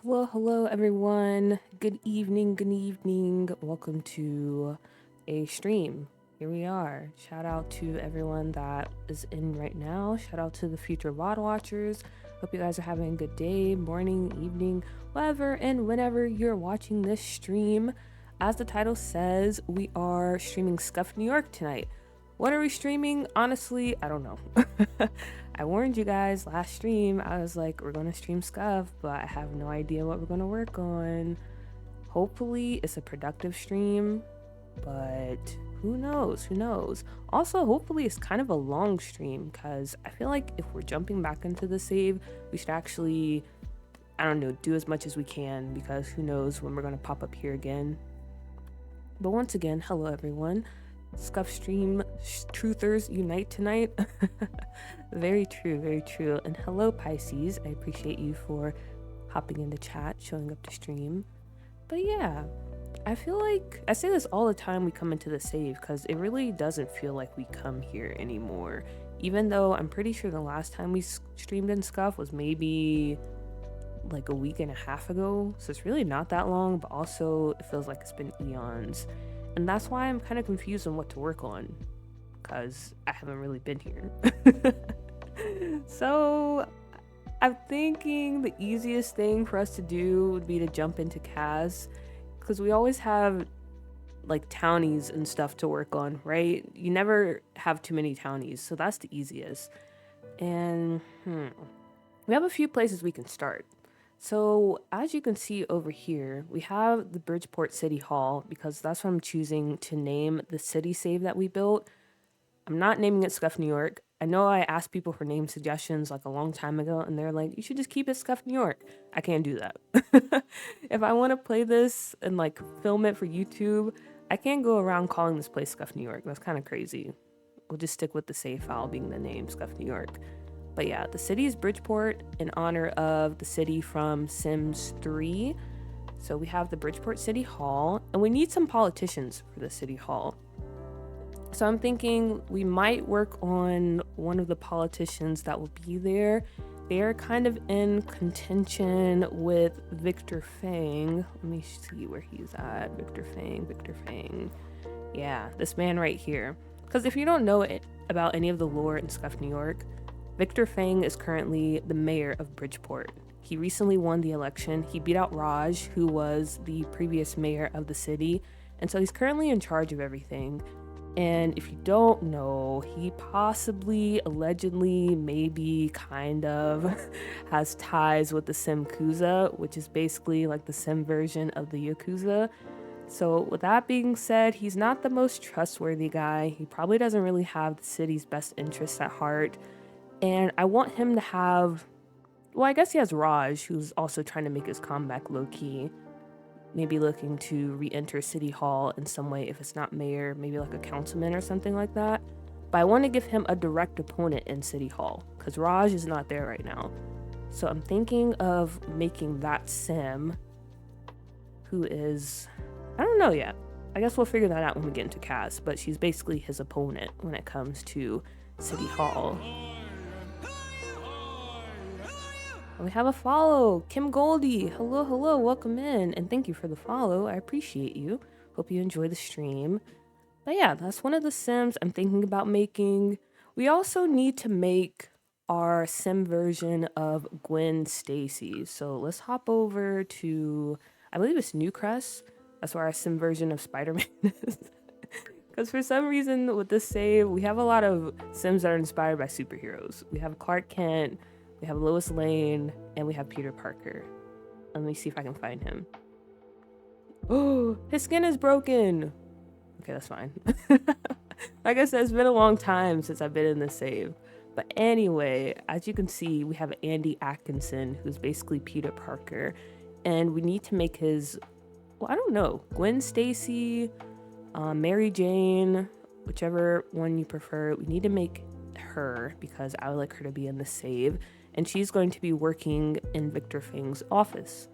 Hello everyone. Good evening, good evening. Welcome to a stream. Here we are. Shout out to everyone that is in right now. Shout out to the future VOD watchers. Hope you guys are having a good day, morning, evening, whatever and whenever you're watching this stream. As the title says, we are streaming Scuffed New York tonight. What are we streaming? Honestly, I don't know. I warned you guys last stream. I was like, we're gonna stream Scuff, but I have no idea what we're gonna work on. Hopefully, it's a productive stream, but who knows? Who knows? Also, hopefully, it's kind of a long stream because I feel like if we're jumping back into the save, we should actually, I don't know, do as much as we can because who knows when we're gonna pop up here again. But once again, hello everyone. Scuff stream truthers unite tonight. Very true, very true. And hello Pisces, I appreciate you for hopping into chat, showing up to stream. But yeah, I feel like I say this all the time we come into the save because it really doesn't feel like we come here anymore. Even though I'm pretty sure the last time we streamed in Scuff was maybe like a week and a half ago, so it's really not that long, but also it feels like it's been eons. And that's why I'm kind of confused on what to work on, because I haven't really been here. So I'm thinking the easiest thing for us to do would be to jump into Kaz, because we always have like townies and stuff to work on, right? You never have too many townies, so that's the easiest. And we have a few places we can start. So as you can see over here, we have the Bridgeport City Hall because that's what I'm choosing to name the city save that we built. I'm not naming it Scuff New York. I know I asked people for name suggestions like a long time ago and they're like, you should just keep it Scuff New York. I can't do that. If I want to play this and like film it for YouTube, I can't go around calling this place Scuff New York. That's kind of crazy. We'll just stick with the save file being the name Scuff New York. But yeah, the city is Bridgeport in honor of the city from Sims 3. So we have the Bridgeport City Hall, and we need some politicians for the City Hall. So I'm thinking we might work on one of the politicians that will be there. They are kind of in contention with Victor Fang. Let me see where he's at. Victor Fang. Yeah, this man right here. Because if you don't know it about any of the lore in Scuff New York, Victor Fang is currently the mayor of Bridgeport. He recently won the election. He beat out Raj, who was the previous mayor of the city, and so he's currently in charge of everything. And if you don't know, he possibly, allegedly, maybe, kind of, has ties with the Sim Yakuza, which is basically like the Sim version of the Yakuza. So with that being said, he's not the most trustworthy guy. He probably doesn't really have the city's best interests at heart. And I want him to have, well, I guess he has Raj, who's also trying to make his comeback low-key. Maybe looking to re-enter City Hall in some way if it's not mayor, maybe like a councilman or something like that. But I want to give him a direct opponent in City Hall, because Raj is not there right now. So I'm thinking of making that Sim, who is, I don't know yet. I guess we'll figure that out when we get into Kaz, but she's basically his opponent when it comes to City Hall. We have a follow, Kim Goldie. Hello, welcome in, and thank you for the follow. I appreciate you. Hope you enjoy the stream. But yeah, that's one of the Sims I'm thinking about making. We also need to make our Sim version of Gwen Stacy. So let's hop over to, I believe it's Newcrest. That's where our Sim version of Spider-Man is. Because for some reason with this save, we have a lot of Sims that are inspired by superheroes. We have Clark Kent, we have Lois Lane, and we have Peter Parker. Let me see if I can find him. Oh, his skin is broken. Okay, that's fine. Like I said, it's been a long time since I've been in this save. But anyway, as you can see, we have Andy Atkinson, who's basically Peter Parker. And we need to make his, well, I don't know, Gwen Stacy, Mary Jane, whichever one you prefer. We need to make her because I would like her to be in the save. And she's going to be working in Victor Fang's office.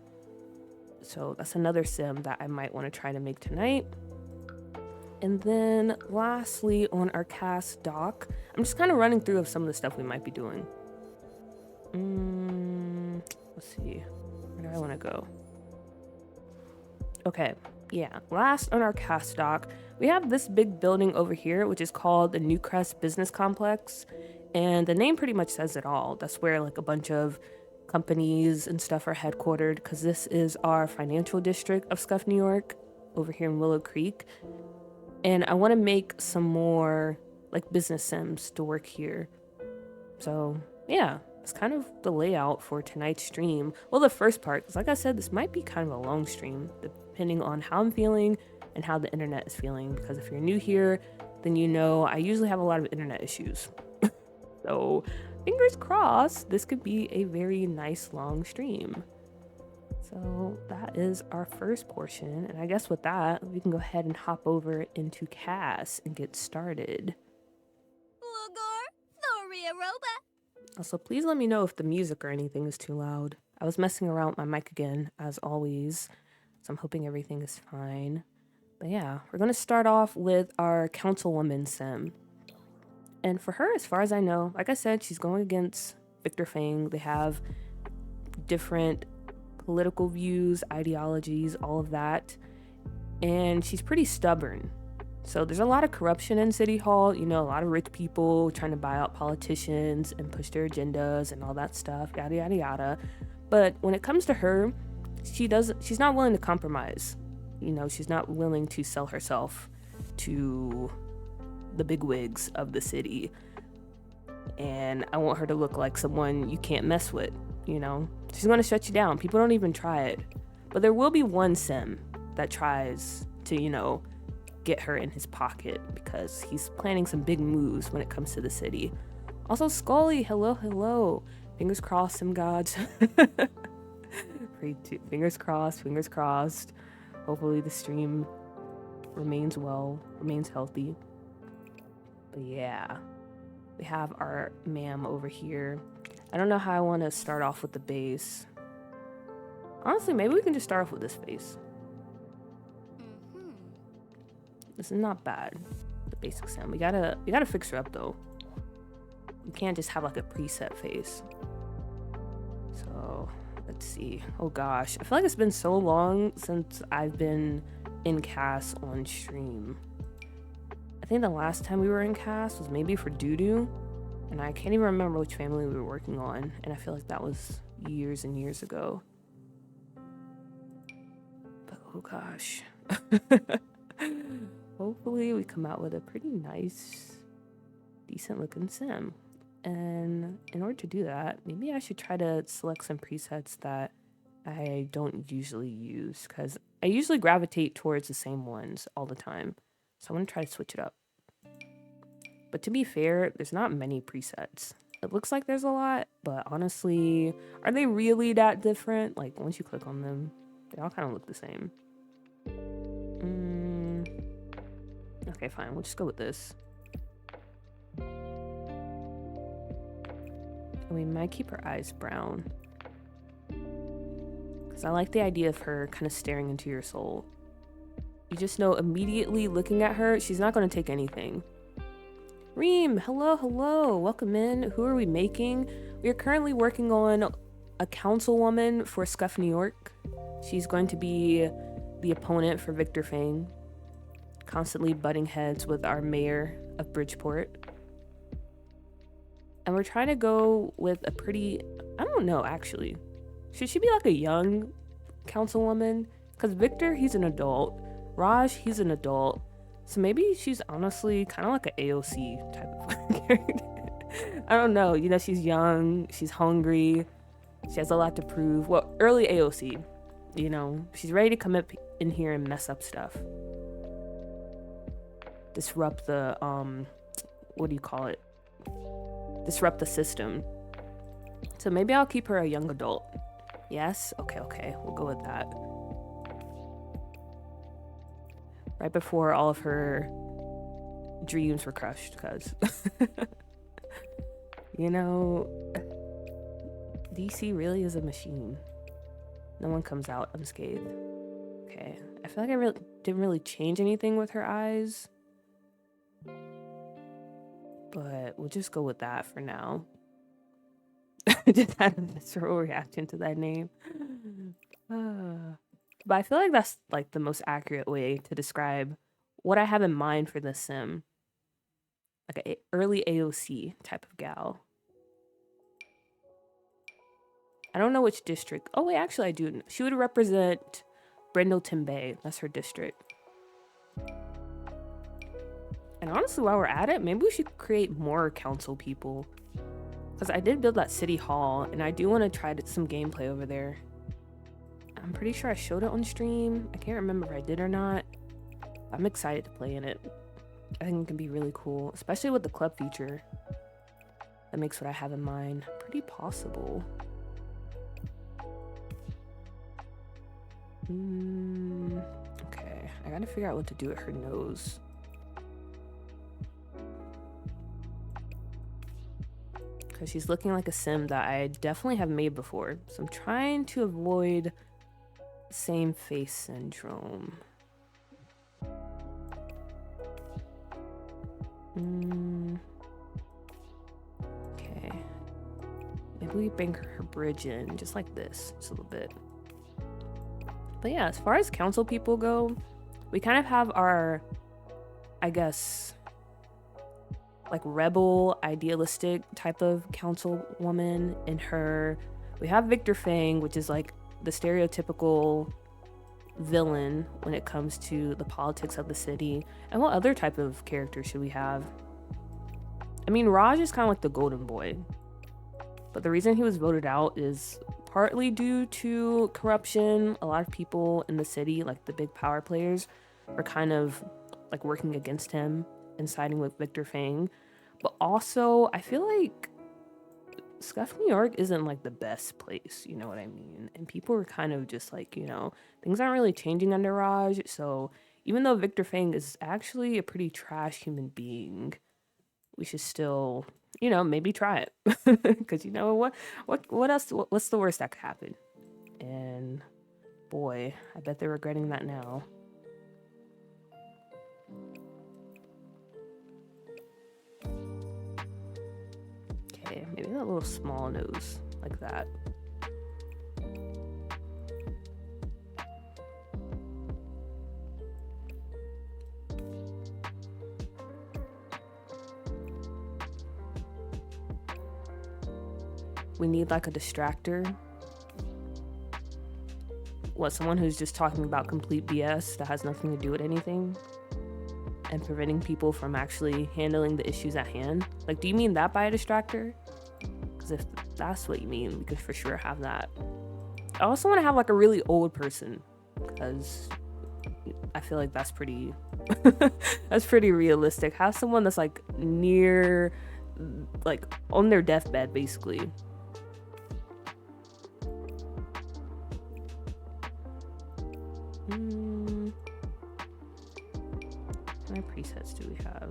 So that's another Sim that I might want to try to make tonight. And then lastly, on our cast doc, I'm just kind of running through of some of the stuff we might be doing. Let's see. Where do I want to go? Okay, yeah. Last on our cast dock, we have this big building over here, which is called the Newcrest Business Complex. And the name pretty much says it all. That's where like a bunch of companies and stuff are headquartered, because this is our financial district of Scuffed, New York, over here in Willow Creek. And I want to make some more like business sims to work here. So yeah, it's kind of the layout for tonight's stream. Well, the first part, because like I said, this might be kind of a long stream, depending on how I'm feeling and how the internet is feeling. Because if you're new here, then you know I usually have a lot of internet issues. So fingers crossed, this could be a very nice long stream. So that is our first portion. And I guess with that, we can go ahead and hop over into Cass and get started. Also, please let me know if the music or anything is too loud. I was messing around with my mic again, as always, so I'm hoping everything is fine. But yeah, we're going to start off with our councilwoman sim. And for her, as far as I know, like I said, she's going against Victor Fang. They have different political views, ideologies, all of that. And she's pretty stubborn. So there's a lot of corruption in City Hall, you know, a lot of rich people trying to buy out politicians and push their agendas and all that stuff, yada, yada, yada. But when it comes to her, she's not willing to compromise. You know, she's not willing to sell herself to the bigwigs of the city. And I want her to look like someone you can't mess with, you know? She's going to shut you down. People don't even try it. But there will be one sim that tries to, you know, get her in his pocket because he's planning some big moves when it comes to the city. Also, Scully, hello. Fingers crossed, sim gods. Fingers crossed. Hopefully the stream remains healthy. But yeah, we have our ma'am over here. I don't know how I want to start off with the base. Honestly, maybe we can just start off with this face. This is not bad. The basic sim. We gotta fix her up though. We can't just have like a preset face. So let's see. Oh gosh, I feel like it's been so long since I've been in Cass on stream. I think the last time we were in Cass was maybe for Doodoo, and I can't even remember which family we were working on, and I feel like that was years and years ago. But oh gosh. Hopefully we come out with a pretty nice, decent looking sim. And in order to do that, maybe I should try to select some presets that I don't usually use, because I usually gravitate towards the same ones all the time. So I'm going to try to switch it up. But to be fair, there's not many presets. It looks like there's a lot, but honestly, are they really that different? Like, once you click on them, they all kind of look the same. Okay, fine. We'll just go with this. And we might keep her eyes brown, because I like the idea of her kind of staring into your soul. You just know immediately looking at her, she's not going to take anything. Reem, hello. Welcome in. Who are we making? We are currently working on a councilwoman for Scuffed, New York. She's going to be the opponent for Victor Fang, constantly butting heads with our mayor of Bridgeport. And we're trying to go with a pretty, I don't know actually. Should she be like a young councilwoman? Because Victor, he's an adult. Raj, he's an adult. So maybe she's honestly kind of like an AOC type of character. I don't know. You know, she's young, she's hungry, she has a lot to prove. Well, early AOC, you know, she's ready to come up in here and mess up stuff. Disrupt the, what do you call it? Disrupt the system. So maybe I'll keep her a young adult. Yes? Okay. We'll go with that. Right before all of her dreams were crushed, because you know, DC really is a machine. No one comes out unscathed. Okay, I feel like I didn't really change anything with her eyes, but we'll just go with that for now. just had a visceral reaction to that name. But I feel like that's like the most accurate way to describe what I have in mind for this sim. Like an early AOC type of gal. I don't know which district. Oh wait, actually I do. She would represent Brindleton Bay. That's her district. And honestly, while we're at it, maybe we should create more council people. Because I did build that city hall, and I do want to try some gameplay over there. I'm pretty sure I showed it on stream. I can't remember if I did or not. I'm excited to play in it. I think it can be really cool, especially with the club feature. That makes what I have in mind pretty possible. Okay, I gotta figure out what to do with her nose. Because she's looking like a sim that I definitely have made before. So I'm trying to avoid same face syndrome. Okay. Maybe we bring her bridge in just like this, just a little bit. But yeah, as far as council people go, we kind of have our, I guess, like rebel, idealistic type of councilwoman in her. We have Victor Fang, which is like the stereotypical villain when it comes to the politics of the city. And what other type of character should we have? I mean, Raj is kind of like the golden boy, but the reason he was voted out is partly due to corruption. A lot of people in the city, like the big power players, are kind of like working against him and siding with Victor Fang. But also, I feel like Scuffed New York isn't like the best place, you know what I mean? And people are kind of just like, you know, things aren't really changing under Raj. So even though Victor Fang is actually a pretty trash human being, we should still, you know, maybe try it. Because you know what else? What's the worst that could happen? And boy, I bet they're regretting that now. Okay, maybe that little small nose like that. We need like a distractor. What, someone who's just talking about complete BS that has nothing to do with anything and preventing people from actually handling the issues at hand? Like, do you mean that by a distractor? Because if that's what you mean, we could for sure have that. I also want to have like a really old person, because I feel like that's pretty that's pretty realistic. Have someone that's like near, like on their deathbed basically. What kind of presets do we have?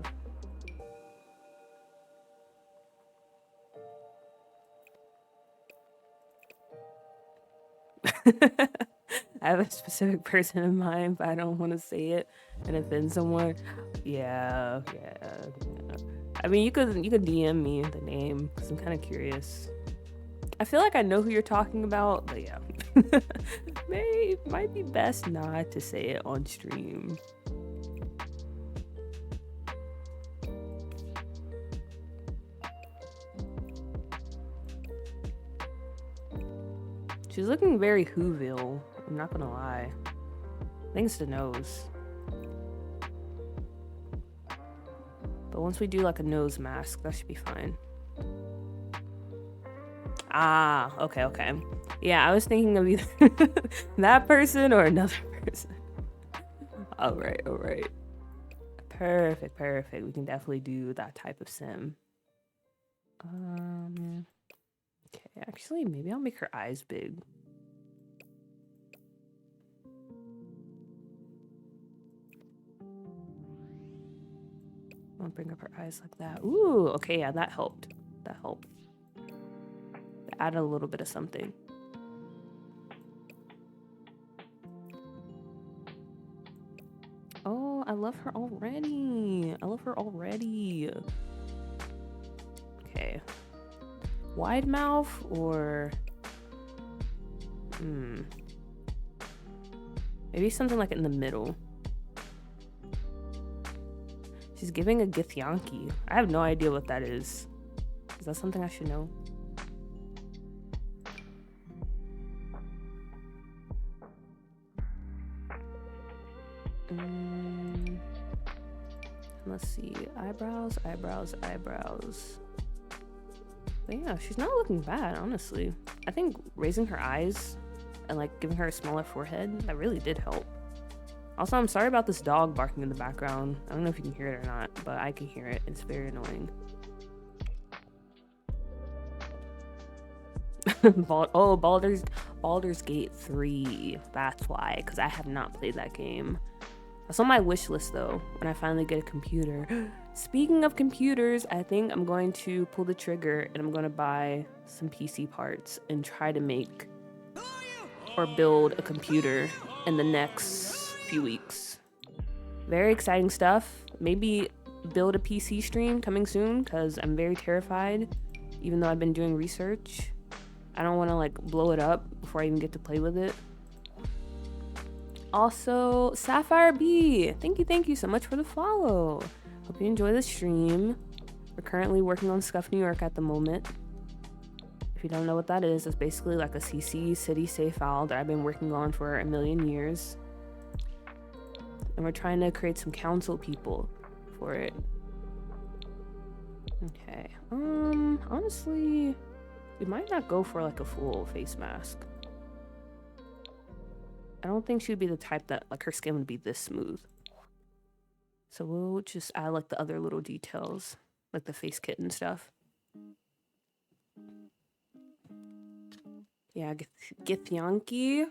I have a specific person in mind, but I don't want to say it and offend someone. Yeah. I mean, you could DM me the name because I'm kind of curious. I feel like I know who you're talking about, but yeah. Might be best not to say it on stream. She's looking very Whoville, I'm not gonna lie. Thanks to nose. But once we do like a nose mask, that should be fine. Ah, okay. Yeah, I was thinking of either that person or another person. All right. Perfect. We can definitely do that type of sim. Okay, actually, maybe I'll make her eyes big. I'll bring up her eyes like that. Ooh, okay, yeah, that helped. Add a little bit of something. Oh, I love her already. Okay. wide mouth or maybe something like in the middle. She's giving a Githyanki. I have no idea what that is. Is that something I should know? Let's see. Eyebrows, eyebrows, eyebrows. But yeah, she's not looking bad, honestly. I think raising her eyes and like giving her a smaller forehead, that really did help. Also, I'm sorry about this dog barking in the background. I don't know if you can hear it or not, but I can hear it. It's very annoying. Baldur's Gate 3. That's why, because I have not played that game. That's on my wish list though, when I finally get a computer. Speaking of computers, I think I'm going to pull the trigger and I'm going to buy some PC parts and try to make or build a computer in the next few weeks. Very exciting stuff. Maybe build a PC stream coming soon because I'm very terrified, even though I've been doing research. I don't want to like blow it up before I even get to play with it. Also, Sapphire B, thank you so much for the follow. Hope you enjoy the stream. We're currently working on Scuffed New York at the moment. If you don't know what that is, it's basically like a CC city save file that I've been working on for a million years. And we're trying to create some council people for it. Okay, honestly, we might not go for like a full face mask. I don't think she'd be the type that like her skin would be this smooth. So we'll just add like the other little details, like the face kit and stuff. Yeah, Githyanki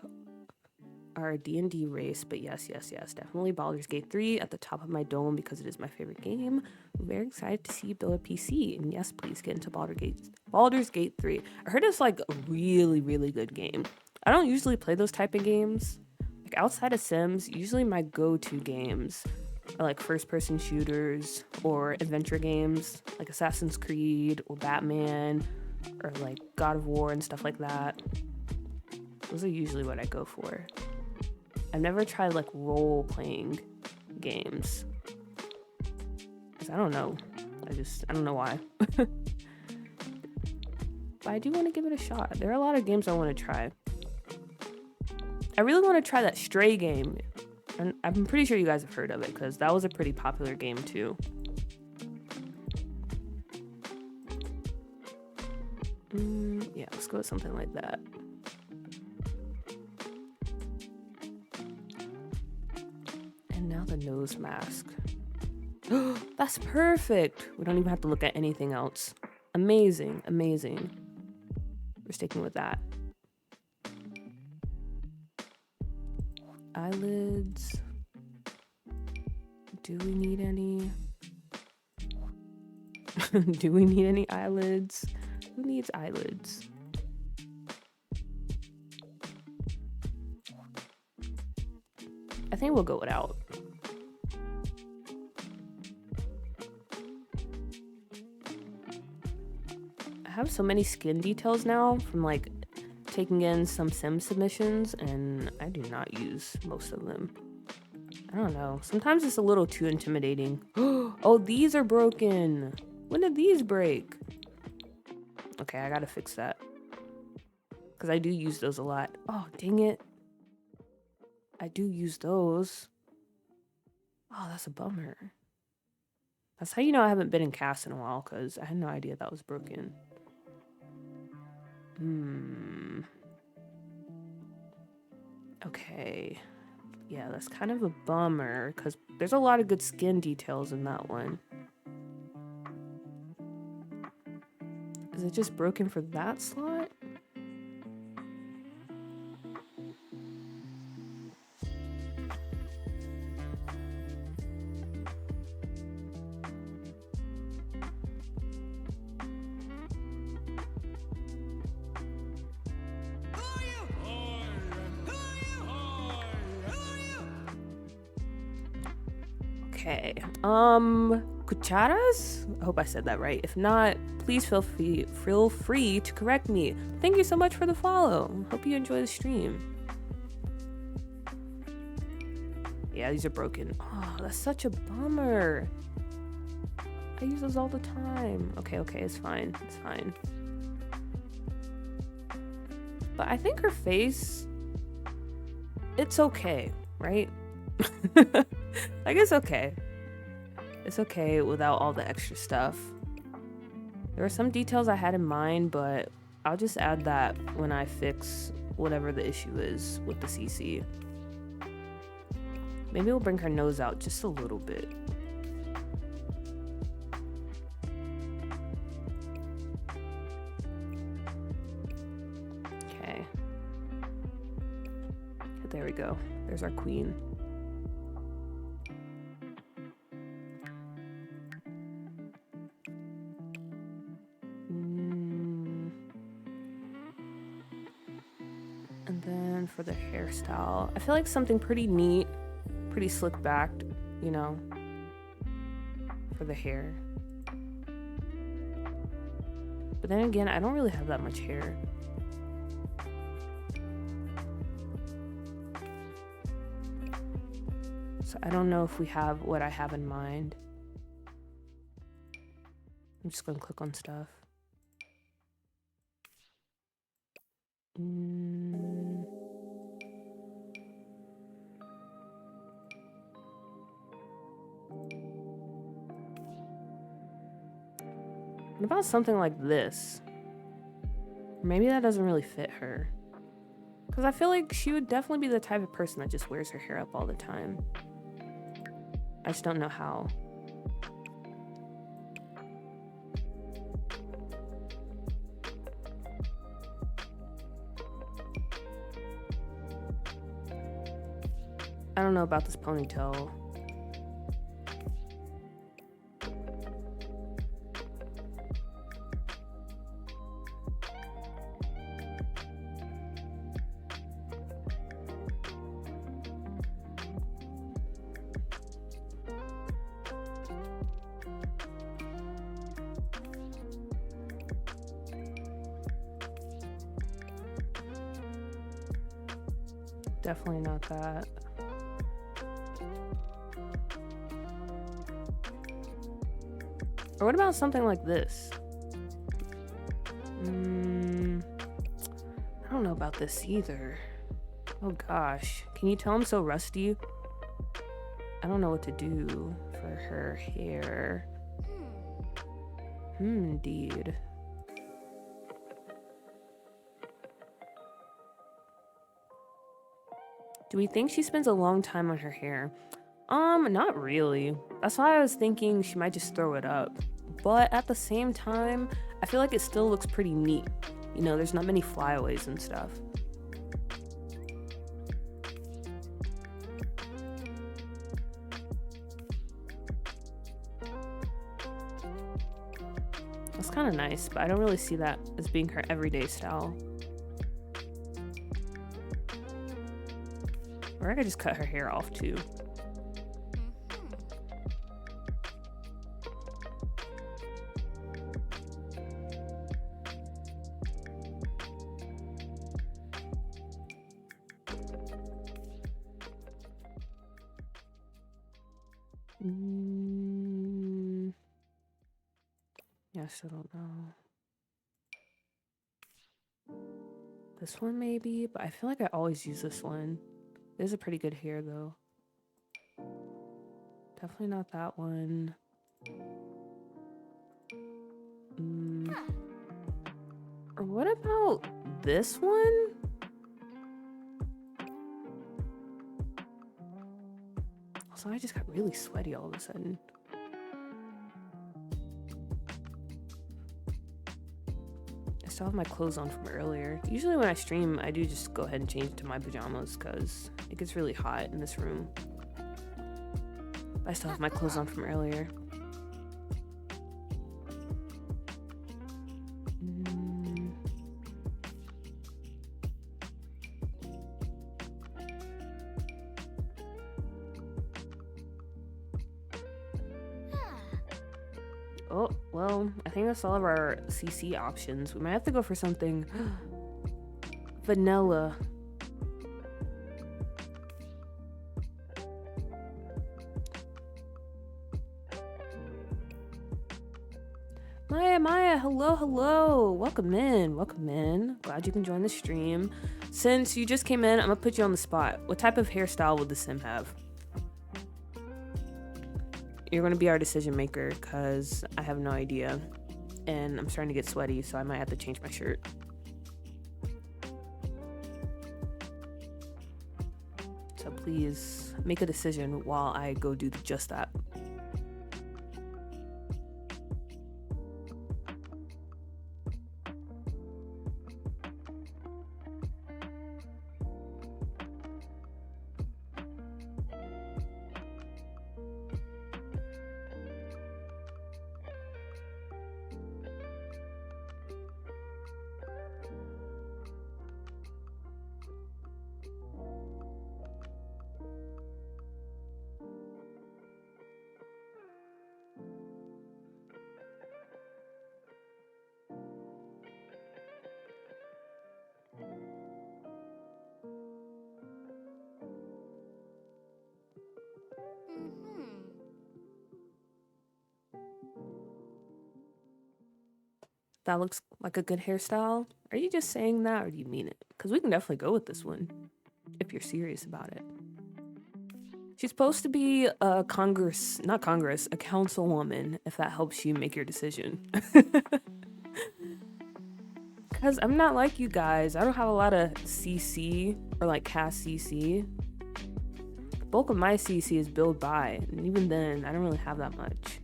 are a D&D race, but yes, definitely Baldur's Gate 3 at the top of my dome because it is my favorite game. I'm very excited to see you build a PC, and yes, please get into Baldur's Gate 3. I heard it's like a really, really good game. I don't usually play those type of games. Like outside of Sims, usually my go-to games are like first-person shooters or adventure games like Assassin's Creed or Batman or like God of War and stuff like that. Those are usually what I go for. I've never tried like role-playing games. 'Cause I don't know. I don't know why. But I do want to give it a shot. There are a lot of games I want to try. I really want to try that Stray game. And I'm pretty sure you guys have heard of it because that was a pretty popular game too. Yeah, let's go with something like that. And now the nose mask. That's perfect. We don't even have to look at anything else. Amazing, amazing. We're sticking with that. Eyelids. Do we need any? Do we need any eyelids? Who needs eyelids? I think we'll go without. I have so many skin details now from like taking in some sim submissions, and I do not use most of them. I don't know. Sometimes it's a little too intimidating. Oh, these are broken. When did these break? Okay, I gotta fix that. Because I do use those a lot. Oh, dang it. I do use those. Oh, that's a bummer. That's how you know I haven't been in cast in a while, because I had no idea that was broken. Okay. Yeah, that's kind of a bummer, because there's a lot of good skin details in that one. Is it just broken for that slot? Okay, cucharas? I hope I said that right. If not, please feel free to correct me. Thank you so much for the follow. Hope you enjoy the stream. Yeah, these are broken. Oh, that's such a bummer. I use those all the time. Okay, it's fine. It's fine. But I think her face, it's okay, right? Like, it's okay. It's okay without all the extra stuff. There are some details I had in mind, but I'll just add that when I fix whatever the issue is with the CC. Maybe we'll bring her nose out just a little bit. Okay. There we go. There's our queen. And then for the hairstyle, I feel like something pretty neat, pretty slick backed, you know, for the hair. But then again, I don't really have that much hair. So I don't know if we have what I have in mind. I'm just gonna click on stuff. What about something like this? Maybe that doesn't really fit her. Because I feel like she would definitely be the type of person that just wears her hair up all the time. I just don't know how. I don't know about this ponytail. Definitely not that. Or what about something like this? I don't know about this either. Oh gosh. Can you tell I'm so rusty? I don't know what to do for her hair. Indeed. Do we think she spends a long time on her hair? Not really. That's why I was thinking she might just throw it up. But at the same time, I feel like it still looks pretty neat. You know, there's not many flyaways and stuff. That's kind of nice, but I don't really see that as being her everyday style. Or I could just cut her hair off too. Yeah, I still don't know. This one maybe, but I feel like I always use this one. There's a pretty good hair though. Definitely not that one. Or what about this one? Also, I just got really sweaty all of a sudden. I still have my clothes on from earlier. Usually when I stream, I do just go ahead and change to my pajamas because it gets really hot in this room. But I still have my clothes on from earlier. Oh, well, I think that's all of our CC options. We might have to go for something vanilla. Maya, hello. Welcome in. Glad you can join the stream. Since you just came in, I'm gonna put you on the spot. What type of hairstyle would the sim have? You're gonna be our decision maker, because I have no idea. And I'm starting to get sweaty, so I might have to change my shirt. So please make a decision while I go do just that. That looks like a good hairstyle. Are you just saying that, or do you mean it? Because we can definitely go with this one, if you're serious about it. She's supposed to be a a councilwoman, if that helps you make your decision. Because I'm not like you guys. I don't have a lot of CC, or like cast CC. The bulk of my CC is build by, and even then, I don't really have that much.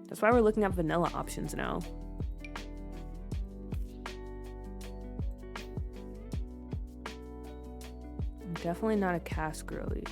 That's why we're looking at vanilla options now. I'm definitely not a cast girly.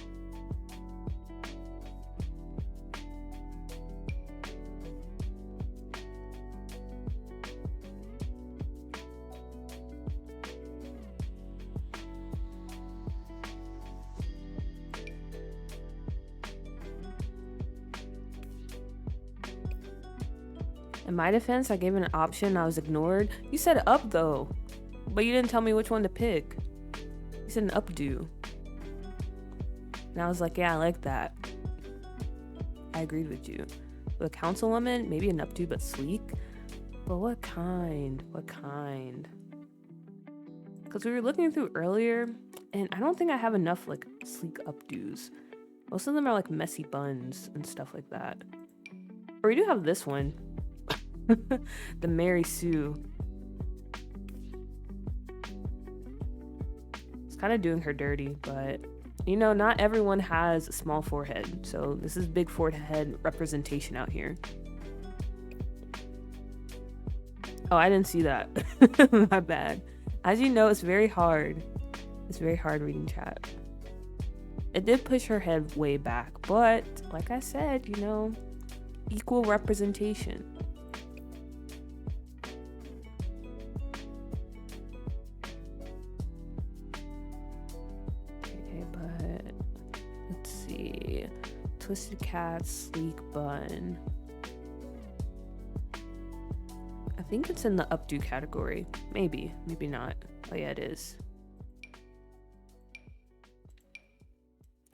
In my defense, I gave it an option, I was ignored. You said up though, but you didn't tell me which one to pick. You said an updo. And I was like, yeah, I like that. I agreed with you. With a councilwoman, maybe an updo but sleek. But what kind? What kind? Because we were looking through earlier, and I don't think I have enough like sleek updos. Most of them are like messy buns and stuff like that. Or we do have this one. The Mary Sue. It's kind of doing her dirty, but you know, not everyone has a small forehead, so this is big forehead representation out here. Oh, I didn't see that. My bad. As you know, it's very hard. It's very hard reading chat. It did push her head way back, but like I said, you know, equal representation. Twisted cat, sleek bun. I think it's in the updo category. Maybe not. Oh yeah, it is.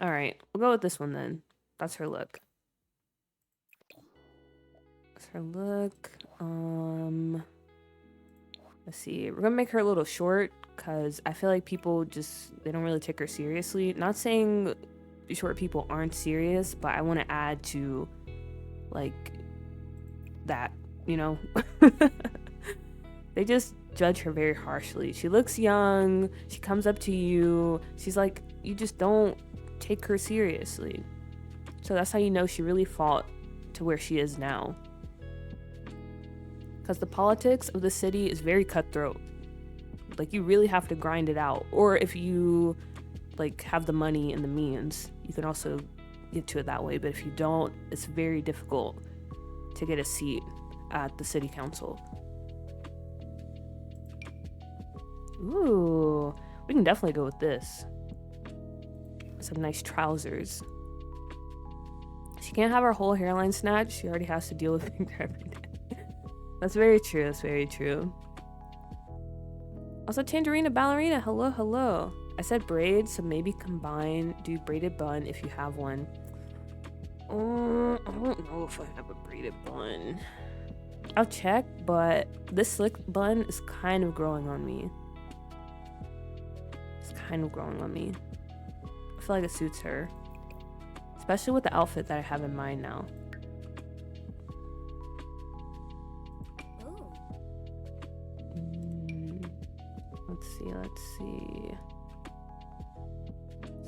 All right, we'll go with this one then. That's her look. That's her look. Let's see. We're gonna make her a little short because I feel like people they don't really take her seriously. Not saying short people aren't serious, but I want to add to like that, you know. They just judge her very harshly. She looks young, she comes up to you, she's like, you just don't take her seriously. So that's how you know she really fought to where she is now, because the politics of the city is very cutthroat. Like, you really have to grind it out, or if you like have the money and the means, you can also get to it that way. But if you don't, it's very difficult to get a seat at the city council. Ooh, we can definitely go with this. Some nice trousers. She can't have her whole hairline snatched. She already has to deal with it every day. That's very true. That's very true. Also, Tangerina Ballerina. Hello, hello. I said braids, so maybe combine, do braided bun if you have one. I don't know if I have a braided bun. I'll check, but this slick bun is kind of growing on me. It's kind of growing on me. I feel like it suits her. Especially with the outfit that I have in mind now. Let's see.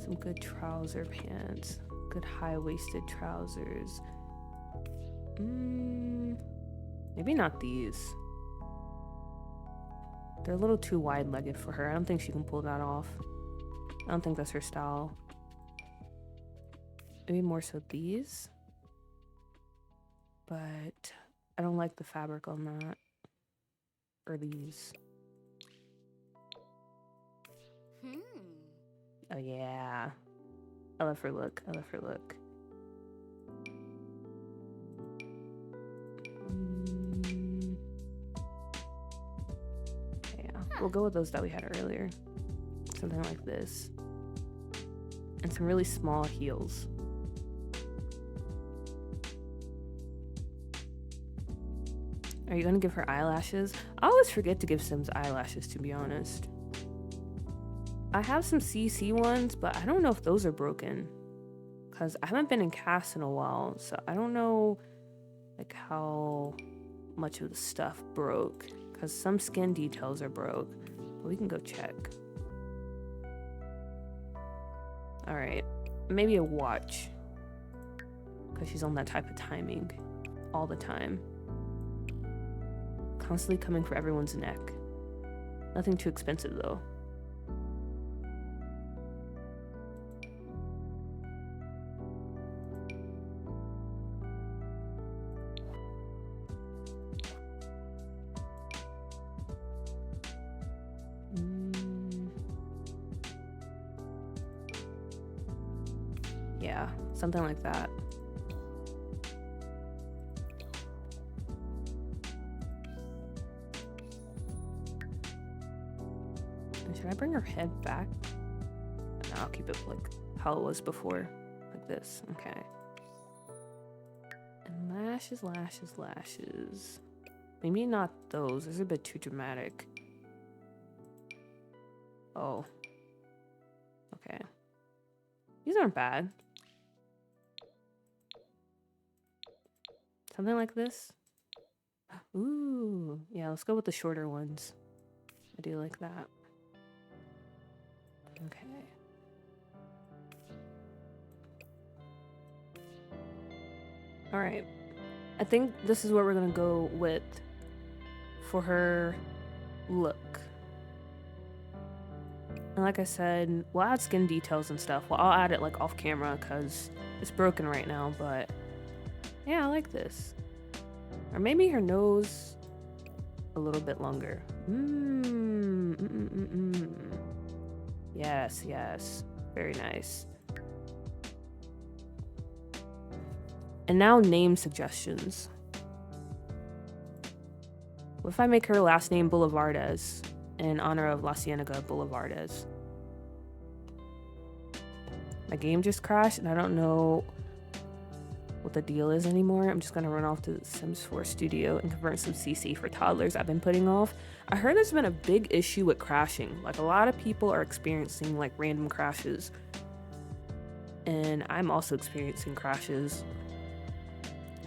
Some good trouser pants. Good high-waisted trousers. Maybe not these. They're a little too wide-legged for her. I don't think she can pull that off. I don't think that's her style. Maybe more so these. But I don't like the fabric on that. Or these. Oh yeah. I love her look. I love her look. Yeah, we'll go with those that we had earlier. Something like this. And some really small heels. Are you gonna give her eyelashes? I always forget to give Sims eyelashes, to be honest. I have some CC ones, but I don't know if those are broken. Because I haven't been in cast in a while, so I don't know like how much of the stuff broke. Because some skin details are broke. But we can go check. Alright, maybe a watch. Because she's on that type of timing all the time. Constantly coming for everyone's neck. Nothing too expensive though. Yeah, something like that. Should I bring her head back? No, I'll keep it like how it was before. Like this. Okay. And lashes, lashes, lashes. Maybe not those. Those are a bit too dramatic. Oh. Okay. These aren't bad. Something like this. Ooh. Yeah, let's go with the shorter ones. I do like that. Okay. All right. I think this is what we're gonna go with for her look. And like I said, we'll add skin details and stuff. Well, I'll add it like off camera because it's broken right now, but yeah, I like this. Or maybe her nose a little bit longer. Yes, yes. Very nice. And now name suggestions. What if I make her last name Boulevardes in honor of La Cienega Boulevardes? My game just crashed and I don't know what the deal is anymore. I'm just gonna run off to the Sims 4 studio and convert some CC for toddlers I've been putting off. I heard there's been a big issue with crashing. Like a lot of people are experiencing like random crashes. And I'm also experiencing crashes.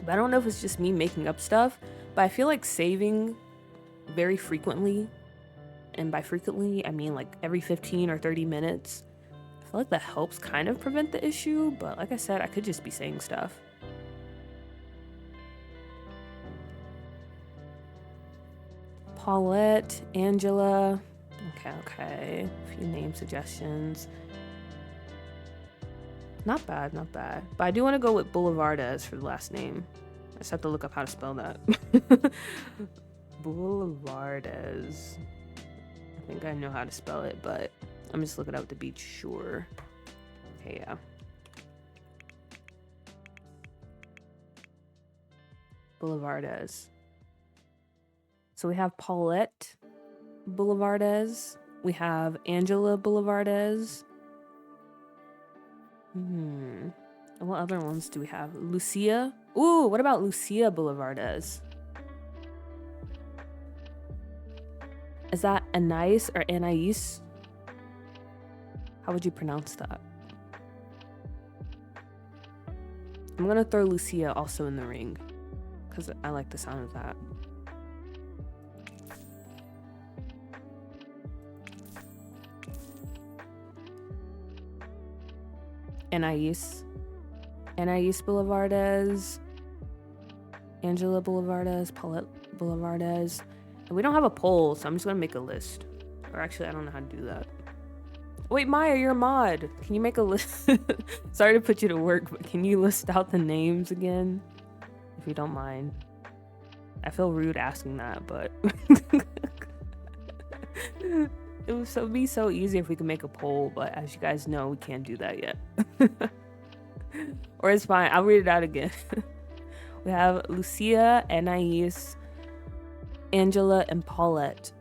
But I don't know if it's just me making up stuff, but I feel like saving very frequently, and by frequently I mean like every 15 or 30 minutes, I feel like that helps kind of prevent the issue, but like I said, I could just be saying stuff. Paulette, Angela, okay, a few name suggestions. Not bad, not bad. But I do want to go with Boulevardes for the last name. I just have to look up how to spell that. Boulevardes. I think I know how to spell it, but I'm just looking up to be sure. Okay, yeah. Boulevardes. So we have Paulette Boulevardes. We have Angela Boulevardes. And what other ones do we have? Lucia. Ooh, what about Lucia Boulevardes? Is that Anais or Anais? How would you pronounce that? I'm gonna throw Lucia also in the ring because I like the sound of that. Anais Boulevardes, Angela Boulevardes, Paulette Boulevardes. And we don't have a poll, so I'm just gonna make a list. Or actually, I don't know how to do that. Wait, Maya, you're a mod. Can you make a list? Sorry to put you to work, but can you list out the names again? If you don't mind. I feel rude asking that, but it would be so easy if we could make a poll, but as you guys know, we can't do that yet. Or it's fine, I'll read it out again. We have Lucia, Anais, Angela, and Paulette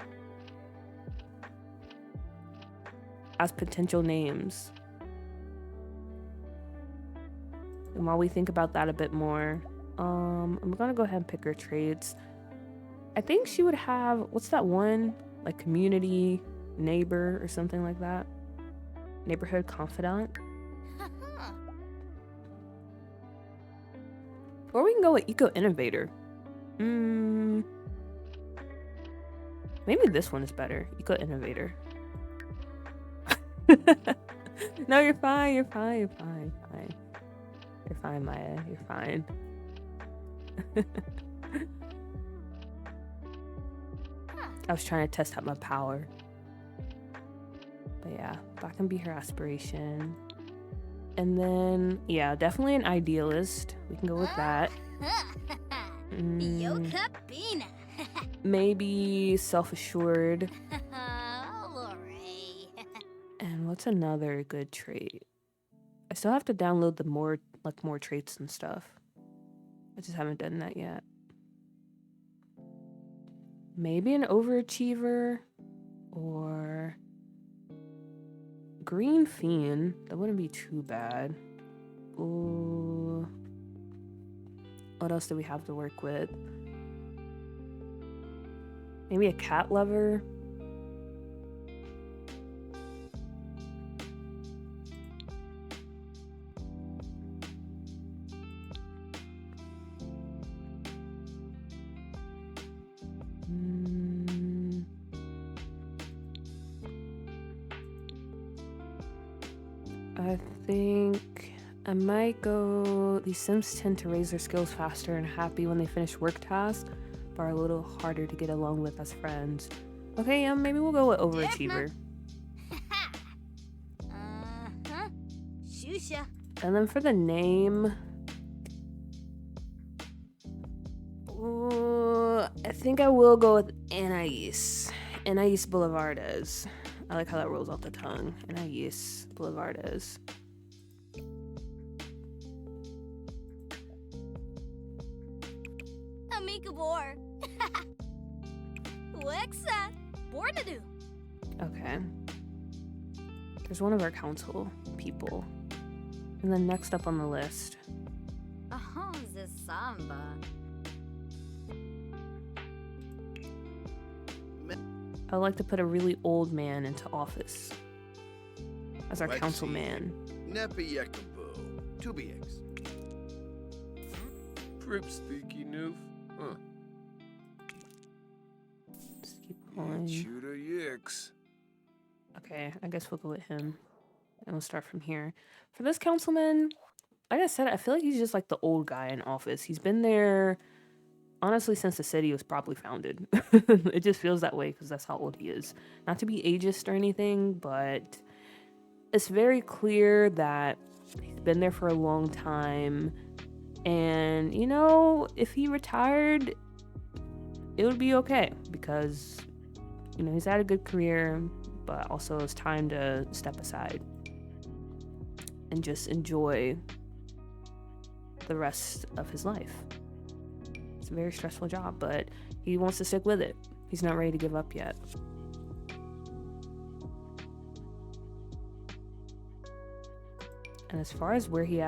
as potential names. And while we think about that a bit more, I'm gonna go ahead and pick her traits. I think she would have, what's that one? Like community, neighbor, or something like that. Neighborhood confidant. Or we can go with eco innovator. Maybe this one is better. Eco innovator. No, you're fine. You're fine. You're fine. Fine. You're fine, Maya. You're fine. I was trying to test out my power. But yeah, that can be her aspiration. And then, yeah, definitely an idealist. We can go with that. Maybe self-assured. And what's another good trait? I still have to download the more traits and stuff. I just haven't done that yet. Maybe an overachiever or green fiend. That wouldn't be too bad. Ooh. What else do we have to work with? Maybe a cat lover. I think I might go. These Sims tend to raise their skills faster and happy when they finish work tasks, but are a little harder to get along with as friends. Okay, yeah, maybe we'll go with overachiever. And then for the name, I think I will go with Anais. Anais Boulevardes. I like how that rolls off the tongue. Anais Boulevardes. Okay. There's one of our council people. And then next up on the list. The samba. I would like to put a really old man into office as our councilman. Nepiyekabo, 2BX. Trip speaky noof. Huh. Just keep going. Shooter yix. Okay, I guess we'll go with him. And we'll start from here. For this councilman, like I said, I feel like he's just like the old guy in office. He's been there, honestly, since the city was probably founded. It just feels that way because that's how old he is. Not to be ageist or anything, but it's very clear that he's been there for a long time. And, you know, if he retired, it would be okay because, you know, he's had a good career, but also it's time to step aside and just enjoy the rest of his life. It's a very stressful job, but he wants to stick with it. He's not ready to give up yet. And as far as where he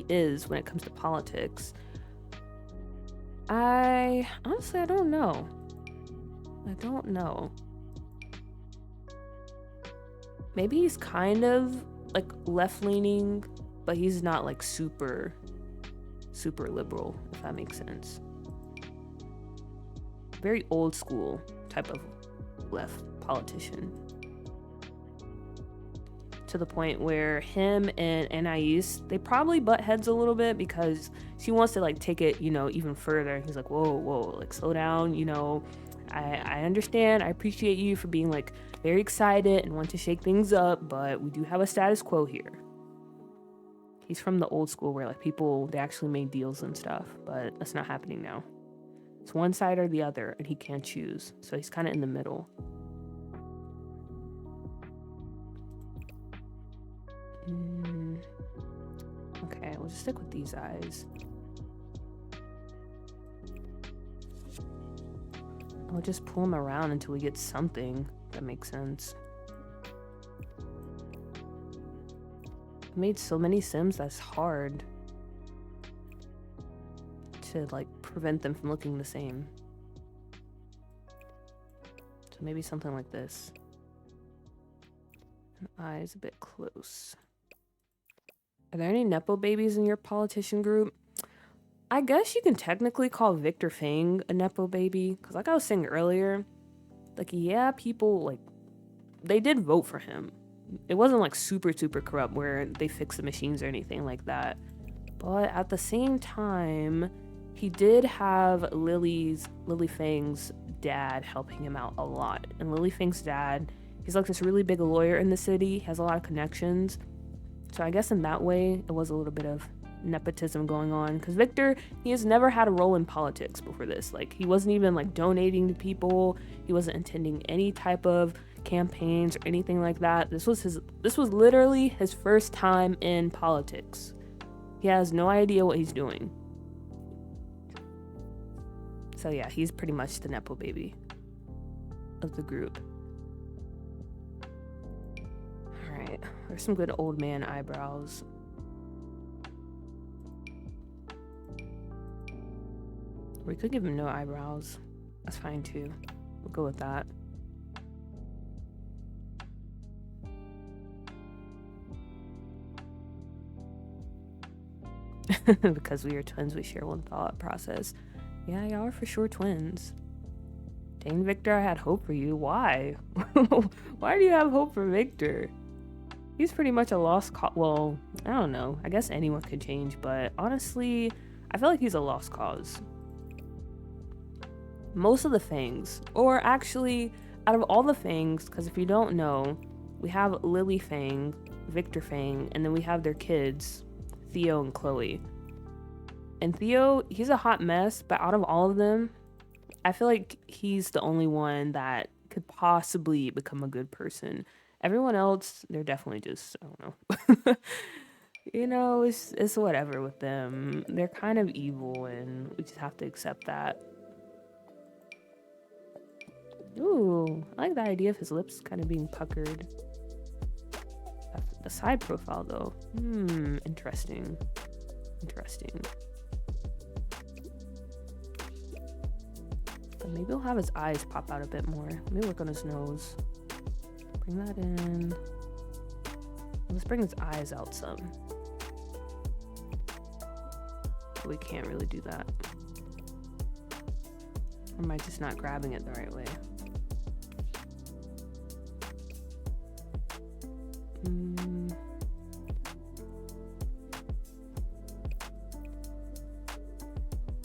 is when it comes to politics, I don't know. I don't know. Maybe he's kind of like left-leaning, but he's not like super liberal, if that makes sense. Very old school type of left politician. To the point where him and Anaïs, they probably butt heads a little bit because she wants to like take it, even further. He's like, whoa, like slow down, I understand. I appreciate you for being like very excited and want to shake things up, but we do have a status quo here. He's from the old school where like people, they actually made deals and stuff, but that's not happening now. It's one side or the other, and he can't choose. So he's kind of in the middle. Okay, we'll just stick with these eyes. I'll just pull him around until we get something that makes sense. I made so many Sims that's hard to like prevent them from looking the same. So maybe something like this. And eyes a bit close. Are there any Nepo babies in your politician group? I guess you can technically call Victor Fang a Nepo baby, because like I was saying earlier, like, yeah, people, like, they did vote for him. It wasn't, like, super corrupt where they fixed the machines or anything like that. But at the same time, he did have Lily Fang's dad helping him out a lot. And Lily Fang's dad, he's, like, this really big lawyer in the city, has a lot of connections. So I guess in that way, it was a little bit of nepotism going on, because Victor, he has never had a role in politics before this. Like, he wasn't even like donating to people, he wasn't attending any type of campaigns or anything like that. This was literally his first time in politics. He has no idea what he's doing. So yeah, he's pretty much the Nepo baby of the group. Alright, there's some good old man eyebrows. We could give him no eyebrows. That's fine too. We'll go with that. Because we are twins, we share one thought process. Yeah, y'all are for sure twins. Dang, Victor, I had hope for you. Why? Why do you have hope for Victor? He's pretty much a lost cause. Well, I don't know. I guess anyone could change, but honestly, I feel like he's a lost cause. Most of the Fangs, or actually, out of all the Fangs, because if you don't know, we have Lily Fang, Victor Fang, and then we have their kids, Theo and Chloe. And Theo, he's a hot mess, but out of all of them, I feel like he's the only one that could possibly become a good person. Everyone else, they're definitely just, I don't know. It's whatever with them. They're kind of evil, and we just have to accept that. Ooh, I like the idea of his lips kind of being puckered. The side profile, though. Interesting. But maybe he'll have his eyes pop out a bit more. Let me work on his nose. Bring that in. Let's bring his eyes out some. We can't really do that. Or am I just not grabbing it the right way?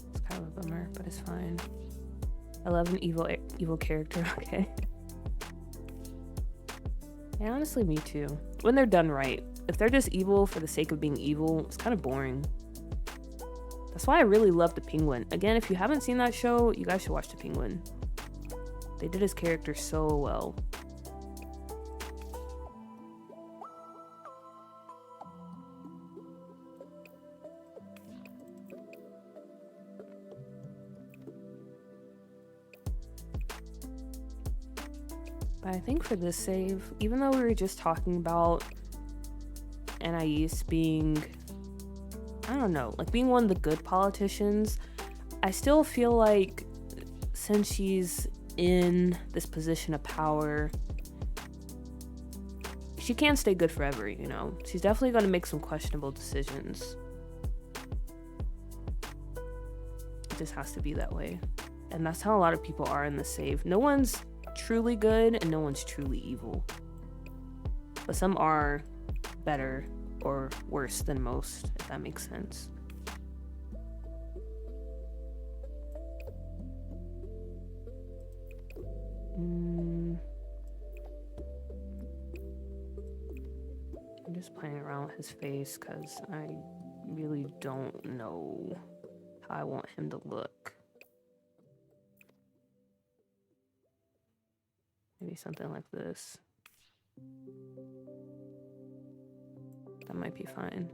It's kind of a bummer, but it's fine. I love an evil character, okay? Yeah, honestly, me too. When they're done right. If they're just evil for the sake of being evil, it's kind of boring. That's why I really love The Penguin. Again, if you haven't seen that show, you guys should watch The Penguin. They did his character so well. But I think for this save, even though we were just talking about Anais being, I don't know, like being one of the good politicians, I still feel like since she's in this position of power, she can't stay good forever, you know? She's definitely going to make some questionable decisions. It just has to be that way. And that's how a lot of people are in the save. No one's truly good and no one's truly evil. But some are better or worse than most, if that makes sense. I'm just playing around with his face because I really don't know how I want him to look. Maybe something like this. That might be fine.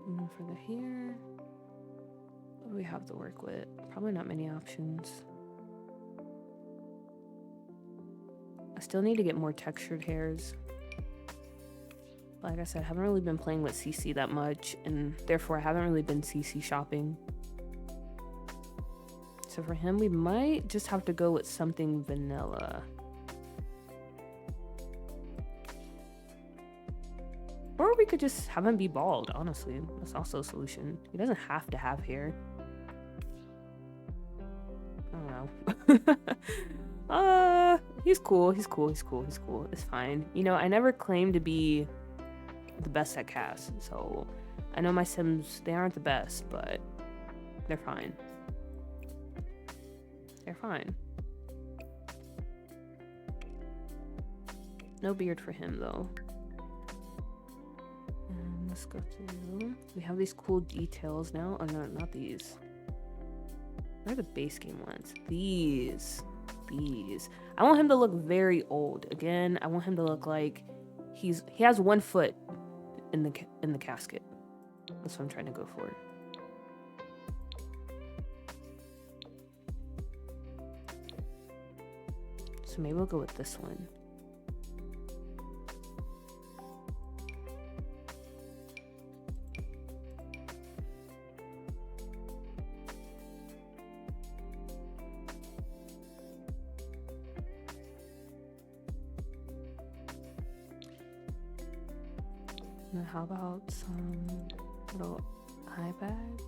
And then for the hair, what do we have to work with? Probably not many options. I still need to get more textured hairs. Like I said, I haven't really been playing with CC that much, and therefore I haven't really been CC shopping. So for him, we might just have to go with something vanilla. Or we could just have him be bald, honestly. That's also a solution. He doesn't have to have hair. I don't know. He's cool. He's cool. He's cool. He's cool. It's fine. You know, I never claimed to be the best at cast, so I know my Sims, they aren't the best, but they're fine. They're fine. No beard for him, though. And let's go through. We have these cool details now. Oh, no, not these. Where are the base game ones? These. I want him to look very old. Again, I want him to look like he has 1 foot in the casket. That's what I'm trying to go for. So maybe we'll go with this one. And how about some little eye bags?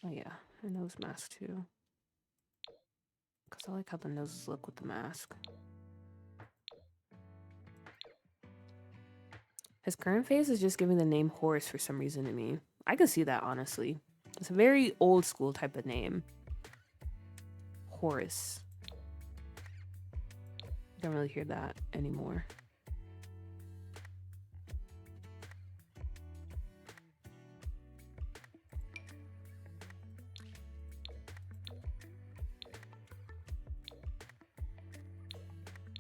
Oh yeah, a nose mask too. Because I like how the noses look with the mask. His current face is just giving the name Horace for some reason to me. I can see that, honestly. It's a very old school type of name. Horace. Don't really hear that anymore.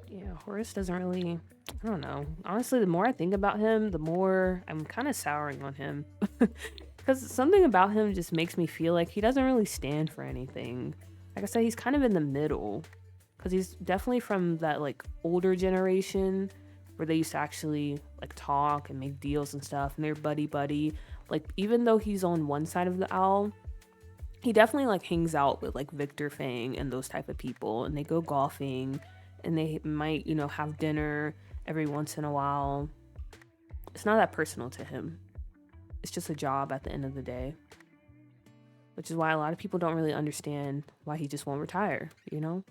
Yeah, Horace doesn't really, I don't know. Honestly, the more I think about him, the more I'm kind of souring on him. Because something about him just makes me feel like he doesn't really stand for anything. Like I said, he's kind of in the middle. Because he's definitely from that, like, older generation where they used to actually, like, talk and make deals and stuff. And they're buddy-buddy. Like, even though he's on one side of the owl, he definitely, like, hangs out with, like, Victor Fang and those type of people. And they go golfing. And they might, you know, have dinner every once in a while. It's not that personal to him. It's just a job at the end of the day. Which is why a lot of people don't really understand why he just won't retire, you know?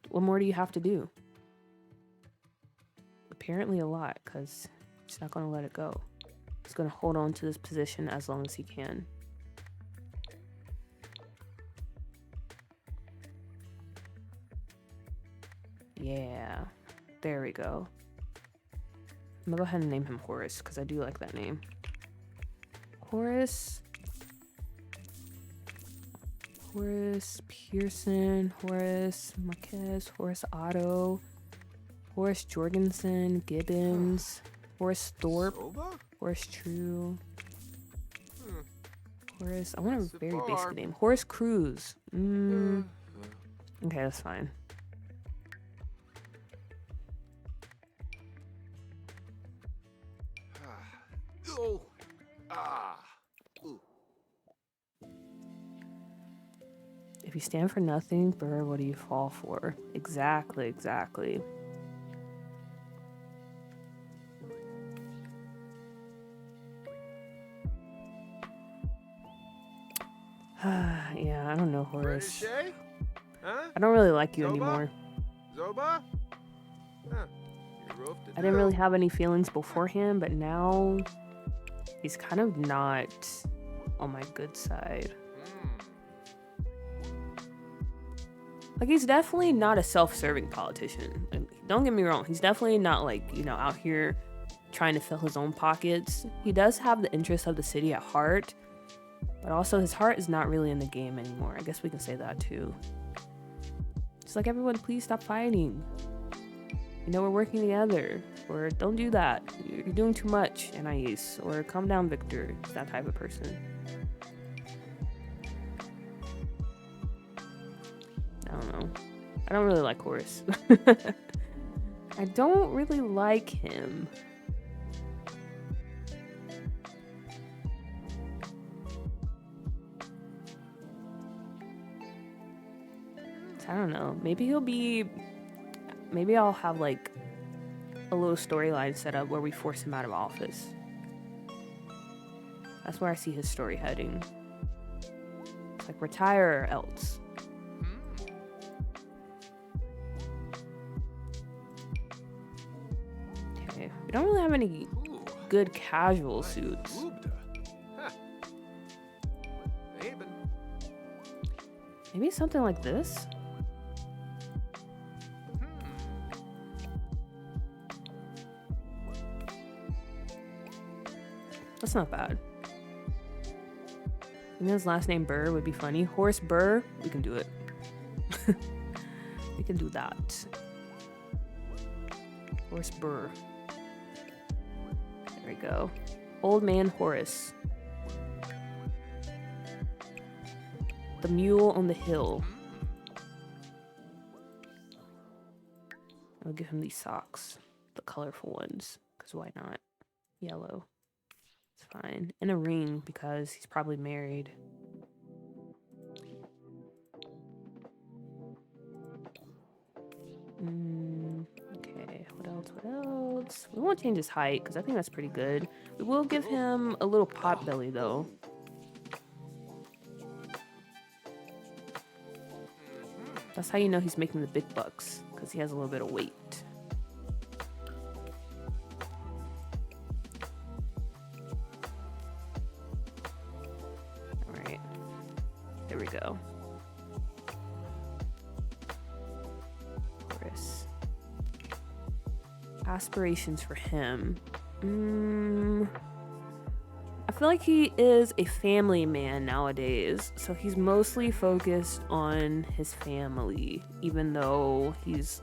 What more do you have to do? Apparently a lot, because he's not going to let it go. He's going to hold on to this position as long as he can. Yeah, there we go. I'm gonna go ahead and name him Horace because I do like that name. Horace Pearson, Horace Marquez, Horace Otto. Horace Jorgensen, Gibbons, Horace Thorpe, Soba? Horace True, Hmm. Horace. I want a That's a very bar. basic name. Horace Cruz. Uh, Okay, that's fine. oh. Ah. Ooh. If you stand for nothing, Burr, what do you fall for? Exactly, exactly. Yeah, I don't know, Horace. British, huh? I don't really like you Zoba? anymore. Zoba? Huh. You're rough to I didn't really do. have any feelings beforehand, but now he's kind of not on my good side. Like, he's definitely not a self-serving politician. And don't get me wrong, he's definitely not, like, you know, out here trying to fill his own pockets. He does have the interests of the city at heart, but also his heart is not really in the game anymore. I guess we can say that too. It's like, everyone, please stop fighting. You know, we're working together. Or don't do that. You're doing too much, Anais. Or calm down, Victor. It's that type of person. I don't know. I don't really like Horace. I don't really like him. I don't know. Maybe I'll have like a little storyline set up where we force him out of office. That's where I see his story heading. It's like, retire or else. Okay. We don't really have any good casual suits. Maybe something like this? That's not bad. And his last name Burr would be funny. Horace Burr, we can do it. We can do that. Horace Burr. There we go. Old Man Horace. The Mule on the Hill. I'll give him these socks. The colorful ones. Because why not? Yellow. It's fine. And a ring because he's probably married. Okay, what else? What else? We won't change his height because I think that's pretty good. We will give him a little pot belly though. That's how you know he's making the big bucks, because he has a little bit of weight. Alright. There we go. Horace. Aspirations for him. I feel like he is a family man nowadays, so he's mostly focused on his family, even though he's,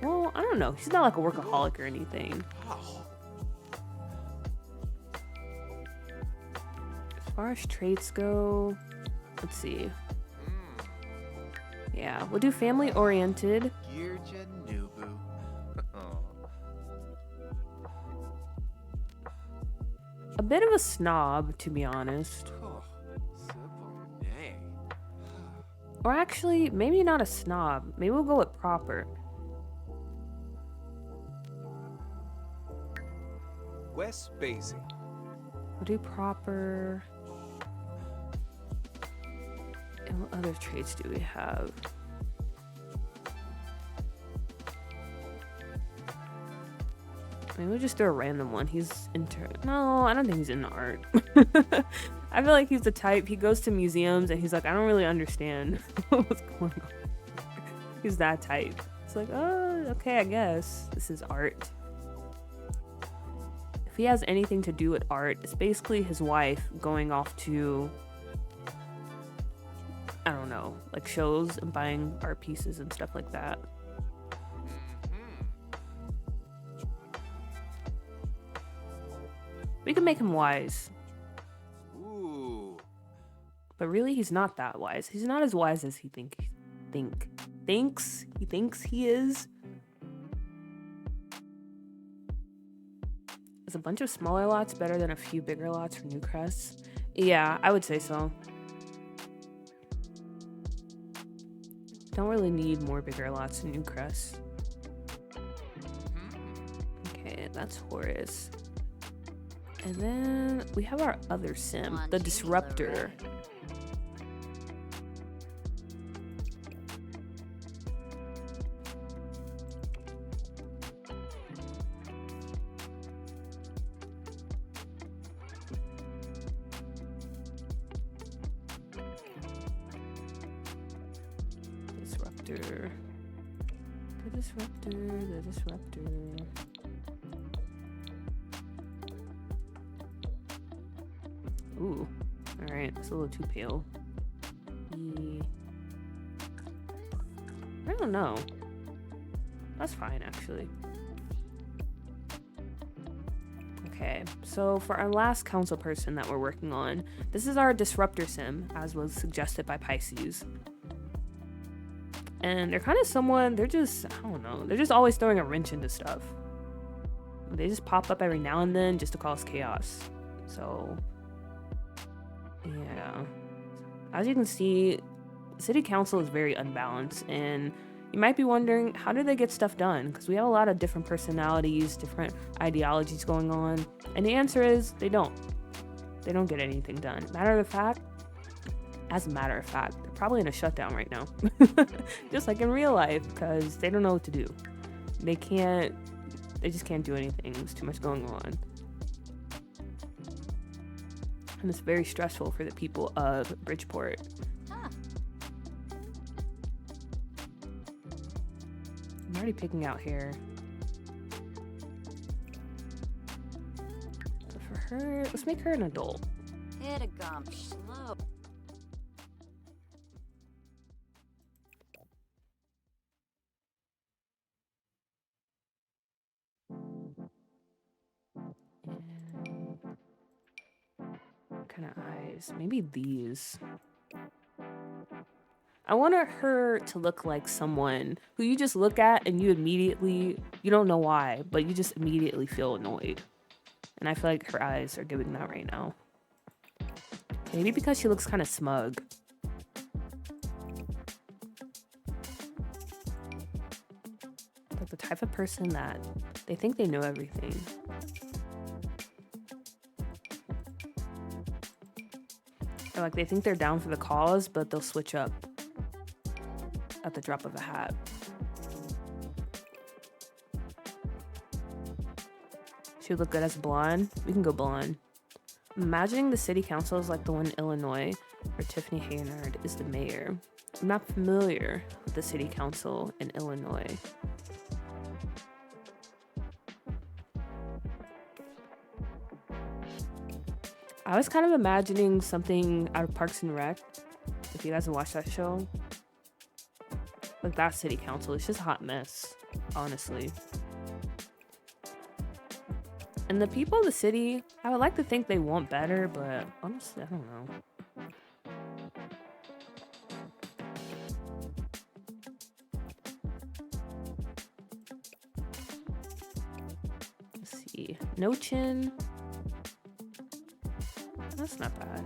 well, I don't know, he's not like a workaholic or anything. As far as traits go, let's see. Yeah, we'll do family oriented. A bit of a snob, to be honest. Or actually, maybe not a snob. Maybe we'll go with proper. West Basie. We'll do proper. And what other traits do we have? Maybe we'll just do a random one. He's into... No, I don't think he's into art. I feel like he's the type, he goes to museums and he's like, I don't really understand what's going on. He's that type. It's like, oh, okay, I guess this is art. If he has anything to do with art, it's basically his wife going off to, I don't know, like shows and buying art pieces and stuff like that. We could make him wise. Ooh. But really, he's not that wise. He's not as wise as he thinks he is. Is a bunch of smaller lots better than a few bigger lots for new crests? Yeah, I would say so. Don't really need more bigger lots and new crests. Okay, that's Horus. And then we have our other sim, the Disruptor. The Disruptor. Ooh, all right, it's a little too pale. I don't know. That's fine, actually. Okay, so for our last council person that we're working on, this is our Disruptor sim, as was suggested by Pisces. And they're kind of someone, they're just, I don't know, they're just always throwing a wrench into stuff. They just pop up every now and then just to cause chaos. So, yeah. As you can see, city council is very unbalanced, and you might be wondering, how do they get stuff done? Because we have a lot of different personalities, different ideologies going on, and the answer is they don't. They don't get anything done. As a matter of fact, they're probably in a shutdown right now. Just like in real life, because they don't know what to do. They just can't do anything. There's too much going on. And it's very stressful for the people of Bridgeport. I'm already picking out hair. But for her, let's make her an adult. Hit a gump slow. Kind of eyes, maybe these. I want her to look like someone who you just look at and you don't know why, but you just immediately feel annoyed. And I feel like her eyes are giving that right now. Maybe because she looks kind of smug. Like the type of person that they think they know everything. Or like they think they're down for the cause, but they'll switch up at the drop of a hat. She would look good as blonde. We can go blonde. I'm imagining the city council is like the one in Illinois, where Tiffany Haynard is the mayor. I'm not familiar with the city council in Illinois. I was kind of imagining something out of Parks and Rec. If you guys have watched that show. Like that city council, it's just a hot mess, honestly. And the people of the city, I would like to think they want better, but honestly, I don't know. Let's see. No chin. That's not bad.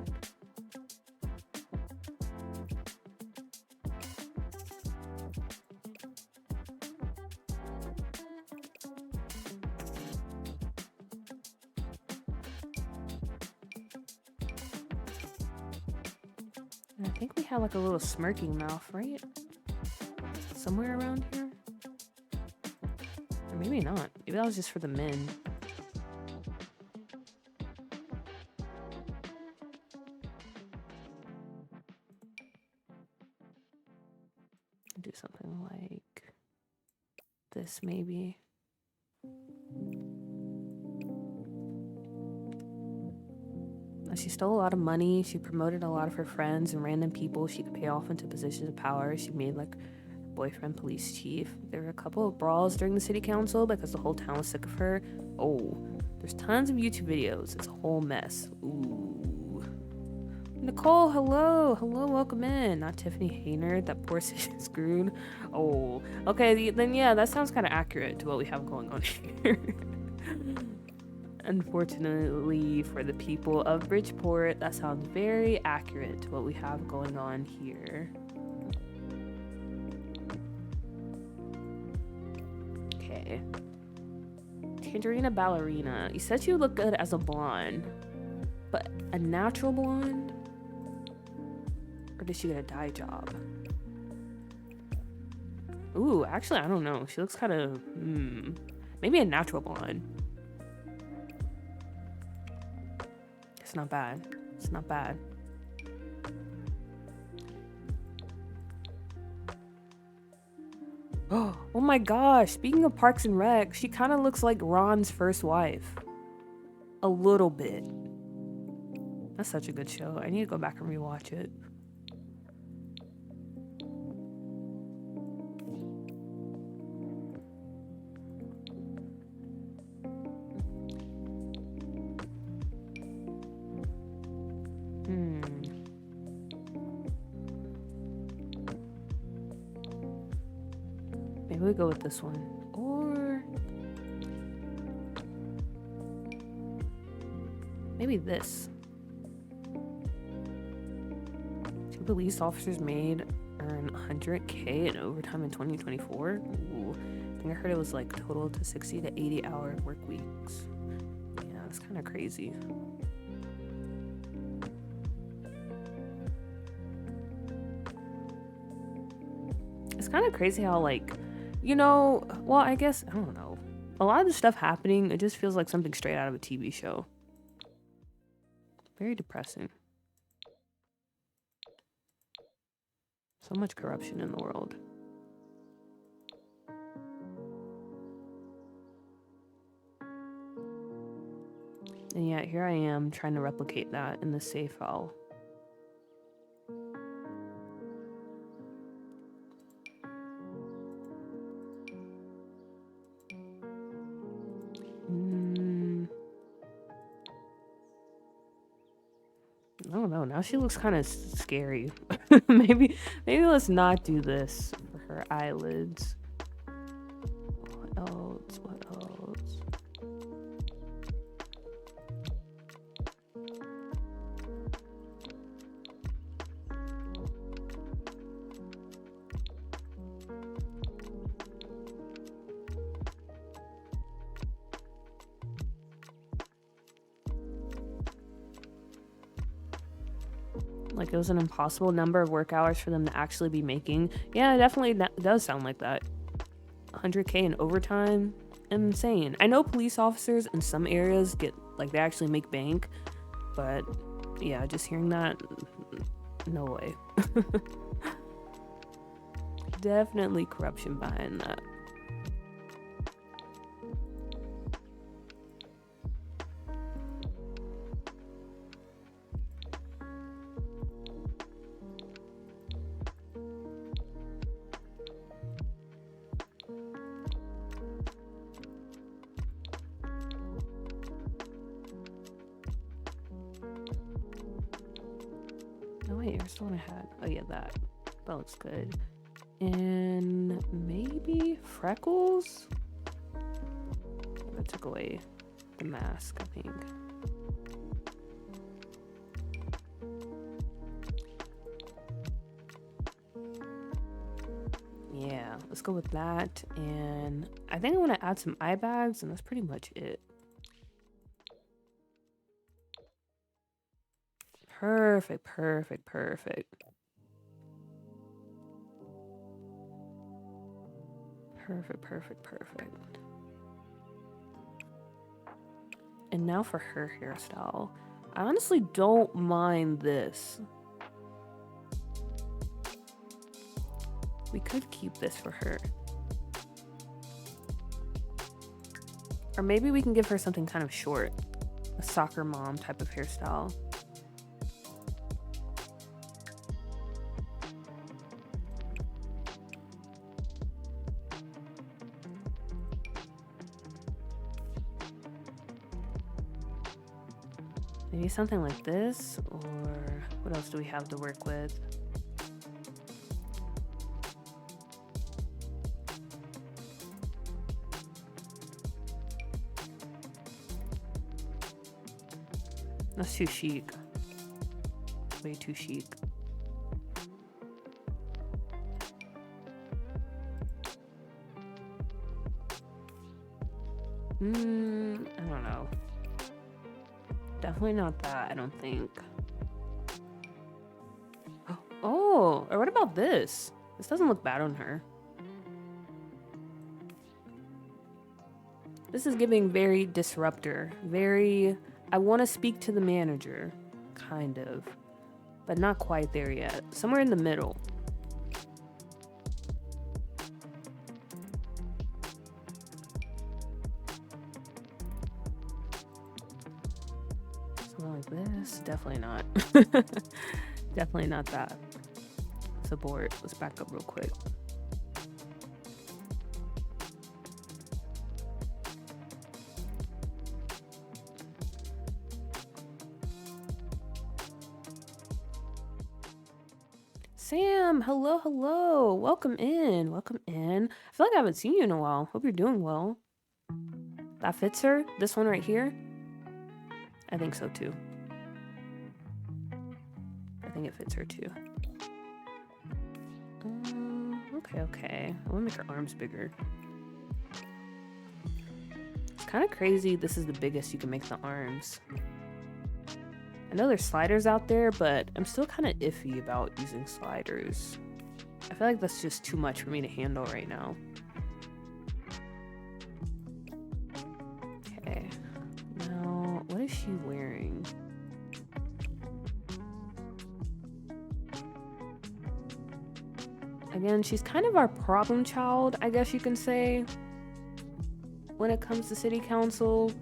And I think we have like a little smirking mouth, right? Somewhere around here? Or maybe not. Maybe that was just for the men. Do something like this, maybe. She stole a lot of money. She promoted a lot of her friends and random people she could pay off into positions of power. She made like boyfriend police chief. There were a couple of brawls during the city council because the whole town was sick of her. Oh, there's tons of YouTube videos. It's a whole mess. Ooh. Nicole, hello. Hello, welcome in. Not Tiffany Hayner. That poor city is screwed. Oh, okay. Then yeah, that sounds kind of accurate to what we have going on here. Unfortunately for the people of Bridgeport, that sounds very accurate to what we have going on here. Okay. Tangerina Ballerina. You said she would look good as a blonde, but a natural blonde? Or did she get a dye job? Ooh, actually, I don't know. She looks kind of, maybe a natural blonde. It's not bad. It's not bad. Oh my gosh. Speaking of Parks and Rec, she kind of looks like Ron's first wife. A little bit. That's such a good show. I need to go back and rewatch it. Maybe we go with this one. Or maybe this. 2 police officers earn 100K in overtime in 2024. Ooh. I think I heard it was like total to 60 to 80-hour work weeks. Yeah, that's kind of crazy. It's kind of crazy how, like, you know, well, I guess, I don't know. A lot of the stuff happening, it just feels like something straight out of a TV show. Very depressing. So much corruption in the world. And yet, here I am trying to replicate that in the save file. I don't know. Now she looks kind of scary. maybe let's not do this for her eyelids. What else? What else? Like it was an impossible number of work hours for them to actually be making. Yeah, it definitely does sound like that. 100K in overtime, insane. I know police officers in some areas get, like, they actually make bank, but yeah, just hearing that, no way. Definitely corruption behind that. Here's the one I had. Oh yeah, that looks good. And maybe freckles? I took away the mask, I think. Yeah, let's go with that. And I think I want to add some eye bags, and that's pretty much it. Perfect, perfect, perfect. Perfect, perfect, perfect. And now for her hairstyle. I honestly don't mind this. We could keep this for her. Or maybe we can give her something kind of short. A soccer mom type of hairstyle. Maybe something like this, or what else do we have to work with? That's too chic. Way too chic. I don't know. Definitely not that, I don't think. Oh, or what about this? This doesn't look bad on her. This is giving very disruptor. Very, I want to speak to the manager. Kind of. But not quite there yet. Somewhere in the middle. Something like this? Definitely not. Definitely not that. Let's abort. Let's back up real quick. Sam, hello, hello. Welcome in. Welcome in. I feel like I haven't seen you in a while. Hope you're doing well. That fits her? This one right here? I think so too. I think it fits her too. Okay. I want to make her arms bigger. It's kind of crazy. This is the biggest you can make the arms. I know there's sliders out there, but I'm still kind of iffy about using sliders. I feel like that's just too much for me to handle right now. Okay. Now, what is she wearing? Again, she's kind of our problem child, I guess you can say, when it comes to city council.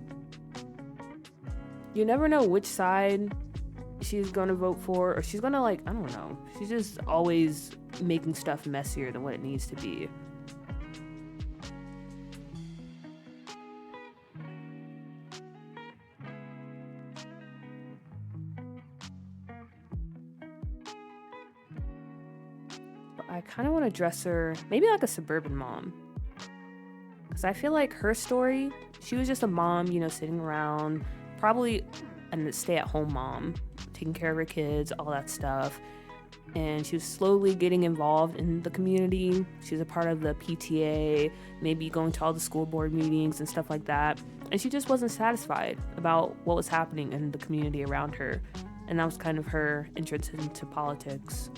You never know which side she's gonna vote for, or she's gonna, like, I don't know. She's just always making stuff messier than what it needs to be. But I kind of want to dress her maybe like a suburban mom. Because I feel like her story, she was just a mom, you know, sitting around, probably a stay-at-home mom, taking care of her kids, all that stuff. And she was slowly getting involved in the community. She was a part of the PTA, maybe going to all the school board meetings and stuff like that. And she just wasn't satisfied about what was happening in the community around her. And that was kind of her entrance into politics.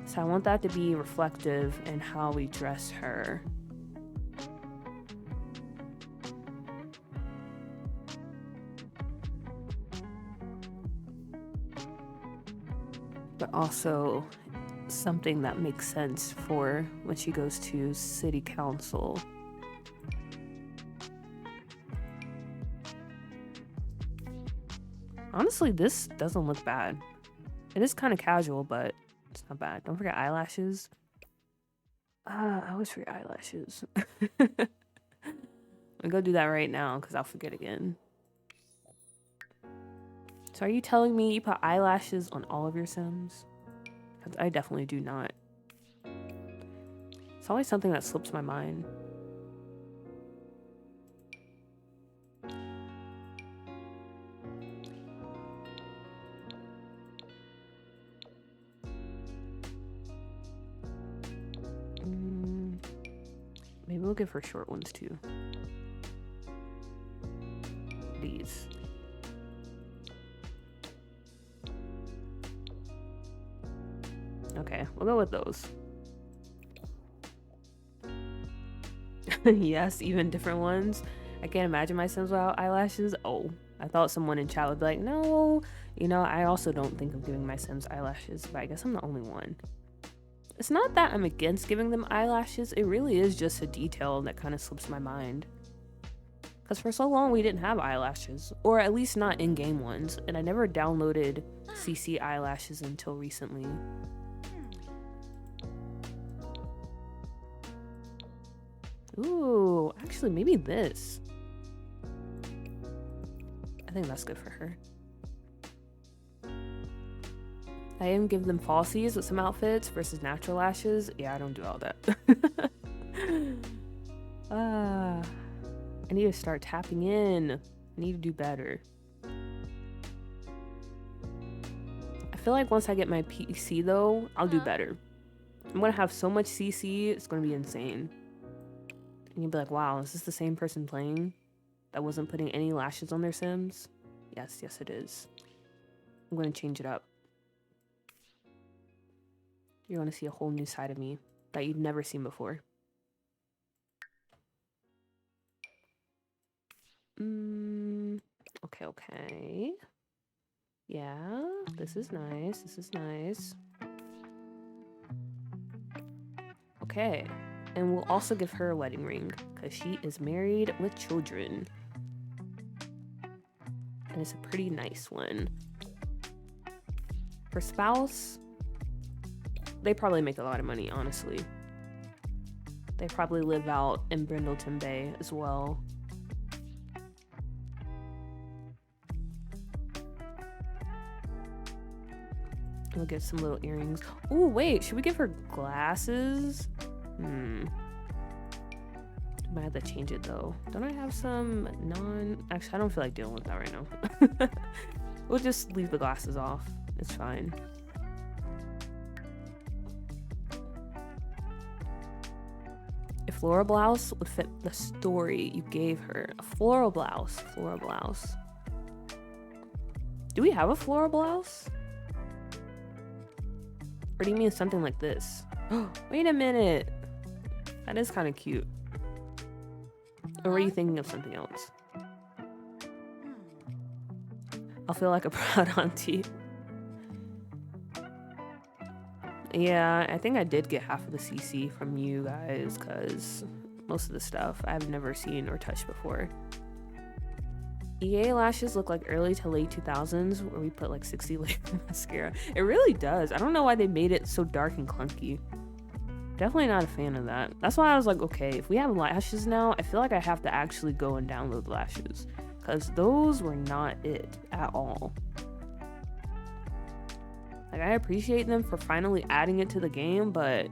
So I want that to be reflective in how we dress her. But also something that makes sense for when she goes to city council. Honestly, this doesn't look bad. It is kind of casual, but it's not bad. Don't forget eyelashes. I always forget eyelashes. I'm gonna go do that right now because I'll forget again. So are you telling me you put eyelashes on all of your Sims? Because I definitely do not. It's always something that slips my mind. Maybe we'll give her short ones too. These. Okay, we'll go with those. Yes, even different ones. I can't imagine my Sims without eyelashes. Oh, I thought someone in chat would be like, no. You know, I also don't think of giving my Sims eyelashes, but I guess I'm the only one. It's not that I'm against giving them eyelashes. It really is just a detail that kind of slips my mind. Because for so long we didn't have eyelashes, or at least not in-game ones, and I never downloaded CC eyelashes until recently. Ooh, actually maybe this. think that's good for her. I even give them falsies with some outfits versus natural lashes. Yeah, I don't do all that. I need to start tapping in. I need to do better. I feel like once I get my PC though, I'll do better. I'm gonna have so much CC, it's gonna be insane. And you'll be like, wow, is this the same person playing that wasn't putting any lashes on their Sims? Yes, yes it is. I'm gonna change it up. You're gonna see a whole new side of me that you've never seen before. Okay. Yeah, this is nice. This is nice. Okay. And we'll also give her a wedding ring because she is married with children. And it's a pretty nice one. Her spouse, they probably make a lot of money, honestly. They probably live out in Brindleton Bay as well. We'll get some little earrings. Oh, wait, should we give her glasses? Might have to change it though. Don't I have some actually, I don't feel like dealing with that right now. We'll just leave the glasses off. It's fine. A floral blouse would fit the story you gave her. A floral blouse. Floral blouse. Do we have a floral blouse? Or do you mean something like this? Wait a minute. That is kind of cute. Or were you thinking of something else? I'll feel like a proud auntie. Yeah, I think I did get half of the CC from you guys because most of the stuff I've never seen or touched before. EA lashes look like early to late 2000s where we put like 60 layer mascara. It really does. I don't know why they made it so dark and clunky. Definitely not a fan of that. That's why I was like, okay, if we have lashes now, I feel like I have to actually go and download lashes because those were not it at all. Like, I appreciate them for finally adding it to the game, but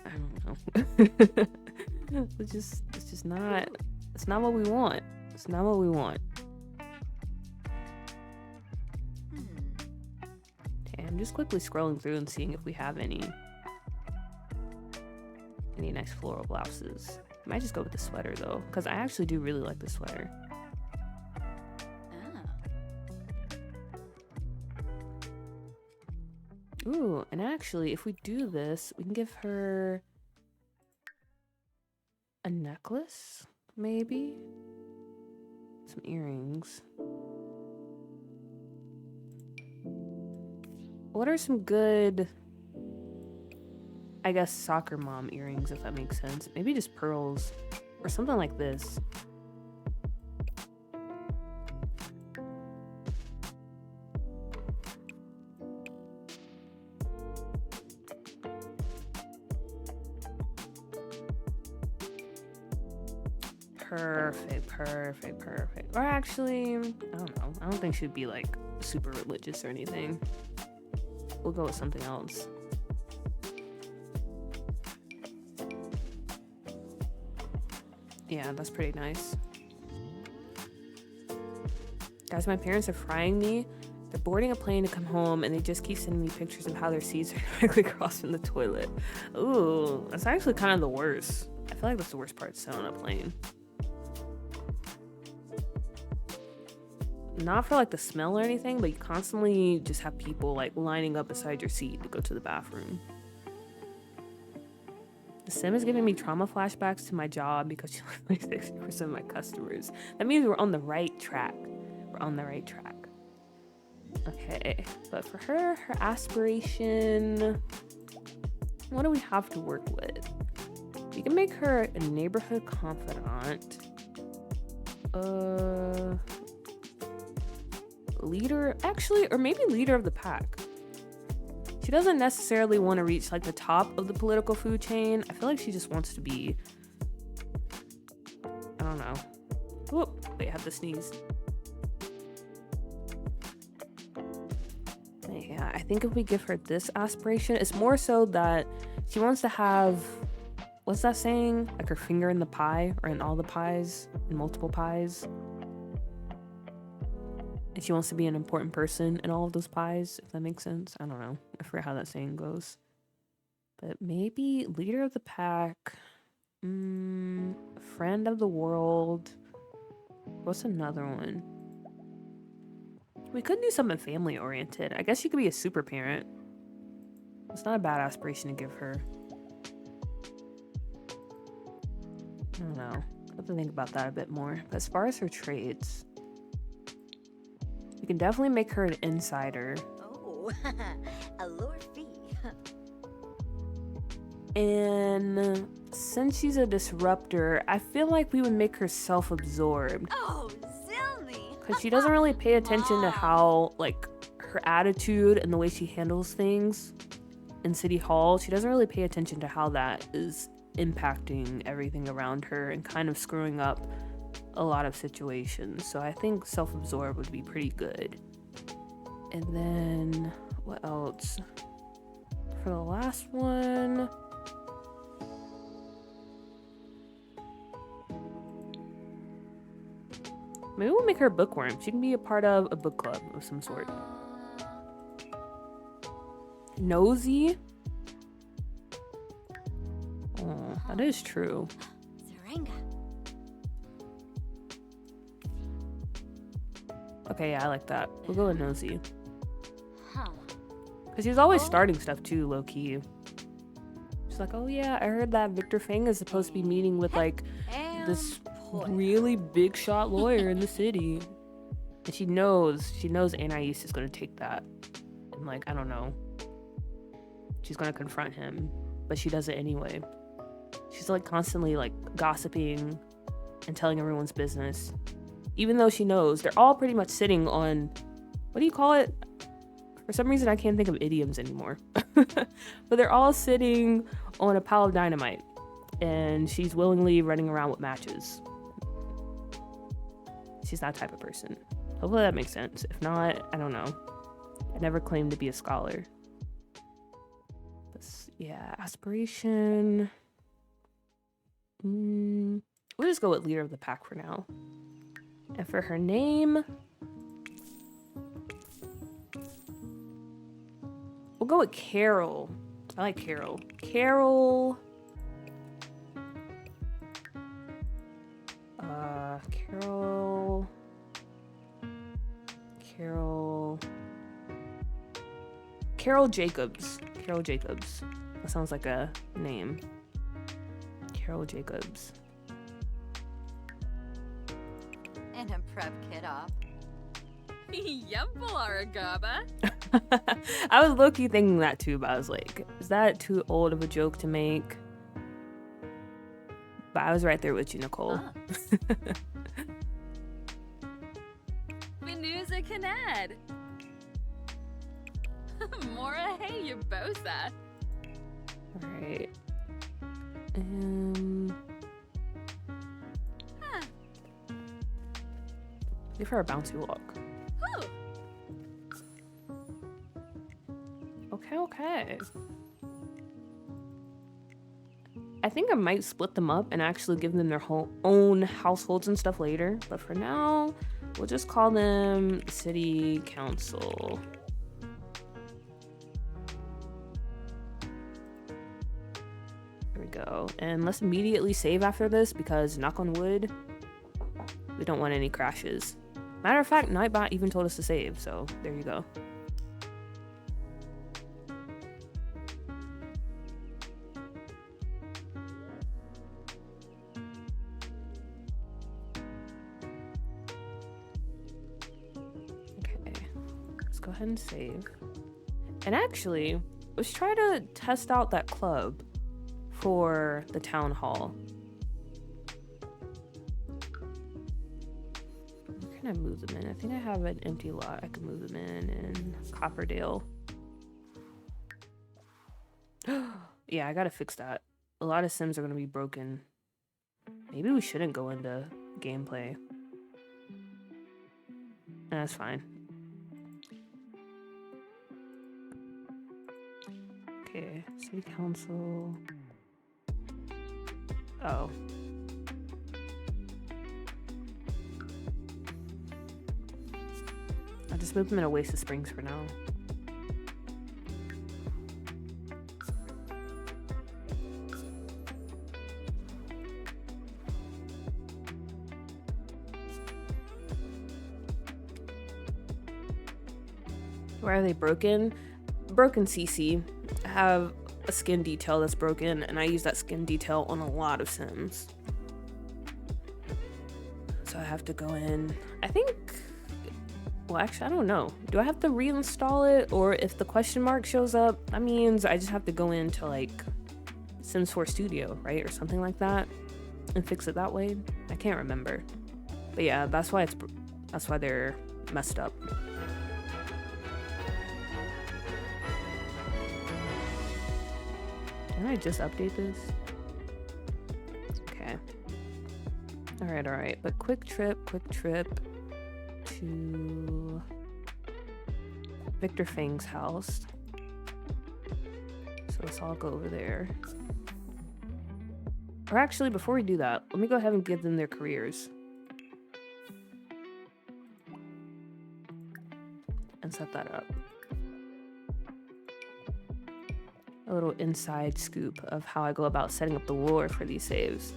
I don't know. it's just not, it's not what we want. It's not what we want. Okay, I'm just quickly scrolling through and seeing if we have any nice floral blouses. I might just go with the sweater though, because I actually do really like the sweater. Ooh, and actually, if we do this, we can give her a necklace, maybe? Some earrings. What are some good, I guess, soccer mom earrings, if that makes sense? Maybe just pearls or something like this. Perfect. Or actually, I don't know. I don't think she'd be like super religious or anything. We'll go with something else. Yeah, that's pretty nice. Guys, my parents are frying me. They're boarding a plane to come home and they just keep sending me pictures of how their seats are directly across from the toilet. Ooh, that's actually kind of the worst. I feel like that's the worst part, sitting on a plane. Not for like the smell or anything, but you constantly just have people like lining up beside your seat to go to the bathroom. The sim is giving me trauma flashbacks to my job because she looks like 60% of my customers. That means we're on the right track. We're on the right track. Okay, but for her aspiration, what do we have to work with? We can make her a neighborhood confidant. Leader, actually, or maybe leader of the pack. She doesn't necessarily want to reach like the top of the political food chain. I feel like she just wants to be, I don't know, Whoop, wait, I have to sneeze. Yeah, I think if we give her this aspiration, it's more so that she wants to have, what's that saying? Like her finger in the pie, or in all the pies, in multiple pies. And she wants to be an important person in all of those pies, if that makes sense. I don't know. I forget how that saying goes. But maybe leader of the pack, friend of the world. What's another one? We could do something family oriented. I guess she could be a super parent. It's not a bad aspiration to give her. I don't know. I have to think about that a bit more. But as far as her traits, you can definitely make her an insider. Oh, a Lofi. And since she's a disruptor, I feel like we would make her self-absorbed. Oh, Zilny. Because she doesn't really pay attention to how, like, her attitude and the way she handles things in City Hall, she doesn't really pay attention to how that is impacting everything around her and kind of screwing up a lot of situations. So I think self-absorbed would be pretty good. And then, what else? For the last one... maybe we'll make her a bookworm. She can be a part of a book club of some sort. Nosy? Oh, that is true. Zaranga. Okay, yeah, I like that. We'll go with nosy. Huh. Because she's always starting stuff too, low-key. She's like, oh yeah, I heard that Victor Fang is supposed to be meeting with like this really big shot lawyer in the city. And she knows Anais is gonna take that. And like, I don't know. She's gonna confront him. But she does it anyway. She's like constantly like gossiping and telling everyone's business. Even though she knows they're all pretty much sitting on, what do you call it? For some reason I can't think of idioms anymore. But they're all sitting on a pile of dynamite. And she's willingly running around with matches. She's that type of person. Hopefully that makes sense. If not, I don't know. I never claimed to be a scholar. But yeah, aspiration. We'll just go with leader of the pack for now. And for her name, we'll go with Carol. I like Carol. Carol. Carol Jacobs. Carol Jacobs. That sounds like a name. Carol Jacobs. And a prep kid off. Yumbalaragaba. I was low-key thinking that too, but I was like, is that too old of a joke to make? But I was right there with you, Nicole. Venusa Canad. Mora hey you bosa. Alright. Give her a bouncy walk. Ooh. Okay. I think I might split them up and actually give them their own households and stuff later. But for now, we'll just call them City Council. There we go. And let's immediately save after this because, knock on wood, we don't want any crashes. Matter of fact, Nightbot even told us to save, so there you go. Go ahead and save. And actually, let's try to test out that club for the town hall. Where can I move them in? I think I have an empty lot I can move them in Copperdale. Yeah, I gotta fix that. A lot of Sims are gonna be broken. Maybe we shouldn't go into gameplay. That's fine. Okay, city council. Oh. I'll just move them in Oasis Springs for now. Why are they broken? Broken CC. I have a skin detail that's broken, and I use that skin detail on a lot of Sims. So I have to go in. I think, well, actually, I don't know. Do I have to reinstall it? Or if the question mark shows up, that means I just have to go into like Sims 4 Studio, right? Or something like that, and fix it that way. I can't remember. But yeah, that's why they're messed up. Can I just update this? Okay. Alright. But quick trip to Victor Fang's house. So let's all go over there. Or actually, before we do that, let me go ahead and give them their careers. And set that up. A little inside scoop of how I go about setting up the lore for these saves.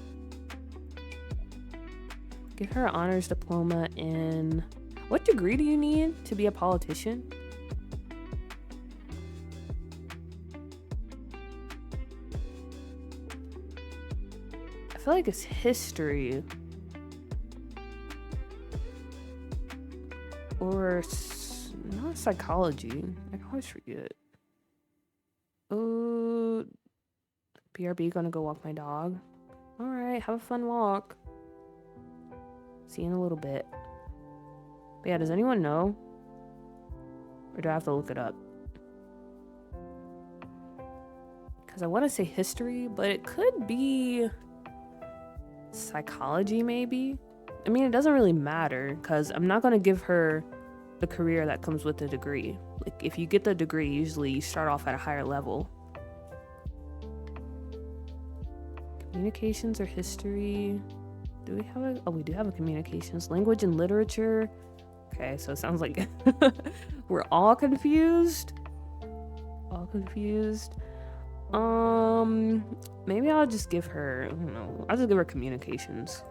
Give her an honors diploma in... What degree do you need to be a politician? I feel like it's history. Or not psychology. I always forget. Oh, BRB gonna go walk my dog. All right, have a fun walk. See you in a little bit. But yeah, does anyone know? Or do I have to look it up? Because I want to say history, but it could be psychology maybe. I mean, it doesn't really matter because I'm not gonna give her the career that comes with the degree. Like, if you get the degree, usually you start off at a higher level. Communications or history? Do we have a... Oh, we do have a communications. Language and literature. Okay, so it sounds like we're all confused. Maybe I'll just give her... I don't know. I'll just give her communications.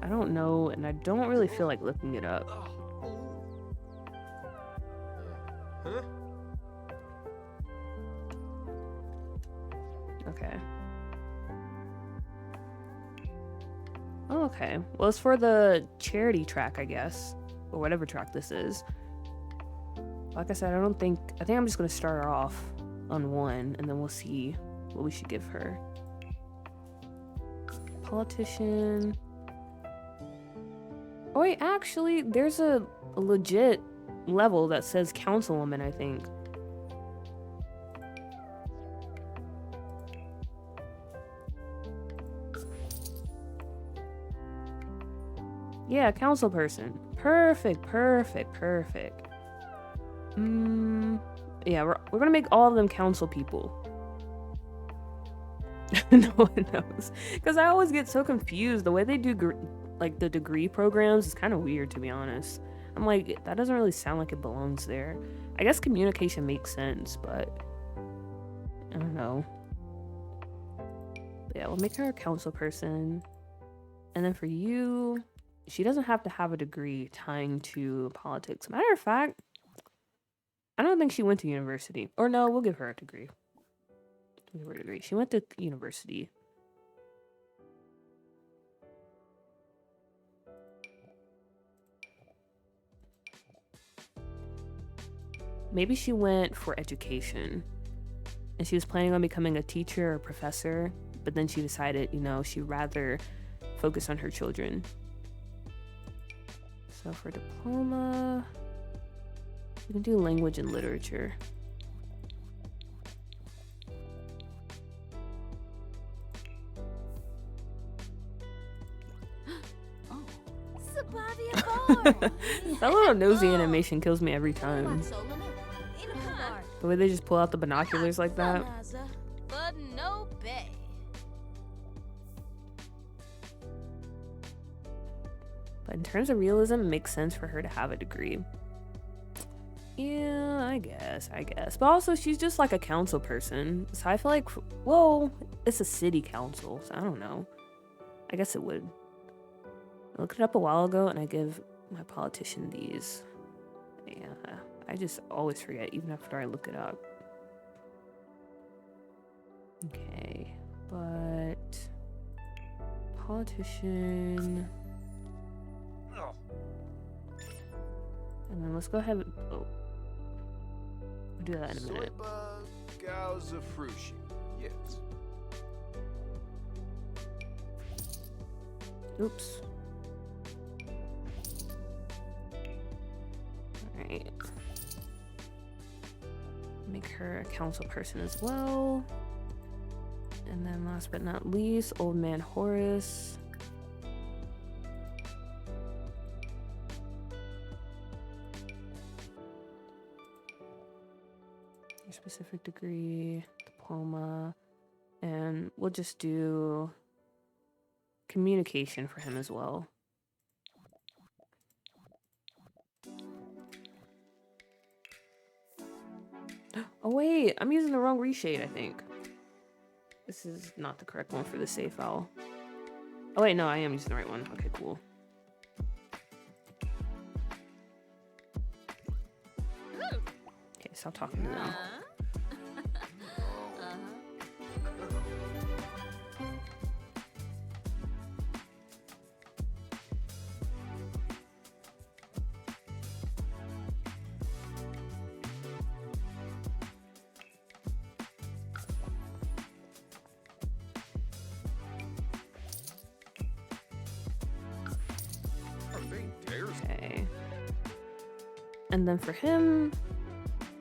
I don't know, and I don't really feel like looking it up. Huh? Okay. Oh, okay. Well, it's for the charity track, I guess. Or whatever track this is. Like I said, I think I'm just gonna start her off on one, and then we'll see what we should give her. Politician... Oh wait, actually, there's a legit level that says councilwoman, I think. Yeah, council person. Perfect. Yeah, we're gonna make all of them council people. No one knows. Because I always get so confused. The way they do like the degree programs is kind of weird, to be honest. I'm like, that doesn't really sound like it belongs there. I guess communication makes sense, but I don't know. But yeah, we'll make her a council person. And then for you, she doesn't have to have a degree tying to politics. Matter of fact, I don't think she went to university. Or no, we'll give her a degree. We'll give her a degree. She went to university. Maybe she went for education and she was planning on becoming a teacher or professor, but then she decided, you know, she'd rather focus on her children. So for diploma, we can do language and literature. That little nosy animation kills me every time. The way they just pull out the binoculars like that. But no bay. But in terms of realism, it makes sense for her to have a degree. Yeah, I guess. But also, she's just like a council person. So I feel like, well, it's a city council, so I don't know. I guess it would. I looked it up a while ago, and I give my politician these. Yeah, I just always forget, even after I look it up. Okay, but politician. And then let's go ahead. Oh, we'll do that in a minute. Yes. Oops. Alright. Make her a council person as well. And then last but not least, old man Horace. Your specific degree, diploma, and we'll just do communication for him as well. Oh wait, I'm using the wrong reshade, I think. This is not the correct one for the save file. Oh wait, no, I am using the right one. Okay, cool. Okay, stop talking to them. Okay. And then for him,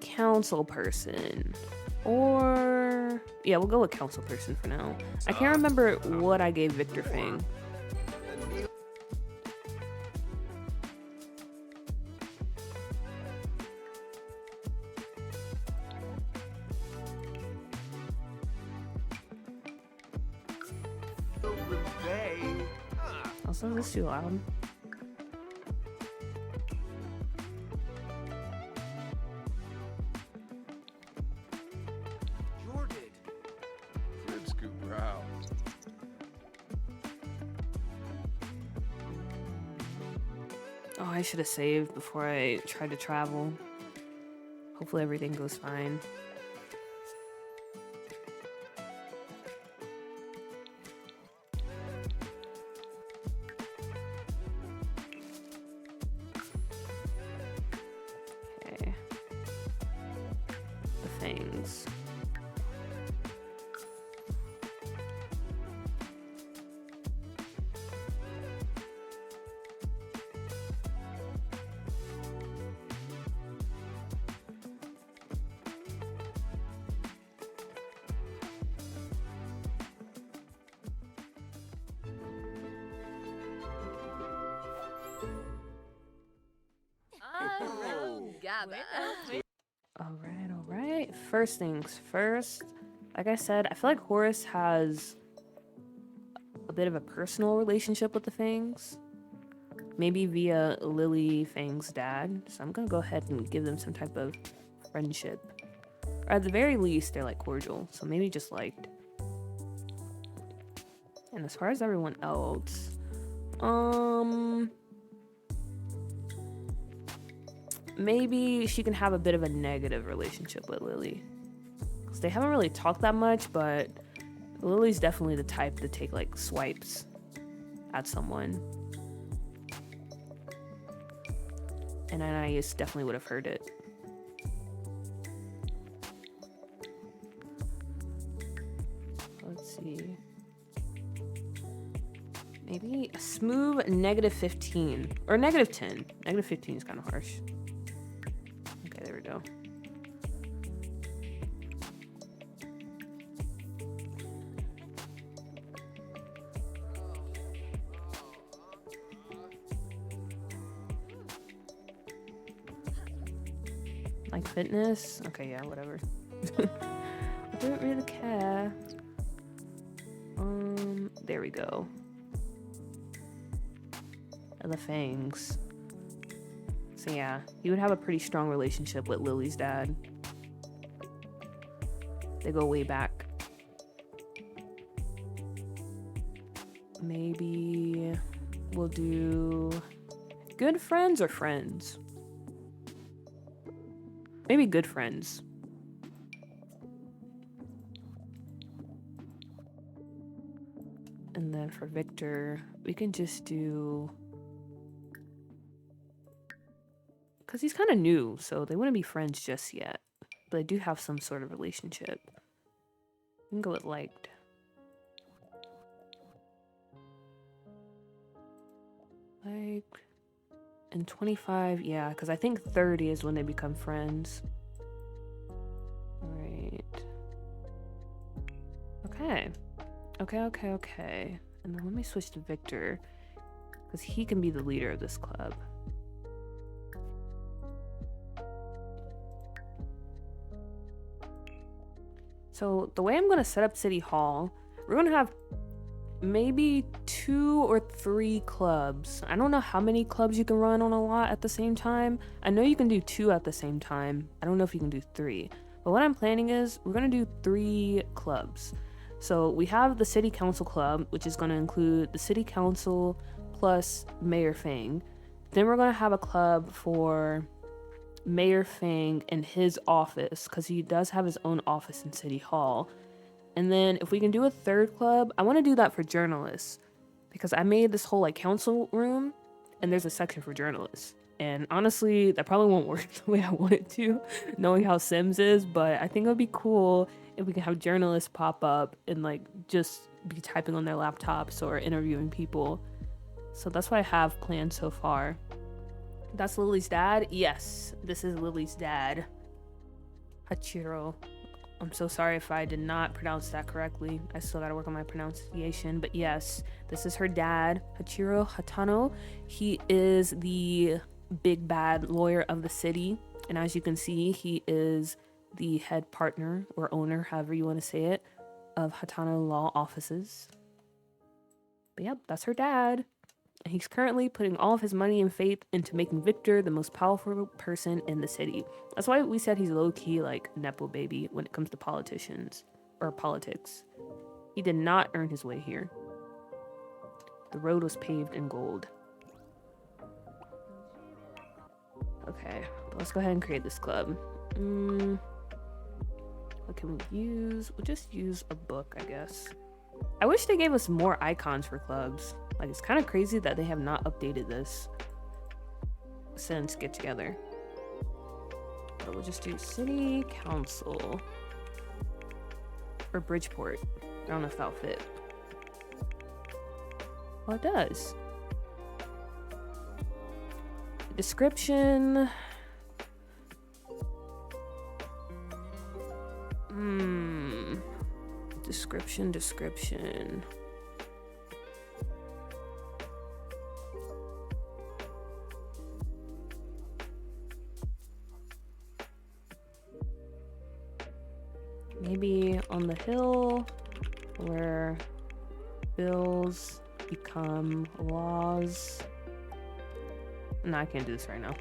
council person. Or yeah, we'll go with council person for now. I can't remember what I gave Victor Fang. Also, is this too loud? Oh, I should have saved before I tried to travel. Hopefully everything goes fine. Okay. The things. Alright. First things first. Like I said, I feel like Horace has a bit of a personal relationship with the Fangs. Maybe via Lily Fang's dad. So I'm gonna go ahead and give them some type of friendship. Or at the very least, they're like cordial. So maybe just liked. And as far as everyone else, maybe she can have a bit of a negative relationship with Lily. Because they haven't really talked that much, but Lily's definitely the type to take like swipes at someone. And Anais definitely would have heard it. Let's see. Maybe a smooth -15 or -10. -15 is kind of harsh. Okay, there we go. Like fitness? Okay, yeah, whatever. I don't really care. There we go. And the fangs. So yeah, he would have a pretty strong relationship with Lily's dad. They go way back. Maybe we'll do good friends or friends? Maybe good friends. And then for Victor, we can just do... Because he's kind of new, so they wouldn't be friends just yet. But they do have some sort of relationship. We can go with liked. Like... And 25, yeah, because I think 30 is when they become friends. Alright. Okay. Okay. And then let me switch to Victor, because he can be the leader of this club. So the way I'm going to set up City Hall, we're going to have maybe 2 or 3 clubs. I don't know how many clubs you can run on a lot at the same time. I know you can do 2 at the same time. I don't know if you can do 3. But what I'm planning is we're going to do 3 clubs. So we have the City Council Club, which is going to include the City Council plus Mayor Fang. Then we're going to have a club for Mayor Fang in his office, because he does have his own office in City Hall. And then if we can do a 3rd club, I want to do that for journalists, because I made this whole like council room and there's a section for journalists. And honestly, that probably won't work the way I want it to, knowing how Sims is, but I think it would be cool if we can have journalists pop up and like just be typing on their laptops or interviewing people. So that's what I have planned so far. That's Lily's dad? Yes, this is Lily's dad. Hachiro. I'm so sorry if I did not pronounce that correctly. I still gotta work on my pronunciation, but yes, this is her dad, Hachiro Hatano. He is the big bad lawyer of the city, and as you can see, he is the head partner or owner, however you want to say it, of Hatano Law Offices. But yep, that's her dad. And he's currently putting all of his money and faith into making Victor the most powerful person in the city. That's why we said he's low-key like Nepo baby when it comes to politicians or politics. He did not earn his way here. The road was paved in gold. Okay, let's go ahead and create this club. What can we use? We'll just use a book, I guess. I wish they gave us more icons for clubs. Like, it's kind of crazy that they have not updated this since Get Together. But we'll just do City Council. Or Bridgeport. I don't know if that'll fit. Well, it does. Description. Description. Maybe on the hill where bills become laws. No, I can't do this right now.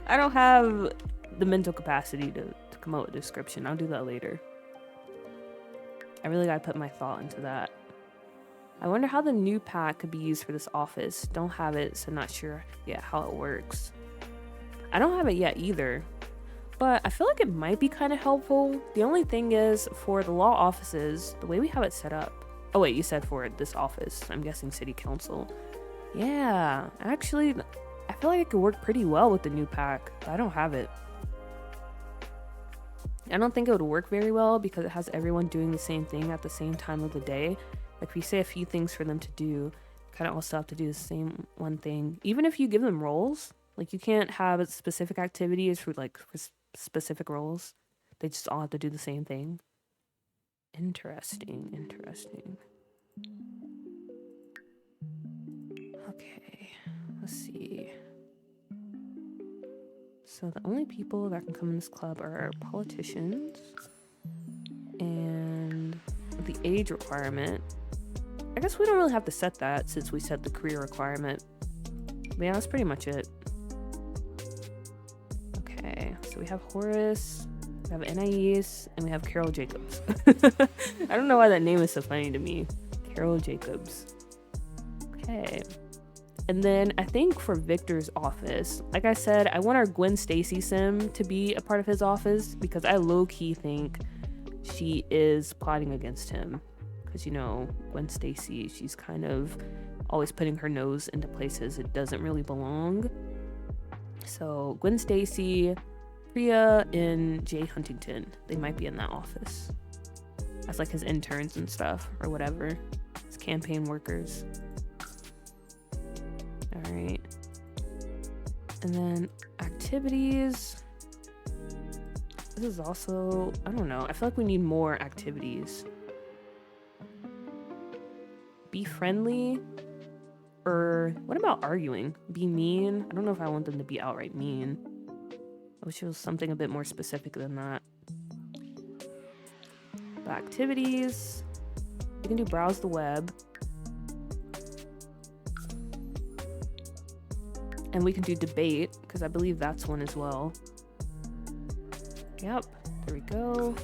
I don't have the mental capacity to come up with a description. I'll do that later. I really gotta put my thought into that. I wonder how the new pack could be used for this office. Don't have it, so not sure yet how it works. I don't have it yet either, but I feel like it might be kind of helpful. The only thing is, for the law offices, the way we have it set up. Oh wait, you said for this office. I'm guessing city council. Yeah, actually, I feel like it could work pretty well with the new pack, but I don't have it. I don't think it would work very well because it has everyone doing the same thing at the same time of the day. Like, if you say a few things for them to do, you kind of also have to do the same one thing. Even if you give them roles, like, you can't have specific activities for specific roles. They just all have to do the same thing. Interesting. Okay, let's see. So the only people that can come in this club are politicians. And the age requirement, I guess we don't really have to set that since we set the career requirement. But yeah, that's pretty much it. Okay, so we have Horace, we have Anais, and we have Carol Jacobs. I don't know why that name is so funny to me. Carol Jacobs. Okay. And then I think for Victor's office, like I said, I want our Gwen Stacy sim to be a part of his office because I low-key think she is plotting against him. Because, you know, Gwen Stacy, she's kind of always putting her nose into places it doesn't really belong. So Gwen Stacy, Priya, and Jay Huntington, they might be in that office as like his interns and stuff or whatever, his campaign workers. All right. And then activities. This is also, I don't know, I feel like we need more activities. Be friendly, or what about arguing? Be mean? I don't know if I want them to be outright mean. I wish it was something a bit more specific than that. The activities, you can do browse the web. And we can do debate, because I believe that's one as well. Yep, there we go.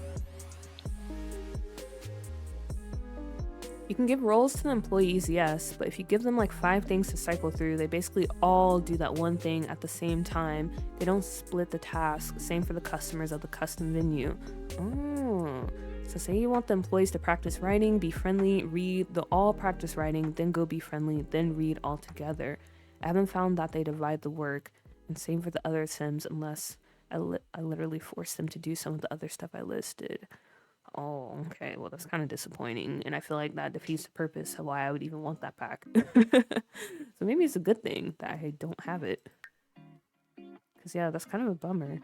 You can give roles to the employees, yes, but if you give them like 5 things to cycle through, they basically all do that one thing at the same time. They don't split the task. Same for the customers of the custom venue. Oh, so say you want the employees to practice writing, be friendly, read, they'll all practice writing, then go be friendly, then read all together. I haven't found that they divide the work, and same for the other sims unless I literally force them to do some of the other stuff I listed. Oh, okay. Well, that's kind of disappointing, and I feel like that defeats the purpose of why I would even want that pack. So maybe it's a good thing that I don't have it. Because, yeah, that's kind of a bummer.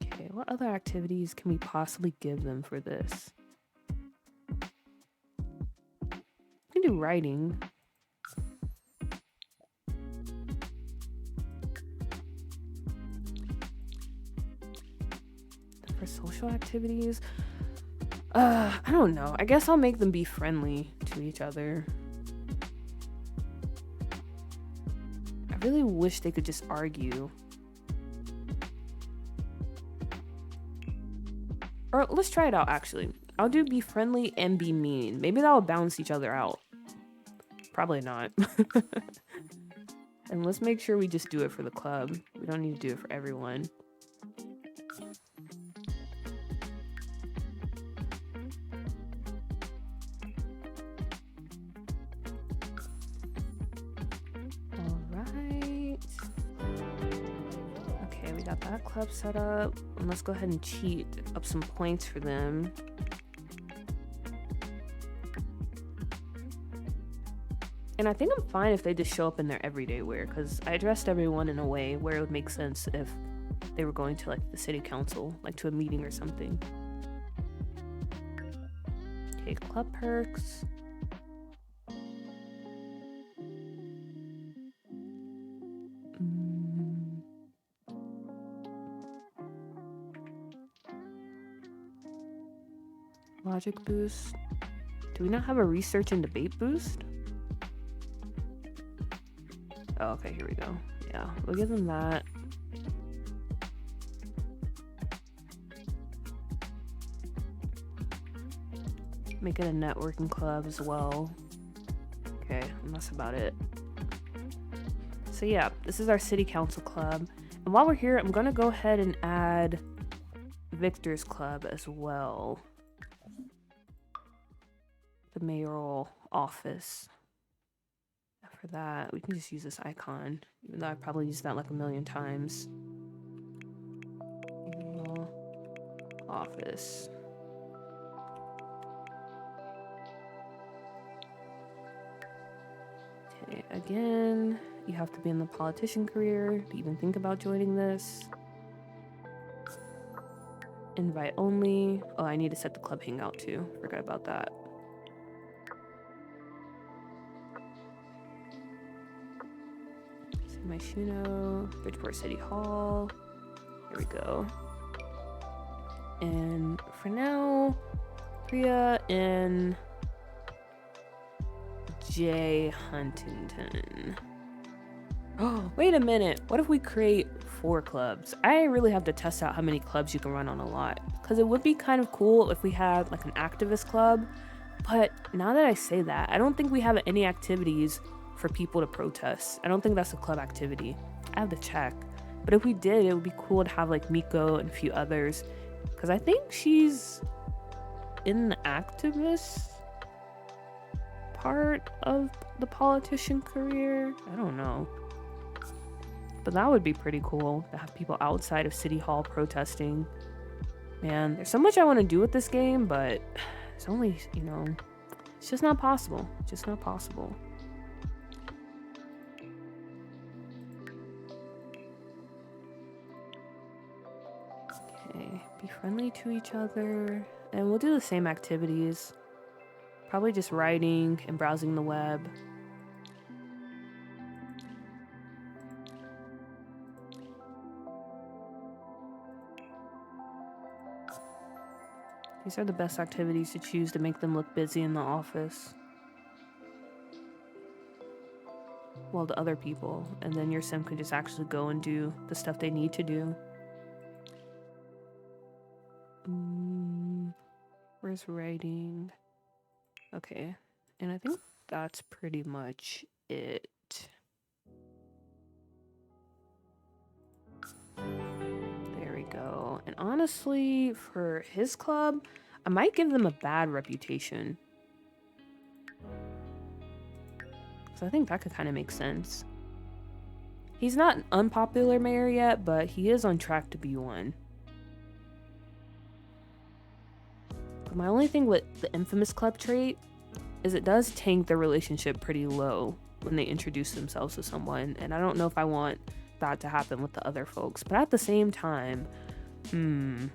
Okay, what other activities can we possibly give them for this? We can do writing. For social activities, I don't know. I guess I'll make them be friendly to each other. I really wish they could just argue. Or let's try it out, actually. I'll do be friendly and be mean. Maybe that will balance each other out. Probably not. And let's make sure we just do it for the club. We don't need to do it for everyone. That club set up, and let's go ahead and cheat up some points for them. And I think I'm fine if they just show up in their everyday wear, because I dressed everyone in a way where it would make sense if they were going to like the city council, like to a meeting or something. Okay, club perks. Logic boost. Do we not have a research and debate boost? Oh, okay, here we go. Yeah, we'll give them that. Make it a networking club as well. Okay, and that's about it. So yeah, this is our city council club. And while we're here, I'm gonna go ahead and add Victor's club as well. The mayoral office. For that, we can just use this icon, even though I probably used that like a million times. Mayoral office. Okay, again, you have to be in the politician career to even think about joining this. Invite only. Oh, I need to set the club hangout too. Forgot about that. My Shuno, Bridgeport City Hall. Here we go. And for now, Priya in J. Huntington. Oh, wait a minute. What if we create 4 clubs? I really have to test out how many clubs you can run on a lot. Because it would be kind of cool if we had like an activist club. But now that I say that, I don't think we have any activities for people to protest. I don't think that's a club activity. I have to check. But if we did, it would be cool to have like Miko and a few others. Because I think she's in the activist part of the politician career. I don't know. But that would be pretty cool to have people outside of City Hall protesting. Man, there's so much I want to do with this game, but it's only, you know, it's just not possible. Just not possible. Okay, be friendly to each other. And we'll do the same activities. Probably just writing and browsing the web. These are the best activities to choose to make them look busy in the office. Well, to other people. And then your sim could just actually go and do the stuff they need to do. Where's writing? Okay. And I think that's pretty much it. There we go. And honestly, for his club, I might give them a bad reputation. So I think that could kind of make sense. He's not an unpopular mayor yet, but he is on track to be one. But my only thing with the infamous club trait is it does tank their relationship pretty low when they introduce themselves to someone, and I don't know if I want that to happen with the other folks. But at the same time, I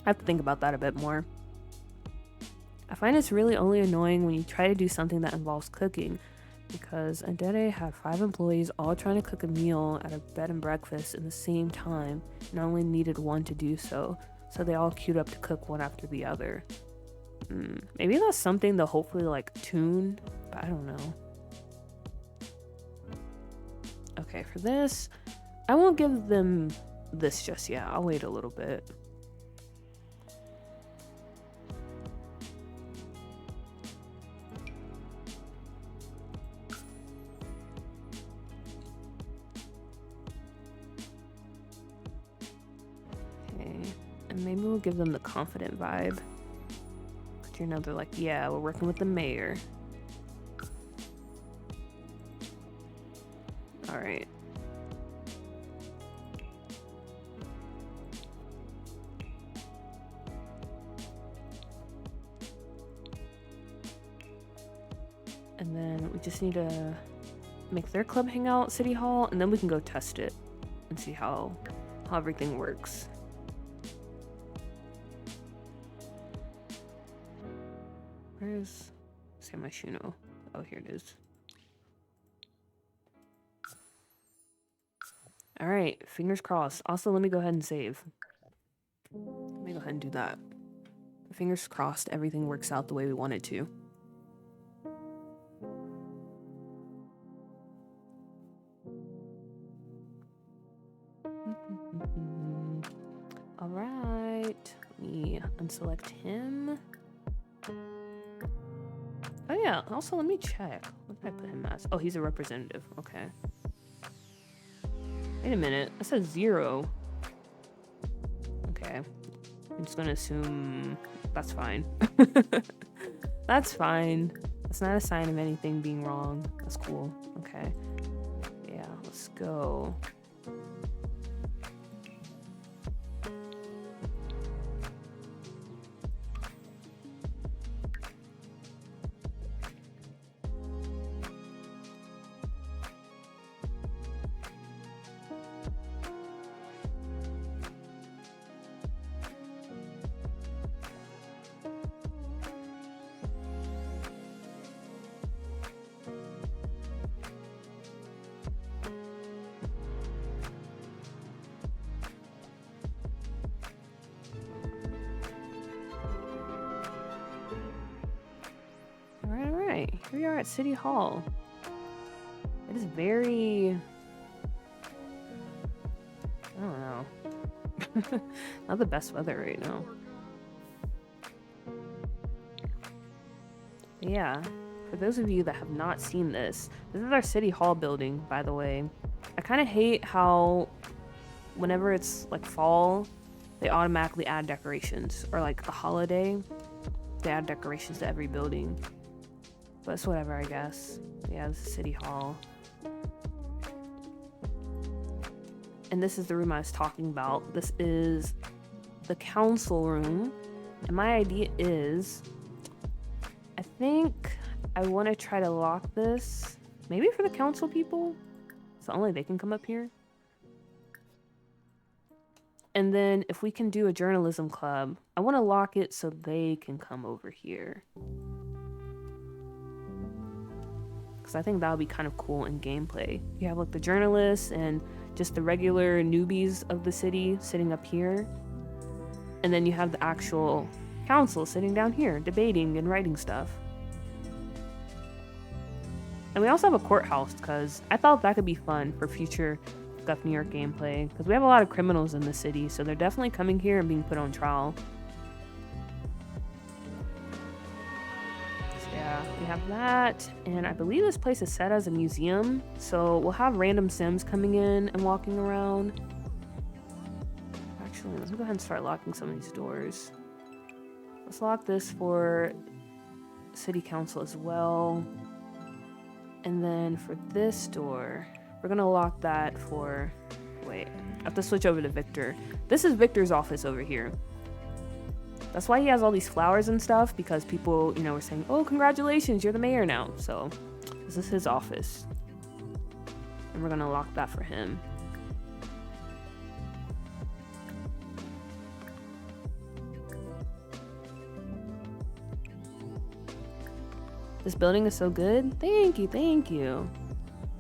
have to think about that a bit more. I find it's really only annoying when you try to do something that involves cooking, because Adere had 5 employees all trying to cook a meal at a bed and breakfast in the same time, and only needed 1 to do so, so they all queued up to cook one after the other. Maybe that's something they'll hopefully like tune, but I don't know. Okay, for this, I won't give them this just yet. I'll wait a little bit. Okay, and maybe we'll give them the confident vibe. You know, they're like, yeah, we're working with the mayor. All right. And then we just need to make their club hang out at City Hall, and then we can go test it and see how everything works. Where's my Shuno? Oh, here it is. All right, fingers crossed. Also, let me go ahead and save. Let me go ahead and do that. Fingers crossed everything works out the way we want it to. All right, let me unselect him. Oh yeah, also let me check. What did I put him as? Oh, he's a representative. Okay. Wait a minute. That says 0. Okay. I'm just gonna assume that's fine. That's fine. That's not a sign of anything being wrong. That's cool. Okay. Yeah, let's go. we are at City Hall. It is very... I don't know. Not the best weather right now. Yeah, for those of you that have not seen this, this is our City Hall building, by the way. I kind of hate how whenever it's like fall, they automatically add decorations, or like a holiday, they add decorations to every building. But it's whatever, I guess. Yeah, this is City Hall. And this is the room I was talking about. This is the council room. And my idea is, I think I want to try to lock this. Maybe for the council people? So only they can come up here. And then if we can do a journalism club, I want to lock it so they can come over here. Because I think that would be kind of cool in gameplay. You have like the journalists and just the regular newbies of the city sitting up here. And then you have the actual council sitting down here, debating and writing stuff. And we also have a courthouse, because I thought that could be fun for future Scuffed New York gameplay. Because we have a lot of criminals in the city, so they're definitely coming here and being put on trial. So yeah, we have that. And I believe this place is set as a museum. So we'll have random Sims coming in and walking around. Actually, let's go ahead and start locking some of these doors. Let's lock this for City Council as well. And then for this door, we're gonna lock that for, wait, I have to switch over to Victor. This is Victor's office over here. That's why he has all these flowers and stuff, because people, you know, were saying, oh, congratulations, you're the mayor now. So this is his office. And we're gonna lock that for him. This building is so good. Thank you, thank you.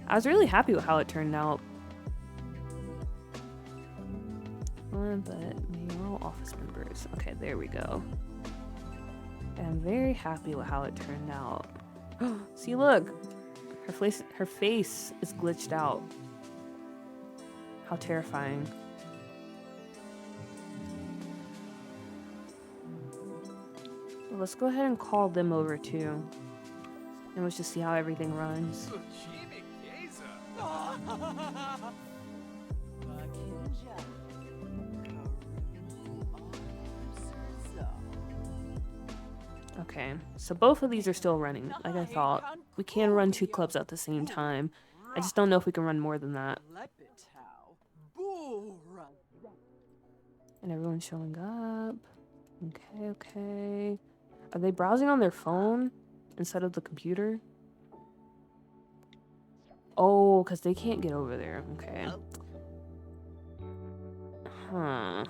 I was really happy with how it turned out. But mayoral office members. Okay, there we go. And I'm very happy with how it turned out. See, look. Her face is glitched out. How terrifying. Well, let's go ahead and call them over too. And let's just see how everything runs. Okay, so both of these are still running, like I thought. We can run 2 clubs at the same time. I just don't know if we can run more than that. And everyone's showing up. Okay, okay. Are they browsing on their phone instead of the computer? Oh, because they can't get over there. Okay. Huh.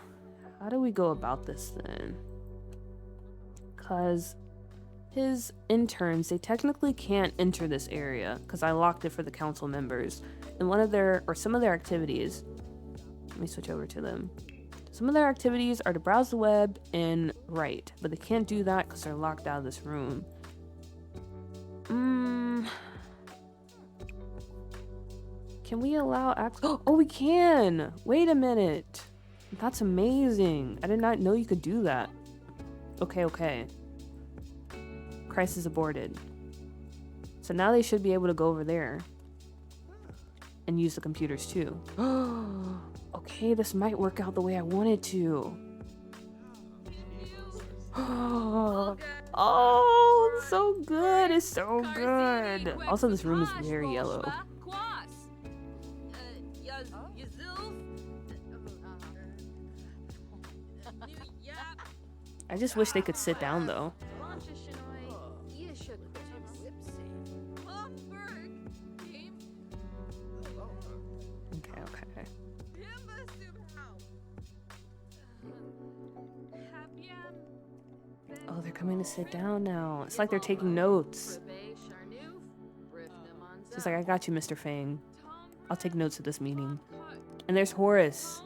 How do we go about this then? Because his interns, they technically can't enter this area because I locked it for the council members. And one of their, or some of their activities, let me switch over to them. Some of their activities are to browse the web and write, but they can't do that because they're locked out of this room. Can we allow access? Oh, we can! Wait a minute. That's amazing. I did not know you could do that. Okay, okay. Crisis aborted. So now they should be able to go over there and use the computers too. Okay, this might work out the way I wanted to. Oh, it's so good. It's so good. Also, this room is very yellow. I just wish they could sit down though. Okay, okay. Oh, they're coming to sit down now. It's like they're taking notes. She's like, I got you, Mr. Fang. I'll take notes of this meeting. And there's Horace.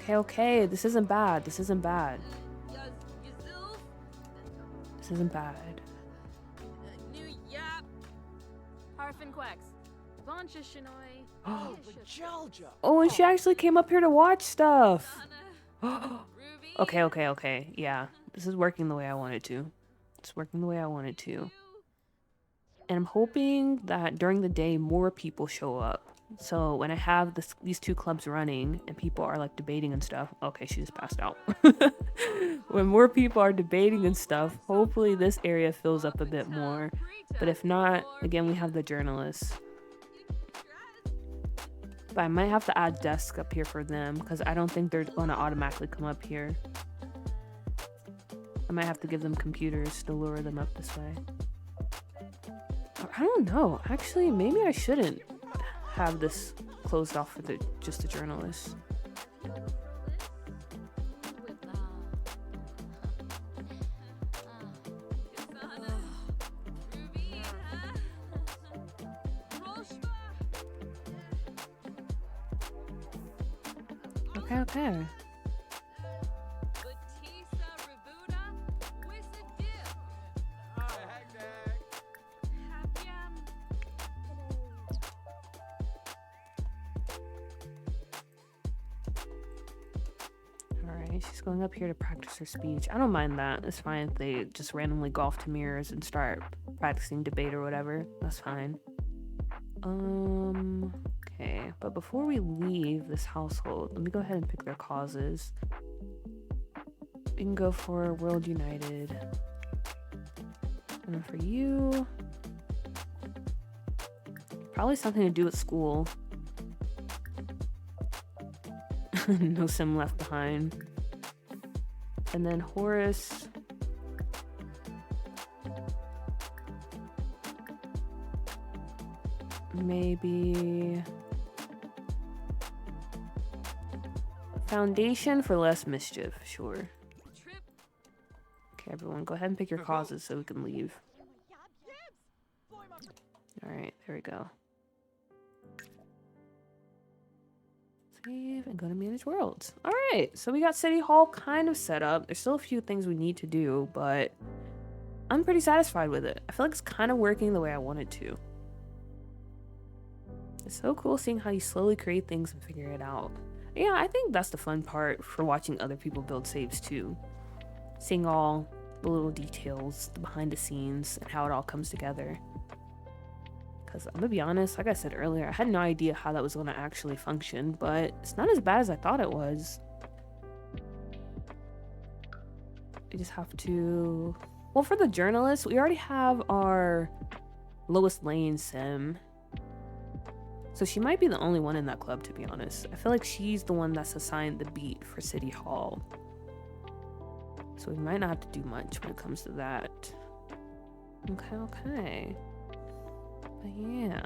Okay, this isn't bad. This isn't bad. This isn't bad. Harfinquex. Boncha Shinoi. Oh, and she actually came up here to watch stuff. Ruby. Okay. Yeah, this is working the way I want it to. It's working the way I want it to. And I'm hoping that during the day more people show up. So when I have these two clubs running and people are like debating and stuff. Okay, she just passed out. When more people are debating and stuff, hopefully this area fills up a bit more. But if not, again, we have the journalists. But I might have to add desks up here for them because I don't think they're going to automatically come up here. I might have to give them computers to lure them up this way. I don't know. Actually, maybe I shouldn't have this closed off for just the journalists. Okay. Alright, she's going up here to practice her speech. I don't mind that. It's fine if they just randomly go off to mirrors and start practicing debate or whatever. That's fine. Okay, but before we leave this household, let me go ahead and pick their causes. We can go for World United. And then for you, probably something to do with school. No sim left behind. And then Horace. Maybe Foundation for less mischief, sure. Okay, everyone, go ahead and pick your causes so we can leave. Alright, there we go. Save and go to manage worlds. Alright, so we got City Hall kind of set up. There's still a few things we need to do, but I'm pretty satisfied with it. I feel like it's kind of working the way I want it to. It's so cool seeing how you slowly create things and figure it out. Yeah, I think that's the fun part for watching other people build saves too. Seeing all the little details, the behind the scenes, and how it all comes together. Because I'm gonna be honest, like I said earlier, I had no idea how that was gonna actually function, but it's not as bad as I thought it was. We just have to... Well, for the journalists, we already have our Lois Lane sim. So she might be the only one in that club, to be honest. I feel like she's the one that's assigned the beat for City Hall. So we might not have to do much when it comes to that. Okay. But yeah.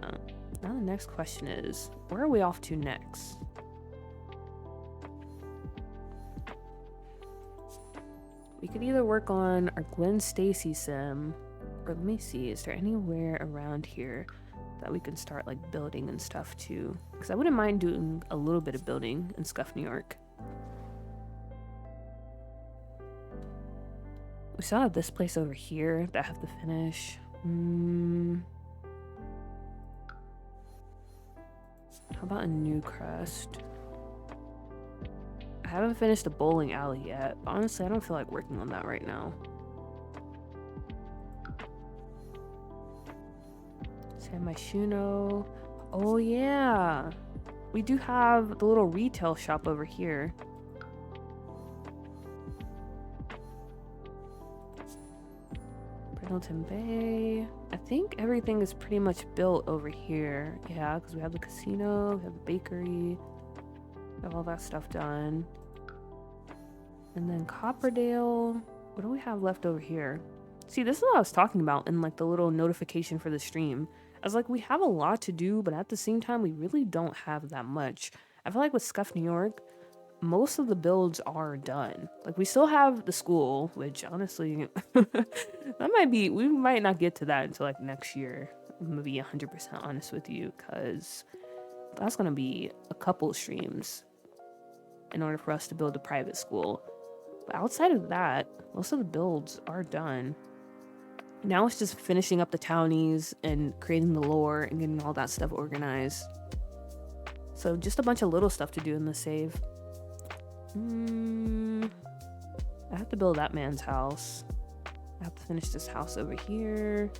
Now the next question is, where are we off to next? We could either work on our Gwen Stacy sim, or let me see, is there anywhere around here that we can start like building and stuff too? Because I wouldn't mind doing a little bit of building in Scuffed, New York. We still have this place over here that I have to finish. How about a New Crest? I haven't finished the bowling alley yet, but honestly I don't feel like working on that right now. San Myshuno. Oh yeah, we do have the little retail shop over here. Brindleton Bay. I think everything is pretty much built over here. Yeah, because we have the casino, we have the bakery, we have all that stuff done. And then Copperdale. What do we have left over here? See, this is what I was talking about in like the little notification for the stream. I was like, we have a lot to do, but at the same time, we really don't have that much. I feel like with Scuffed, New York, most of the builds are done. Like, we still have the school, which honestly, that might be, we might not get to that until like next year. I'm gonna be 100% honest with you, because that's gonna be a couple streams in order for us to build a private school. But outside of that, most of the builds are done. Now it's just finishing up the townies and creating the lore and getting all that stuff organized. So just a bunch of little stuff to do in the save. I have to build that man's house. I have to finish this house over here.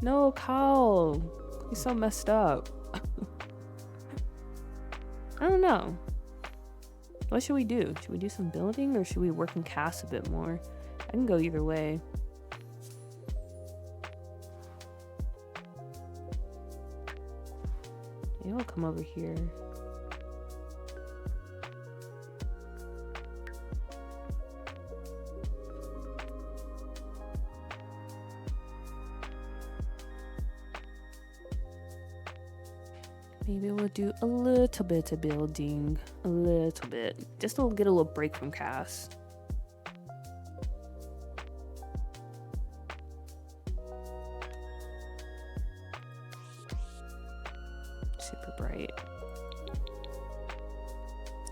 No, Kyle. He's so messed up. I don't know. What should we do? Should we do some building or should we work in cast a bit more? I can go either way. Maybe I'll come over here. Maybe we'll do a little bit of building. A little bit. Just to get a little break from cast. Super bright.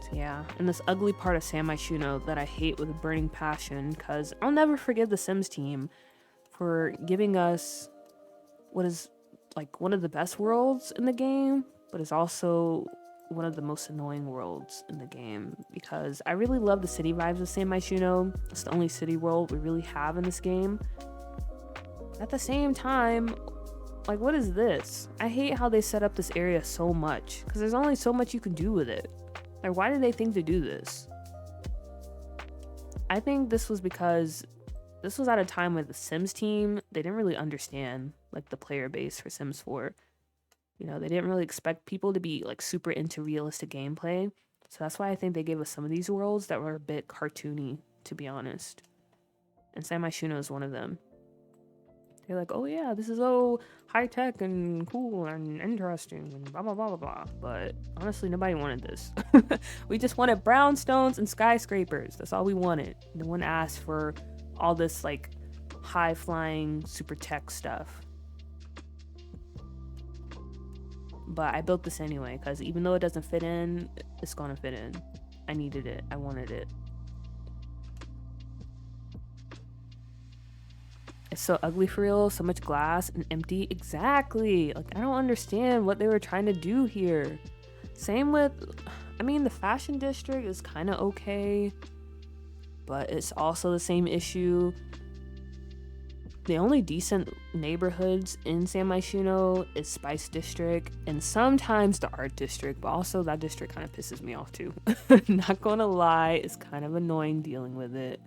So yeah, and this ugly part of San Myshuno that I hate with a burning passion, because I'll never forgive the Sims team for giving us what is like one of the best worlds in the game, but is also one of the most annoying worlds in the game, because I really love the city vibes of San Myshuno. It's the only city world we really have in this game. At the same time, like, what is this? I hate how they set up this area so much, because there's only so much you can do with it. Like, why did they think to do this? I think this was because this was at a time where the Sims team, they didn't really understand like the player base for Sims 4. You know, they didn't really expect people to be like super into realistic gameplay. So that's why I think they gave us some of these worlds that were a bit cartoony, to be honest. And San Myshuno is one of them. They're like, oh yeah, this is so high tech and cool and interesting and blah, blah, blah, blah, blah. But honestly, nobody wanted this. We just wanted brownstones and skyscrapers. That's all we wanted. No one asked for all this like high flying super tech stuff. But I built this anyway, because even though it doesn't fit in, it's gonna fit in. I needed it. I wanted it. It's so ugly for real. So much glass and empty. Exactly. Like, I don't understand what they were trying to do here. Same with, I mean, the fashion district is kind of okay, but it's also the same issue. The only decent neighborhoods in San Myshuno is Spice District and sometimes the Art District, but also that district kind of pisses me off too. Not gonna lie, it's kind of annoying dealing with it.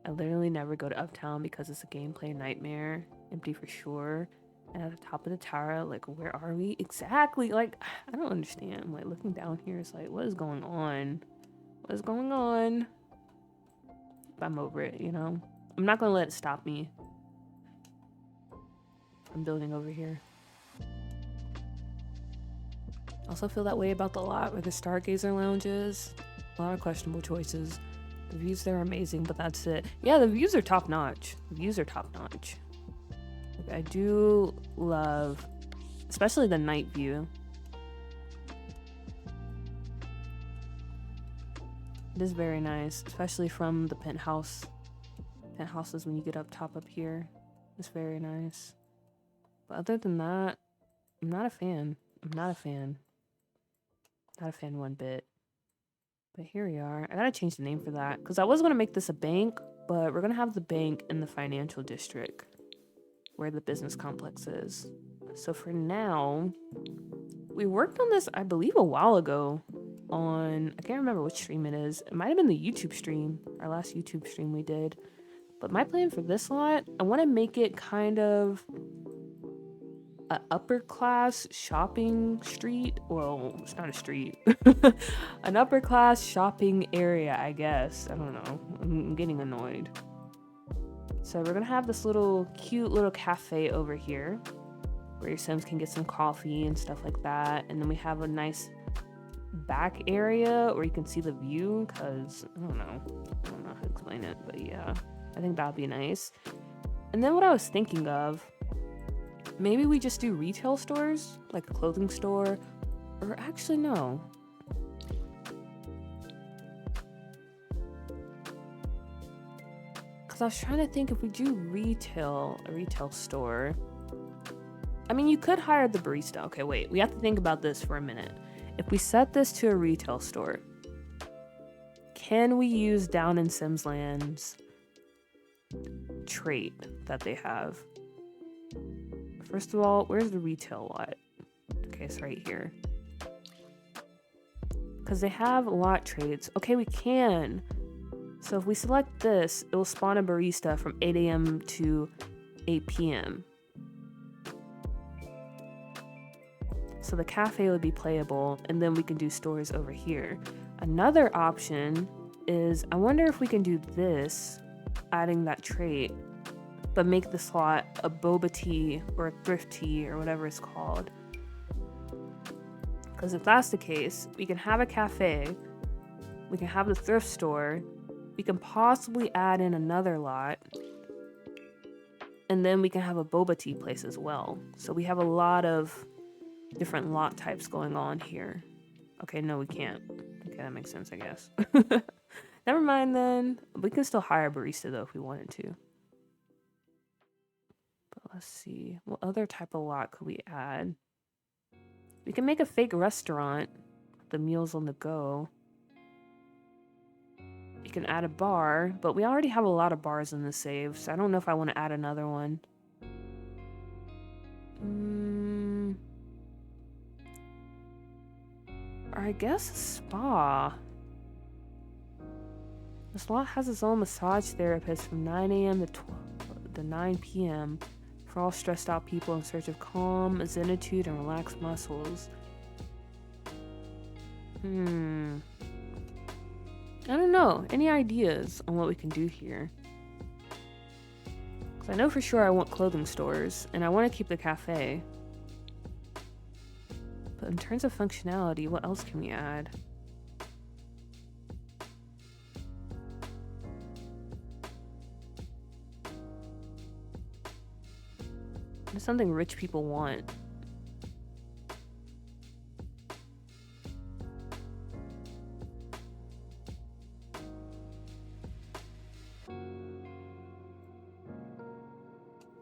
I literally never go to Uptown because it's a gameplay nightmare. Empty for sure. And at the top of the tower, like, where are we? Exactly. Like, I don't understand. I'm like looking down here, it's like, what is going on? What is going on? But I'm over it, you know? I'm not gonna let it stop me. I'm building over here. I also feel that way about the lot where the Stargazer Lounge is. A lot of questionable choices. The views there are amazing, but that's it. Yeah, the views are top notch. The views are top notch. Like, I do love, especially the night view. It is very nice, especially from the penthouses when you get up top up here. It's very nice. But other than that, I'm not a fan. Not a fan one bit. But here we are. I gotta change the name for that, because I was gonna make this a bank, but we're gonna have the bank in the financial district where the business complex is. So for now, we worked on this, I believe, a while ago on, I can't remember which stream it is. It might have been the YouTube stream, our last YouTube stream we did. But my plan for this lot, I want to make it kind of an upper class shopping street. Well, it's not a street. An upper class shopping area, I guess. I don't know. I'm getting annoyed. So we're gonna have this little cute little cafe over here where your Sims can get some coffee and stuff like that. And then we have a nice back area where you can see the view, because I don't know how to explain it, but yeah, I think that'd be nice. And then what I was thinking of maybe we just do retail stores, like a clothing store, or actually no. Because I was trying to think if we do a retail store. I mean, you could hire the barista. Okay, wait, we have to think about this for a minute. If we set this to a retail store, can we use Down in Simsland's trait that they have? First of all, where's the retail lot? Okay, it's right here. Because they have lot traits. Okay, we can. So if we select this, it will spawn a barista from 8 a.m. to 8 p.m. So the cafe would be playable, and then we can do stores over here. Another option is, I wonder if we can do this, adding that trait, but make the slot a boba tea or a thrift tea or whatever it's called. Because if that's the case, we can have a cafe, we can have the thrift store, we can possibly add in another lot, and then we can have a boba tea place as well. So we have a lot of different lot types going on here. Okay, no, we can't. Okay, that makes sense, I guess. Never mind then. We can still hire a barista though if we wanted to. But let's see. What other type of lot could we add? We can make a fake restaurant. The meals on the go. You can add a bar, but we already have a lot of bars in the save, so I don't know if I want to add another one. Or I guess a spa. This lot has its own massage therapist from 9 a.m. to 9 p.m. for all stressed out people in search of calm, zenitude, and relaxed muscles. I don't know. Any ideas on what we can do here? Because I know for sure I want clothing stores, and I want to keep the cafe. But in terms of functionality, what else can we add? It's something rich people want.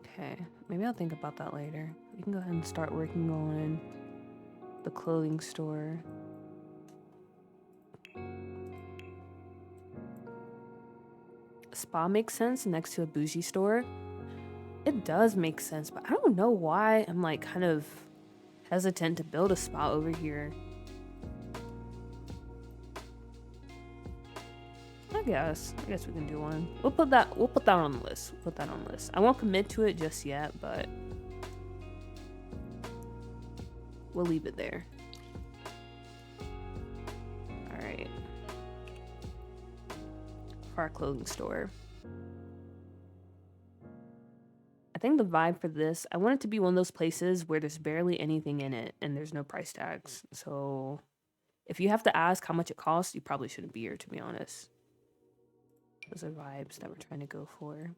Okay, maybe I'll think about that later. We can go ahead and start working on the clothing store. A spa makes sense next to a bougie store. It does make sense, but I don't know why I'm like kind of hesitant to build a spa over here. I guess we can do one. We'll put that on the list. We'll put that on the list. I won't commit to it just yet, but we'll leave it there. All right. For our clothing store. I think the vibe for this, I want it to be one of those places where there's barely anything in it and there's no price tags. So if you have to ask how much it costs, you probably shouldn't be here, to be honest. Those are vibes that we're trying to go for.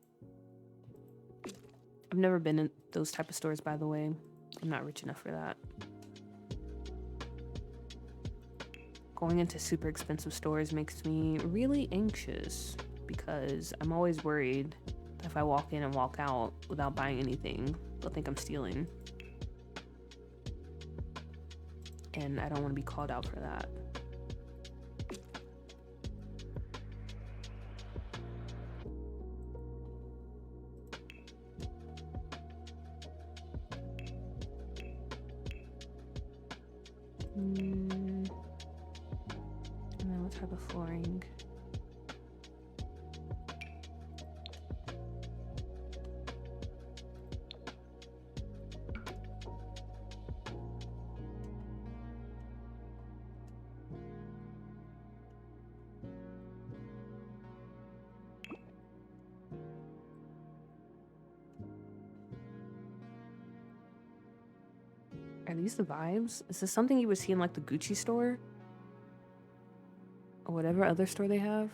I've never been in those type of stores, by the way. I'm not rich enough for that. Going into super expensive stores makes me really anxious because I'm always worried that if I walk in and walk out without buying anything, they'll think I'm stealing. And I don't want to be called out for that. And then what type of flooring? Are these the vibes? Is this something you would see in like the Gucci store? Or whatever other store they have?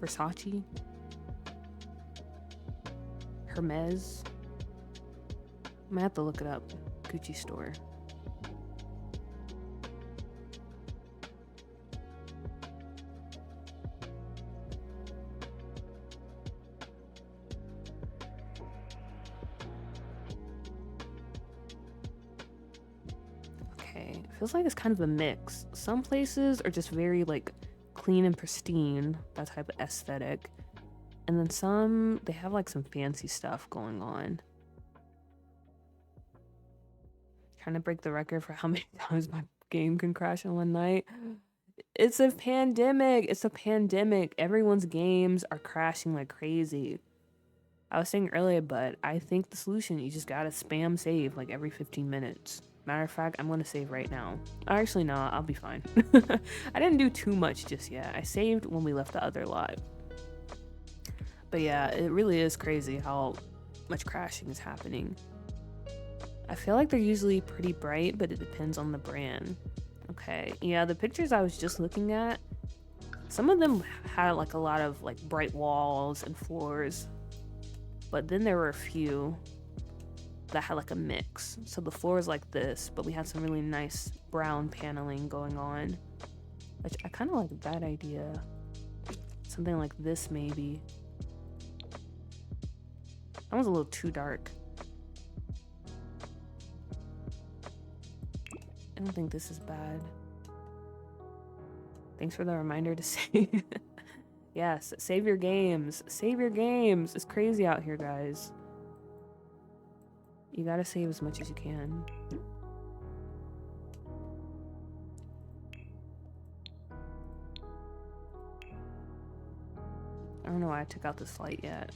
Versace? Hermes. I might have to look it up. Gucci store. Okay, feels like it's kind of a mix. Some places are just very like clean and pristine, that type of aesthetic. And then some, they have like some fancy stuff going on. Trying to break the record for how many times my game can crash in one night. It's a pandemic. It's a pandemic. Everyone's games are crashing like crazy. I was saying earlier, but I think the solution, you just gotta spam save like every 15 minutes. Matter of fact, I'm gonna save right now. Actually, no, I'll be fine. I didn't do too much just yet. I saved when we left the other lot. But yeah, it really is crazy how much crashing is happening. I feel like they're usually pretty bright, but it depends on the brand. Okay, yeah, the pictures I was just looking at, some of them had like a lot of like bright walls and floors, but then there were a few that had like a mix. So the floor is like this, but we had some really nice brown paneling going on, which I kind of like that idea. Something like this maybe. That was a little too dark. I don't think this is bad. Thanks for the reminder to save. Yes, save your games. Save your games. It's crazy out here, guys. You gotta save as much as you can. I don't know why I took out this light yet.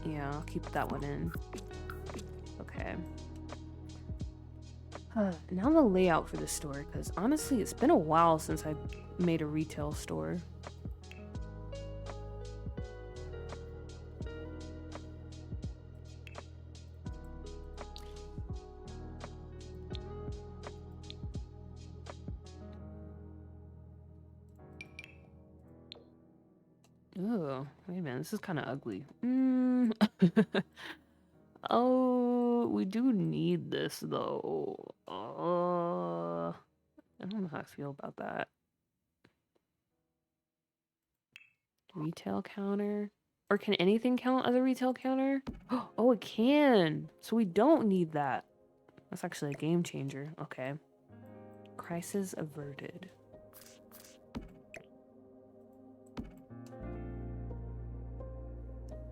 Yeah, I'll keep that one in. Okay. Now the layout for the store, because honestly, it's been a while since I made a retail store. Oh, wait a minute, this is kind of ugly. Oh, we do need this though. I don't know how I feel about that. Retail counter? Or can anything count as a retail counter? Oh, it can! So we don't need that. That's actually a game changer. Okay. Crisis averted.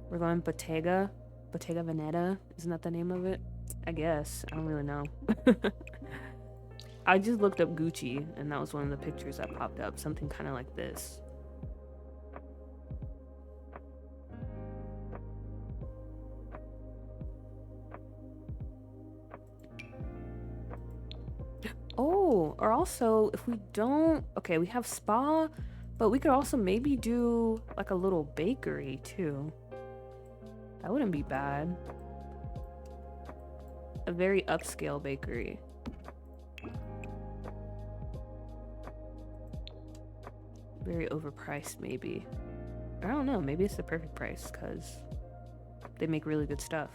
We're going Bottega. Bottega Veneta. Isn't that the name of it? I guess. I don't really know. I just looked up Gucci, and that was one of the pictures that popped up. Something kind of like this. Oh, or also, if we don't... Okay, we have spa, but we could also maybe do like a little bakery too. That wouldn't be bad. A very upscale bakery. Very overpriced maybe. I don't know, maybe it's the perfect price because they make really good stuff.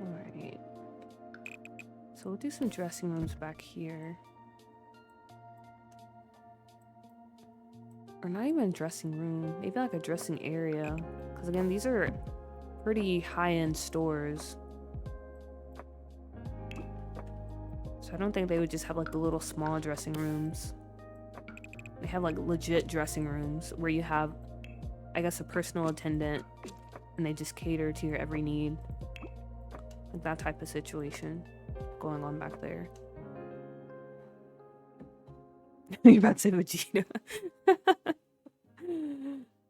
Alright. So we'll do some dressing rooms back here. Or not even a dressing room, maybe like a dressing area. Because again, these are pretty high-end stores. So I don't think they would just have like the little small dressing rooms. They have like legit dressing rooms where you have, I guess, a personal attendant and they just cater to your every need. Like that type of situation going on back there. You're about to say Vegeta.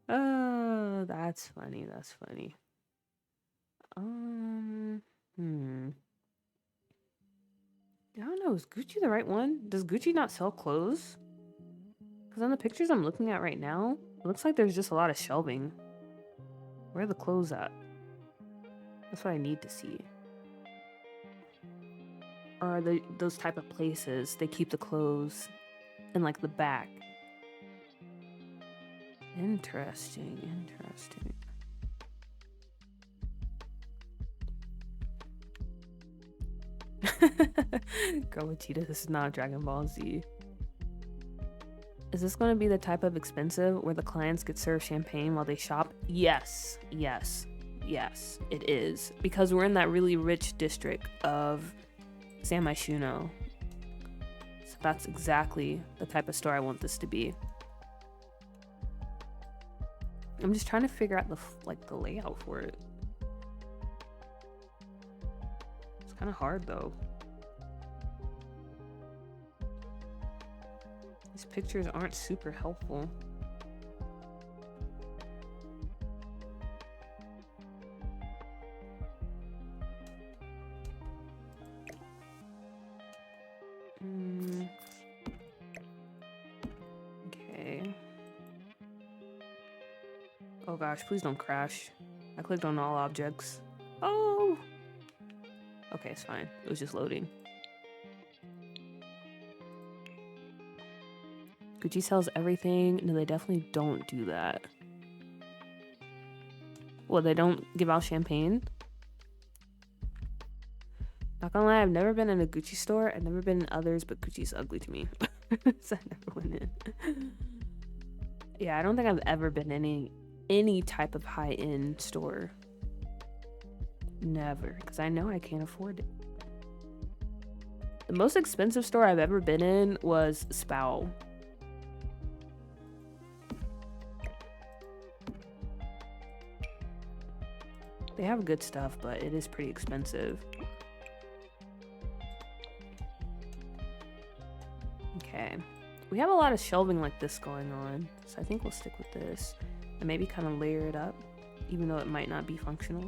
Oh, that's funny. That's funny. I don't know. Is Gucci the right one? Does Gucci not sell clothes? Because on the pictures I'm looking at right now, it looks like there's just a lot of shelving. Where are the clothes at? That's what I need to see. Or are they those type of places they keep the clothes in like the back? Interesting, interesting. Girl with cheetah, this is not Dragon Ball Z. Is this going to be the type of expensive where the clients get served champagne while they shop? Yes, yes, yes, it is. Because we're in that really rich district of San Myshuno. So that's exactly the type of store I want this to be. I'm just trying to figure out the layout for it. It's kind of hard though. These pictures aren't super helpful. Okay. Oh gosh, please don't crash. I clicked on all objects. Oh! Okay, it's fine. It was just loading. Gucci sells everything. No, they definitely don't do that. Well, they don't give out champagne? Not gonna lie, I've never been in a Gucci store. I've never been in others, but Gucci's ugly to me. So I never went in. Yeah, I don't think I've ever been in any type of high-end store. Never, because I know I can't afford it. The most expensive store I've ever been in was Spao. They have good stuff, but it is pretty expensive. Okay. We have a lot of shelving like this going on, so I think we'll stick with this. And maybe kind of layer it up, even though it might not be functional.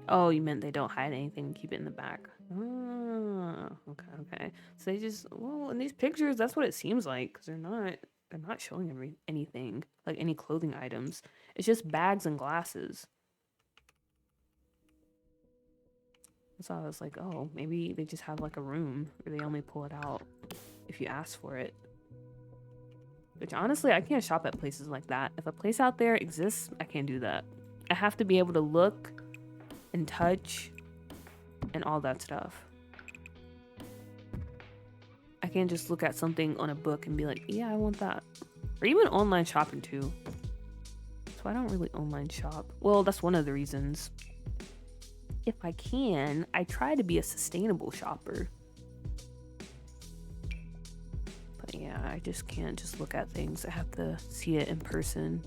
Oh, you meant they don't hide anything and keep it in the back. Oh, okay. So they just, well, in these pictures, that's what it seems like, because they're not showing anything, like any clothing items. It's just bags and glasses. So I was like, oh, maybe they just have like a room where they only pull it out if you ask for it. Which honestly, I can't shop at places like that. If a place out there exists, I can't do that. I have to be able to look and touch and all that stuff. I can't just look at something on a book and be like, yeah, I want that. Or even online shopping too. So I don't really online shop. Well, that's one of the reasons. If I can, I try to be a sustainable shopper. But yeah, I just can't just look at things. I have to see it in person.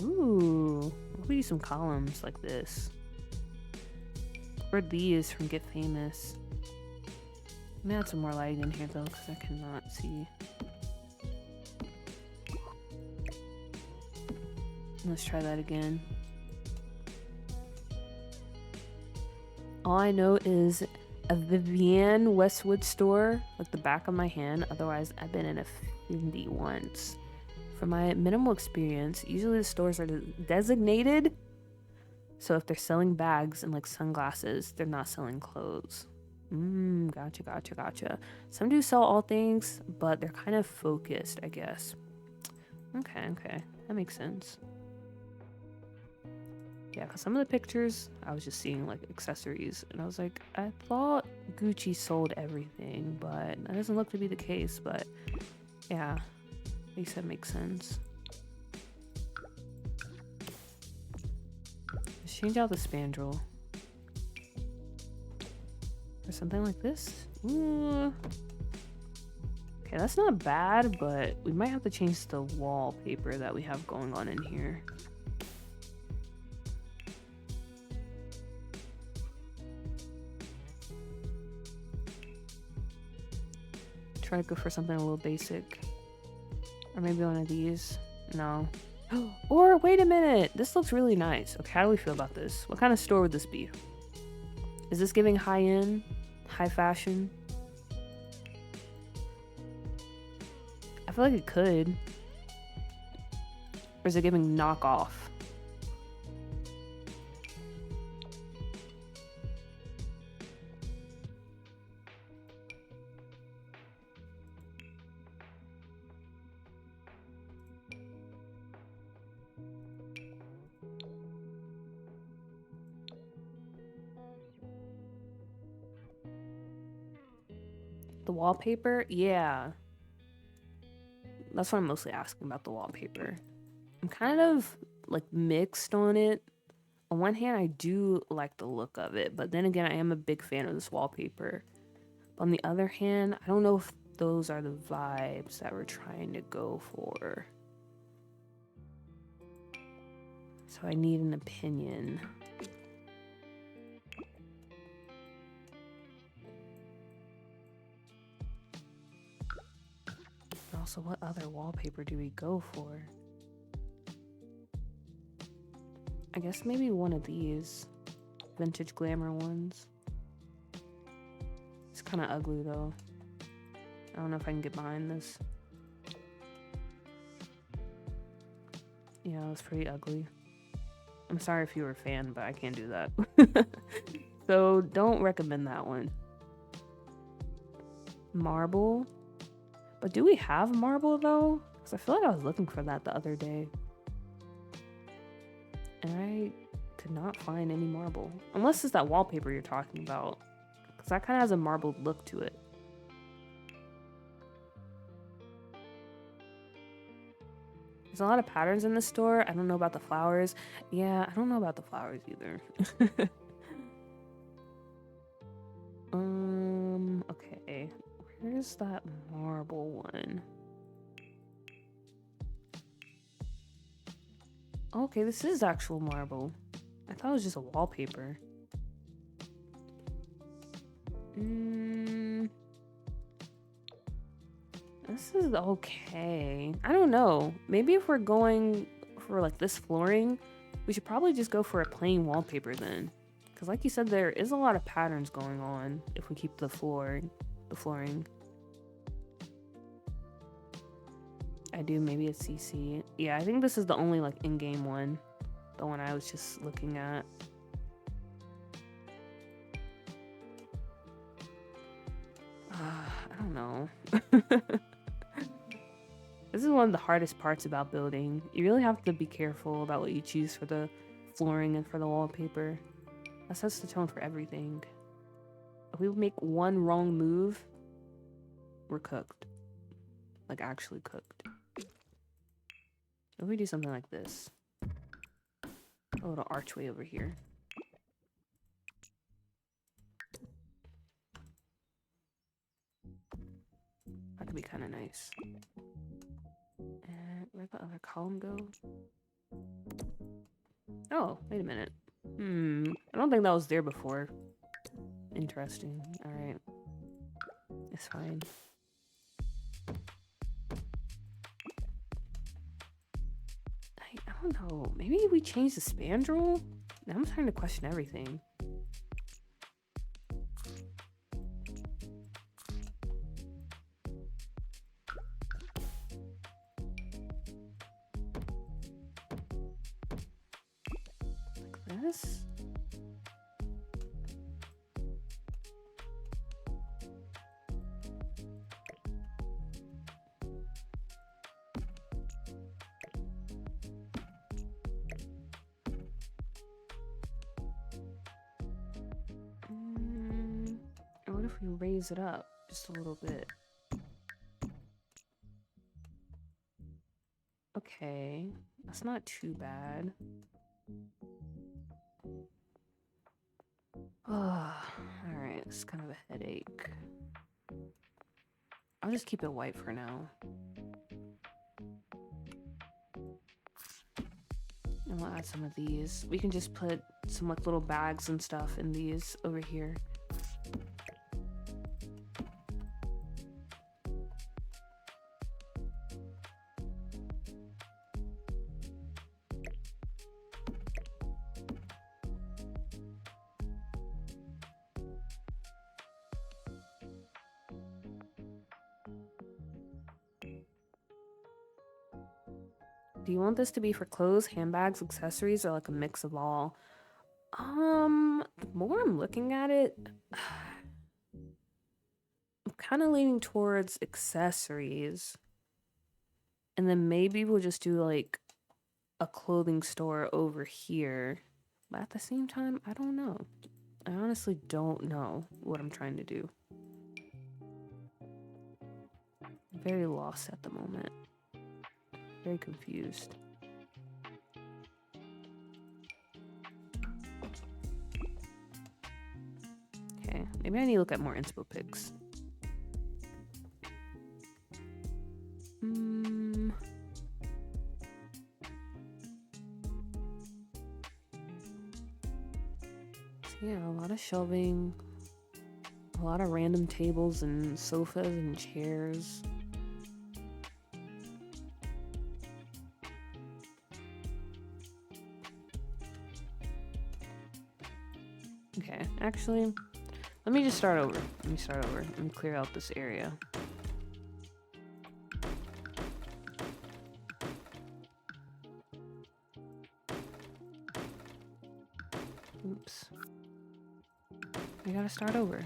Ooh, we do some columns like this. Or these from Get Famous. Let me add some more lighting in here though, because I cannot see. Let's try that again. All I know is a Vivienne Westwood store, like the back of my hand. Otherwise, I've been in a Fendi once. From my minimal experience, usually the stores are designated. So if they're selling bags and like sunglasses, they're not selling clothes. Gotcha. Some do sell all things, but they're kind of focused, I guess. Okay. That makes sense. Yeah, because some of the pictures, I was just seeing like accessories. And I was like, I thought Gucci sold everything, but that doesn't look to be the case. But yeah. At least that makes sense. Let's change out the spandrel. Or something like this. Ooh. Okay, that's not bad, but we might have to change the wallpaper that we have going on in here. Try to go for something a little basic. Or maybe one of these. No. Or wait a minute. This looks really nice. Okay, how do we feel about this? What kind of store would this be? Is this giving high-end? High fashion? I feel like it could. Or is it giving knockoff? The wallpaper? Yeah. That's what I'm mostly asking about, the wallpaper. I'm kind of like mixed on it. On one hand, I do like the look of it, but then again, I am a big fan of this wallpaper. But on the other hand, I don't know if those are the vibes that we're trying to go for. So I need an opinion. Also, what other wallpaper do we go for? I guess maybe one of these vintage glamour ones. It's kind of ugly though. I don't know if I can get behind this. Yeah, it's pretty ugly. I'm sorry if you were a fan, but I can't do that. So don't recommend that one. Marble. But do we have marble though? Because I feel like I was looking for that the other day. And I could not find any marble. Unless it's that wallpaper you're talking about. Because that kind of has a marbled look to it. There's a lot of patterns in the store. I don't know about the flowers. Yeah, I don't know about the flowers either. Okay. Where's that marble one? Okay, this is actual marble. I thought it was just a wallpaper. This is okay. I don't know. Maybe if we're going for like this flooring, we should probably just go for a plain wallpaper then. Because like you said, there is a lot of patterns going on if we keep the flooring. I do, maybe it's CC. Yeah, I think this is the only like in-game one. The one I was just looking at. I don't know. This is one of the hardest parts about building. You really have to be careful about what you choose for the flooring and for the wallpaper. That sets the tone for everything. If we make one wrong move, we're cooked. Like actually cooked. If we do something like this. A little archway over here. That could be kind of nice. And where'd the other column go? Oh, wait a minute. I don't think that was there before. Interesting. Alright. It's fine. I don't know. Maybe we change the spandrel? Now I'm starting to question everything. Like this? What if we raise it up just a little bit? Okay, that's not too bad. Alright, it's kind of a headache. I'll just keep it white for now. And we'll add some of these. We can just put some like little bags and stuff in these over here. Do you want this to be for clothes, handbags, accessories, or like a mix of all? The more I'm looking at it, I'm kind of leaning towards accessories. And then maybe we'll just do like a clothing store over here. But at the same time, I don't know. I honestly don't know what I'm trying to do. I'm very lost at the moment. Very confused. Okay, maybe I need to look at more inspo pics. So yeah, a lot of shelving, a lot of random tables and sofas and chairs. Okay, actually, let me just start over. Let me clear out this area. Oops. I gotta start over.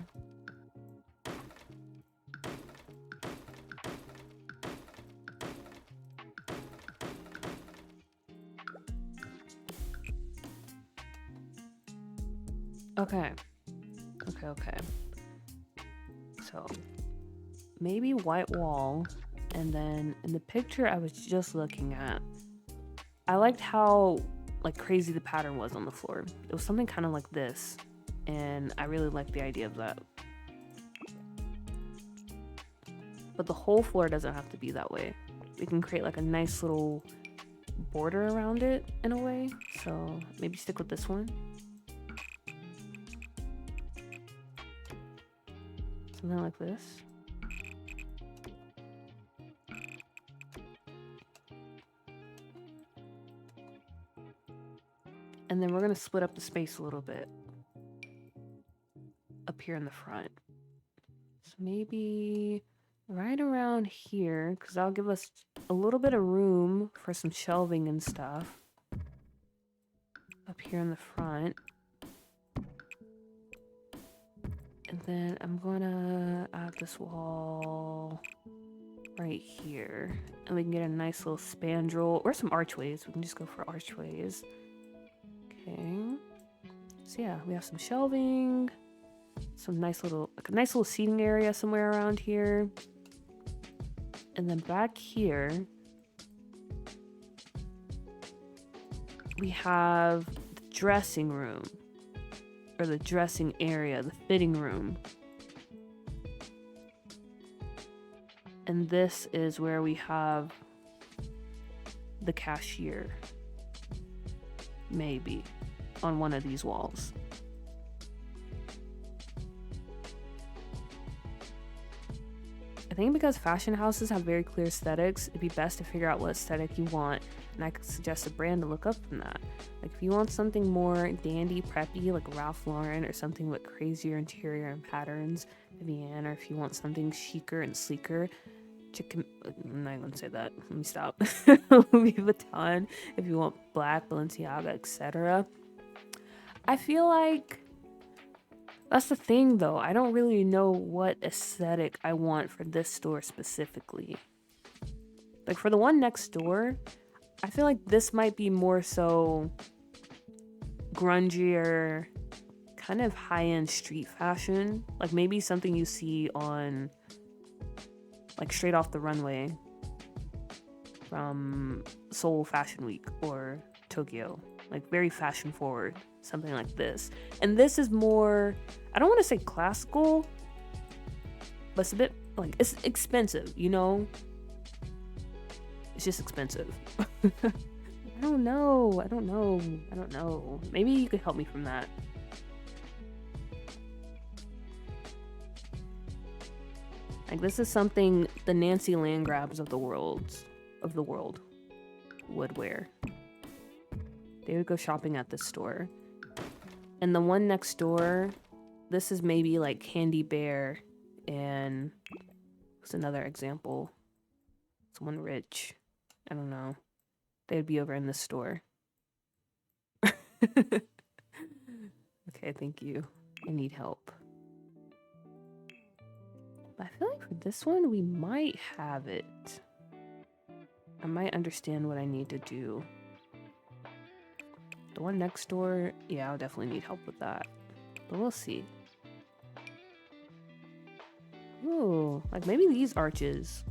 Okay. So, maybe white wall, and then in the picture I was just looking at, I liked how like crazy the pattern was on the floor. It was something kind of like this, and I really liked the idea of that. But the whole floor doesn't have to be that way. We can create like a nice little border around it in a way. So maybe stick with this one. Something like this. And then we're gonna split up the space a little bit up here in the front. So maybe right around here, because that'll give us a little bit of room for some shelving and stuff. Up here in the front. And then I'm gonna add this wall right here. And we can get a nice little spandrel or some archways. We can just go for archways. Okay. So yeah, we have some shelving, some nice little, like a nice little seating area somewhere around here. And then back here, we have the dressing room, or the dressing area, the fitting room. And this is where we have the cashier, maybe, on one of these walls. I think because fashion houses have very clear aesthetics, it'd be best to figure out what aesthetic you want, and I could suggest a brand to look up from that. Like if you want something more dandy, preppy, like Ralph Lauren, or something with crazier interior and patterns, Vivienne, or if you want something chicer and sleeker, I'm not gonna say that. Let me stop. Louis Vuitton, if you want black, Balenciaga, etc. I feel like that's the thing though. I don't really know what aesthetic I want for this store specifically. Like for the one next door, I feel like this might be more so grungier, kind of high-end street fashion. Like maybe something you see on like straight off the runway from Seoul Fashion Week or Tokyo. Like very fashion forward, something like this. And this is more, I don't want to say classical, but it's a bit like, it's expensive, you know? It's just expensive. I don't know. Maybe you could help me from that. Like this is something the Nancy Landgrabs of the world would wear. They would go shopping at this store. And the one next door, this is maybe like Candy Bear, and what's another example? Someone rich. I don't know. they'd be over in the store. Okay, thank you. I need help. But I feel like for this one, we might have it. I might understand what I need to do. The one next door, yeah, I'll definitely need help with that. But we'll see. Ooh, like maybe these arches.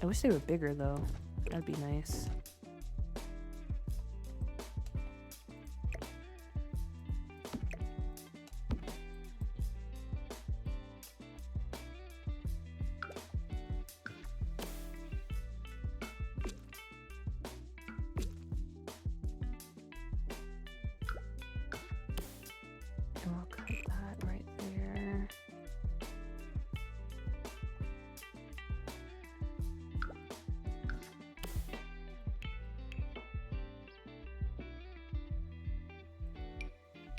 I wish they were bigger though. That'd be nice. I'll cut that right there.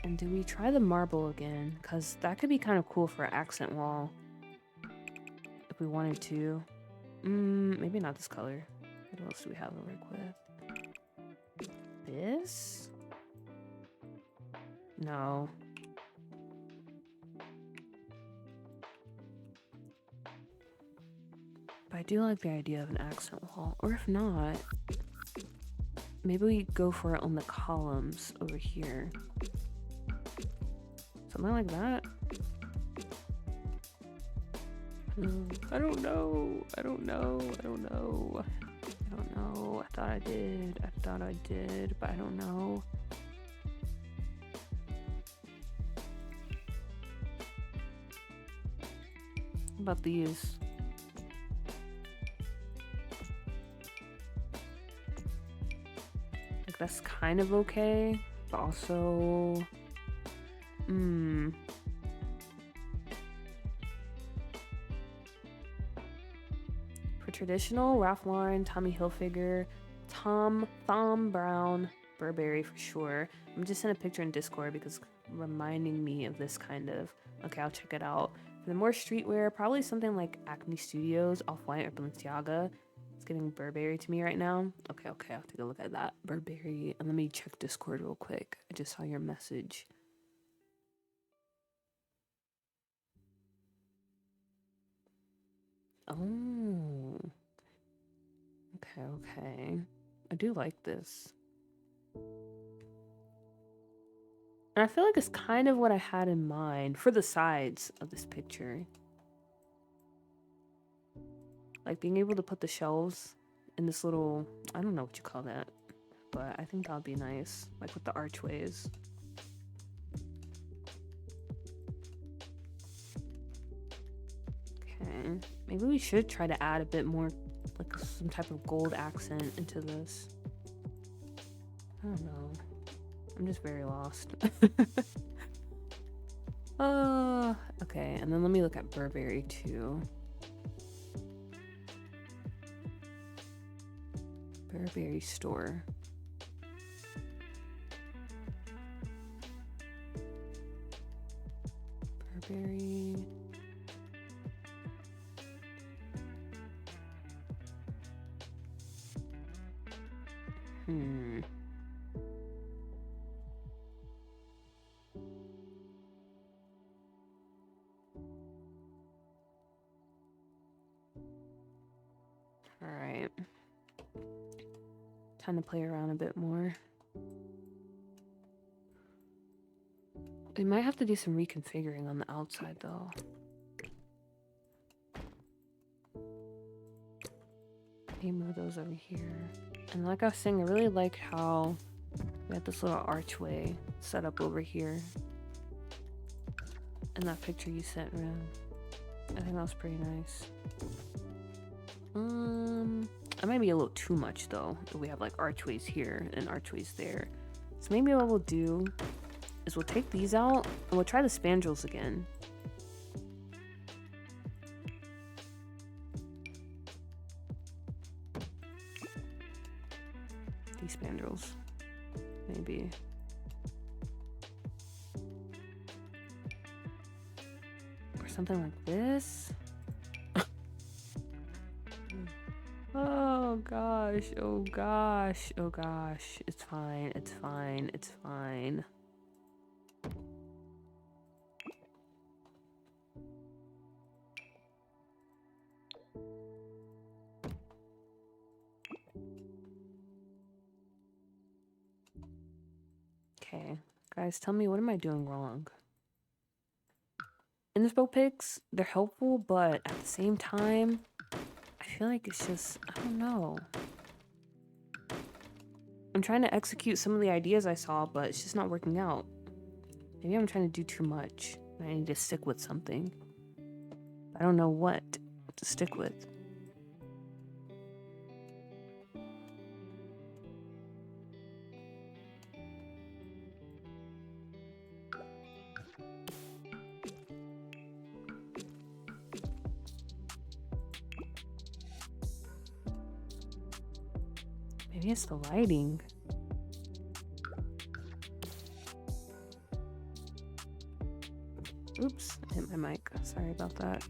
And do we try the marble again? Because that could be kind of cool for an accent wall. If we wanted to. Maybe not this color. What else do we have to work with? This? No. But I do like the idea of an accent wall. Or if not, maybe we go for it on the columns over here. Something like that. I don't know. I don't know. I don't know. I don't know. I thought I did. I thought I did, but I don't know. What about these? Like that's kind of okay, but also for traditional, Ralph Lauren, Tommy Hilfiger, Thom Browne, Burberry for sure. I'm just sending a picture in Discord because reminding me of this kind of. Okay, I'll check it out. For the more streetwear, probably something like Acne Studios, Off-White, or Balenciaga. It's getting Burberry to me right now. Okay, I'll take a look at that. Burberry. And let me check Discord real quick. I just saw your message. Oh. Okay. I do like this. And I feel like it's kind of what I had in mind for the sides of this picture. Like being able to put the shelves in this little, I don't know what you call that, but I think that would be nice. Like with the archways. Okay. Maybe we should try to add a bit more, like some type of gold accent into this. I don't know. I'm just very lost. Okay, and then let me look at Burberry too. Burberry store. Burberry. Alright. Time to play around a bit more. We might have to do some reconfiguring on the outside though. Maybe move those over here. And like I was saying, I really like how we have this little archway set up over here. In that picture you sent, Ren. I think that was pretty nice. It might be a little too much though, if we have like archways here and archways there. So maybe what we'll do is we'll take these out and we'll try the spandrels again. These spandrels, maybe. Or something like this. Oh gosh, oh gosh, oh gosh. It's fine, it's fine, it's fine. Okay, guys, tell me, what am I doing wrong? Inspo pics, they're helpful, but at the same time, I feel like it's just, I don't know. I'm trying to execute some of the ideas I saw, but it's just not working out. Maybe I'm trying to do too much. I need to stick with something. I don't know what to stick with. Maybe it's the lighting. Oops, I hit my mic. Sorry about that.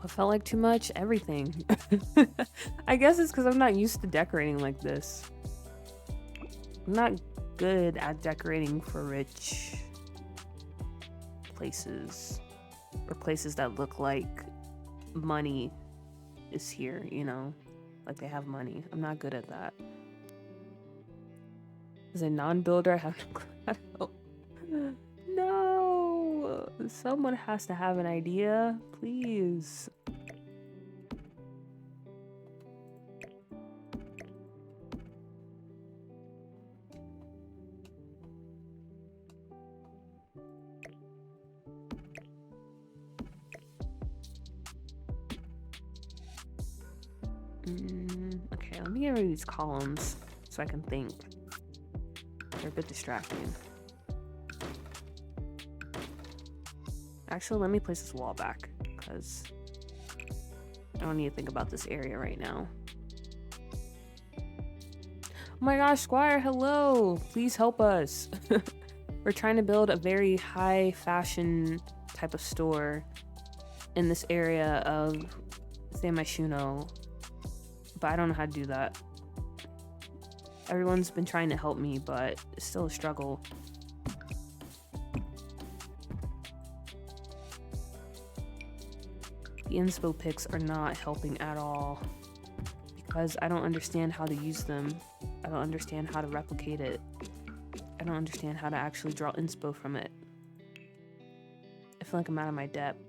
What felt like too much? Everything. I guess it's because I'm not used to decorating like this. I'm not good at decorating for rich places. Or places that look like money is here, you know? Like they have money. I'm not good at that. As a non-builder, I have no clue. No! Someone has to have an idea, please. Okay, let me get rid of these columns so I can think. They're a bit distracting. Actually, let me place this wall back because I don't need to think about this area right now. Oh my gosh, Squire, hello! Please help us. We're trying to build a very high fashion type of store in this area of San Myshuno, but I don't know how to do that. Everyone's been trying to help me, but it's still a struggle. The inspo pics are not helping at all because I don't understand how to use them. I don't understand how to replicate it. I don't understand how to actually draw inspo from it. I feel like I'm out of my depth.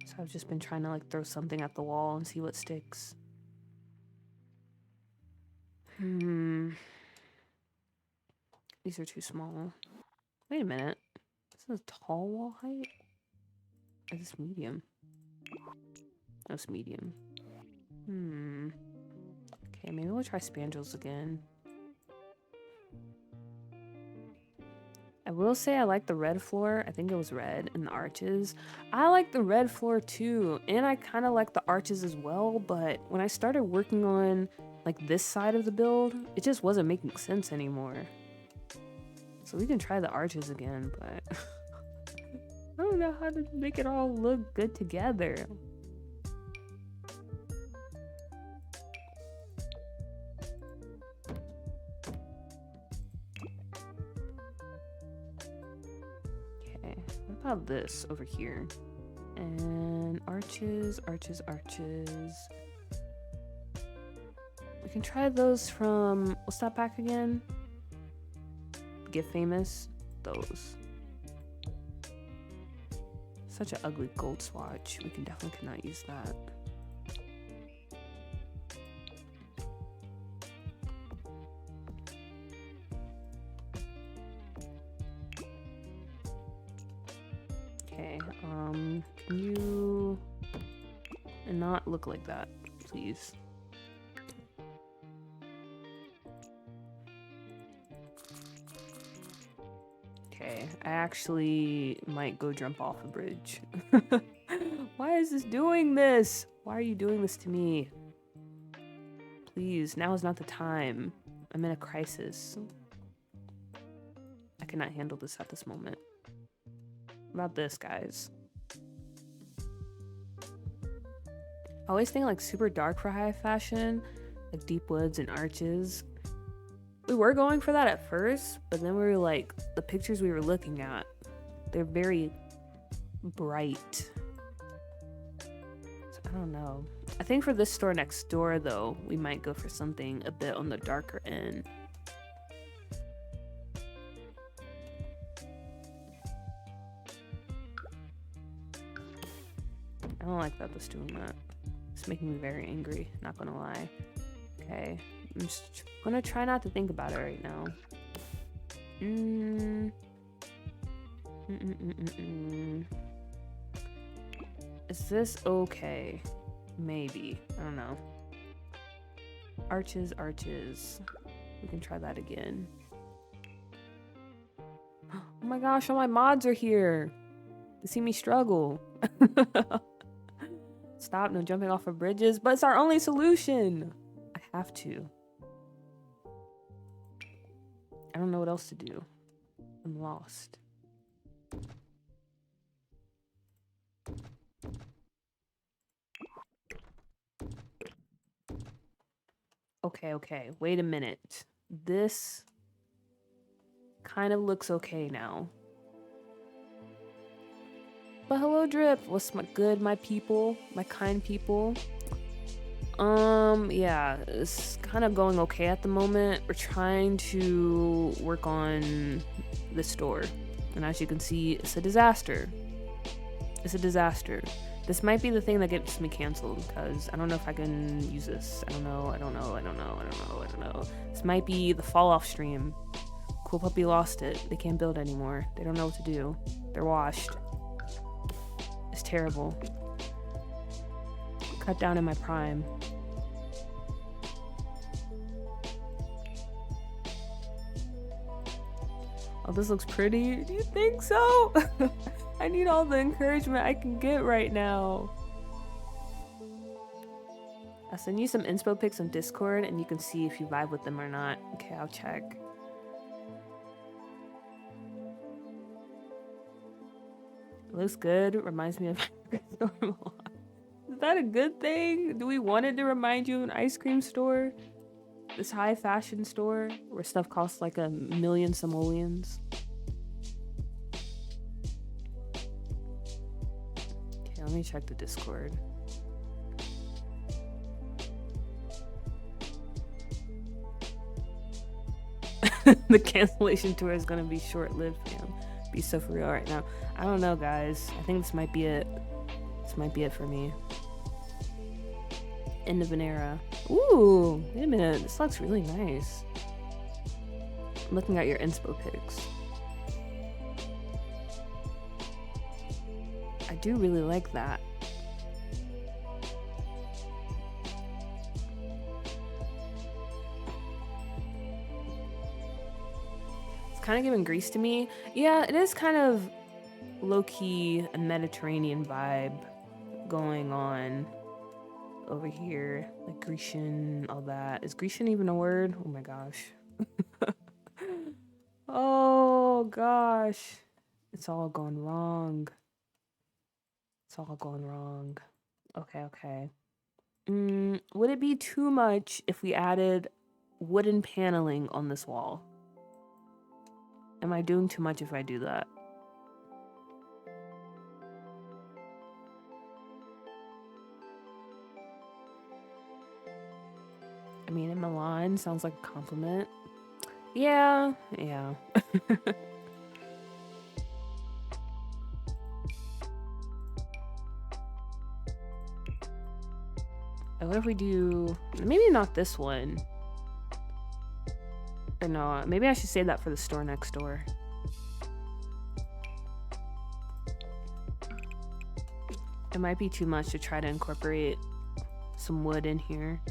So I've just been trying to like throw something at the wall and see what sticks. These are too small. Wait a minute. This is tall wall height? Or is this medium? Oh, it's medium. Okay, maybe we'll try spandrels again. I will say I like the red floor. I think it was red and the arches. I like the red floor too, and I kind of like the arches as well, but when I started working on like this side of the build, it just wasn't making sense anymore. So we can try the arches again, but I don't know how to make it all look good together. Okay, what about this over here? And arches, arches, arches. We can try those from, what's that pack again? Get Famous? Those. Such an ugly gold swatch. We can definitely cannot use that. and not look like that, please. Okay, I actually might go jump off a bridge. Why is this doing this? Why are you doing this to me? Please, now is not the time. I'm in a crisis. I cannot handle this at this moment. What about this, guys? I always think like super dark for high fashion, like deep woods and arches. We were going for that at first, but then we were like, the pictures we were looking at, they're very bright. So I don't know. I think for this store next door though, we might go for something a bit on the darker end. I don't like that that's doing that. It's making me very angry, not gonna lie. Okay, I'm just gonna try not to think about it right now. Is this okay? Maybe. I don't know. Arches, arches. We can try that again. Oh my gosh, all my mods are here to see me struggle. Stop, no jumping off of bridges, but it's our only solution. I have to. I don't know what else to do. I'm lost. Okay, wait a minute. This kind of looks okay now. But hello, Drip. What's my people, my kind people? Yeah, it's kind of going okay at the moment. We're trying to work on the store, and as you can see, it's a disaster. It's a disaster. This might be the thing that gets me canceled because I don't know if I can use this. I don't know. This might be the fall off stream. Cool Puppy lost it. They can't build anymore. They don't know what to do. They're washed. It's terrible. Cut down in my prime. Oh, this looks pretty. Do you think so? I need all the encouragement I can get right now. I'll send you some inspo pics on Discord and you can see if you vibe with them or not. Okay, I'll check. It looks good. It reminds me of normal. Is that a good thing? Do we want it to remind you of an ice cream store? This high fashion store where stuff costs like 1,000,000 simoleons. Okay, let me check the Discord. The cancellation tour is gonna be short-lived, fam. Be so for real right now. I don't know, guys. I think this might be it. This might be it for me. End of an era. Ooh, wait a minute. This looks really nice. I'm looking at your inspo pics. I do really like that. It's kind of giving Greece to me. Yeah, it is kind of low-key a Mediterranean vibe going on over here, like Grecian, all that. Is Grecian even a word? Oh my gosh. Oh gosh. It's all gone wrong. It's all gone wrong. Okay. Would it be too much if we added wooden paneling on this wall? Am I doing too much if I do that? I mean, in Milan sounds like a compliment. Yeah. What if we do... Maybe not this one. Or no, maybe I should save that for the store next door. It might be too much to try to incorporate some wood in here.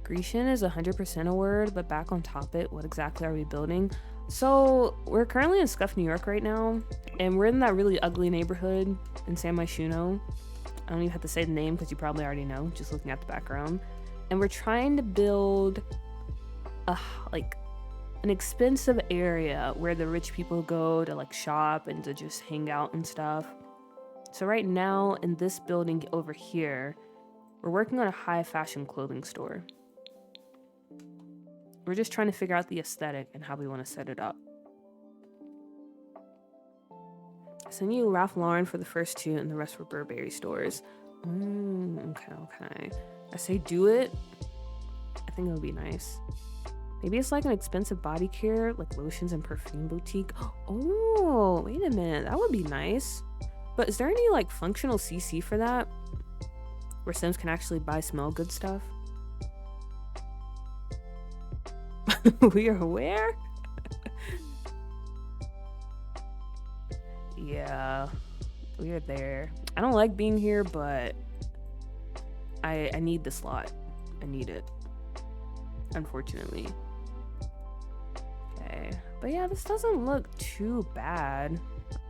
Grecian is 100% a word, but back on topic, what exactly are we building? So we're currently in Scuffed, New York right now, and we're in that really ugly neighborhood in San Myshuno. I don't even have to say the name because you probably already know, just looking at the background. And we're trying to build an expensive area where the rich people go to like shop and to just hang out and stuff. So right now in this building over here, we're working on a high fashion clothing store. We're just trying to figure out the aesthetic and how we want to set it up. I sent you Ralph Lauren for the first two and the rest were Burberry stores. Okay. I say do it. I think it would be nice. Maybe it's like an expensive body care, like lotions and perfume boutique. Oh, wait a minute. That would be nice. But is there any like functional CC for that? Where Sims can actually buy smell good stuff? We are where? Yeah, we are there. I don't like being here, but I need the slot. I need it. Unfortunately. Okay. But yeah, this doesn't look too bad.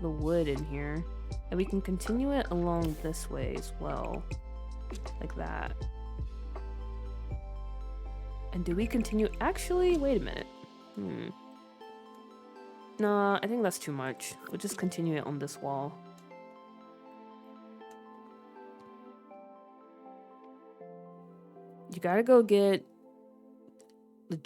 The wood in here. And we can continue it along this way as well. Like that. And do we continue? Actually, wait a minute. Nah, I think that's too much. We'll just continue it on this wall. You gotta go get the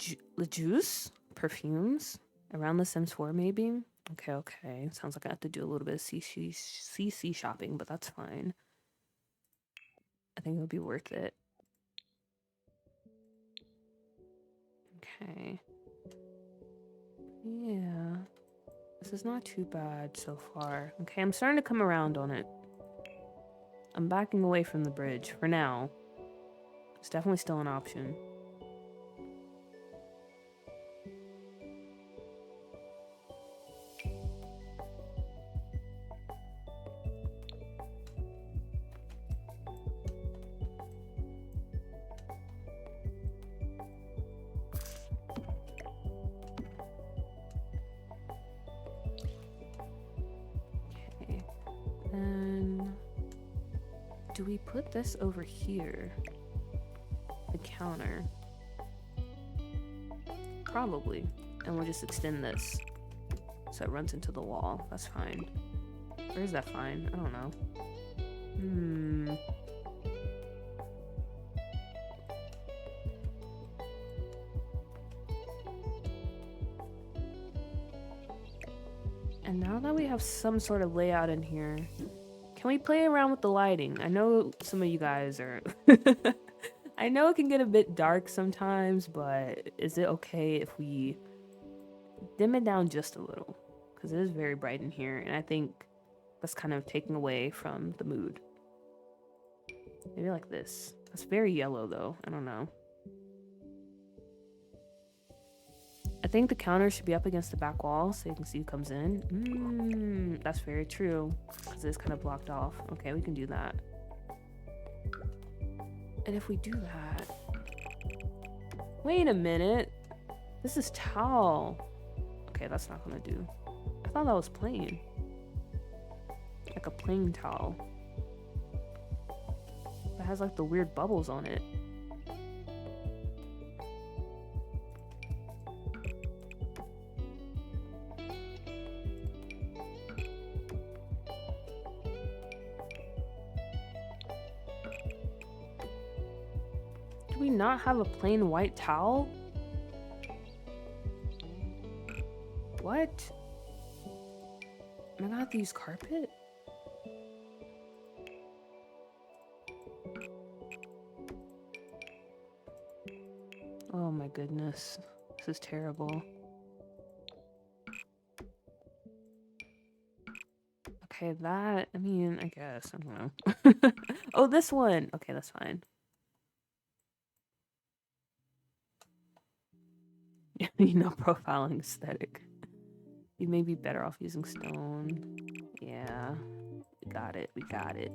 juice? Perfumes? Around the Sims 4 maybe? Okay. Sounds like I have to do a little bit of CC shopping, but that's fine. I think it'll be worth it. Okay. Yeah. This is not too bad so far. Okay, I'm starting to come around on it. I'm backing away from the bridge for now. It's definitely still an option. Do we put this over here? The counter. Probably. And we'll just extend this so it runs into the wall. That's fine. Or is that fine? I don't know. And now that we have some sort of layout in here, can we play around with the lighting? I know some of you guys are... I know it can get a bit dark sometimes, but is it okay if we dim it down just a little? Because it is very bright in here, and I think that's kind of taking away from the mood. Maybe like this. That's very yellow, though. I don't know. I think the counter should be up against the back wall so you can see who comes in. That's very true, because it's kind of blocked off. Okay, we can do that. And if we do that... Wait a minute. This is towel. Okay, that's not gonna do. I thought that was plain. Like a plain towel. That has like the weird bubbles on it. Do we not have a plain white towel? What? Am I gonna have to use carpet? Oh my goodness. This is terrible. Okay, that, I mean, I guess, I don't know. Oh, this one! Okay, that's fine. You know, profiling aesthetic. We may be better off using stone. Yeah. We got it. We got it.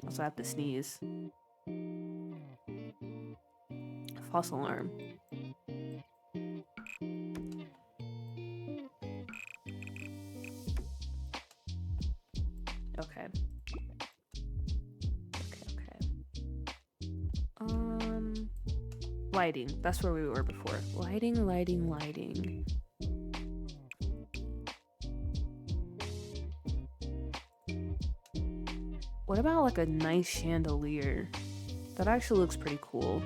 Also, I have to sneeze. False alarm. Okay. Lighting. That's where we were before. Lighting, lighting, lighting. What about like a nice chandelier? That actually looks pretty cool.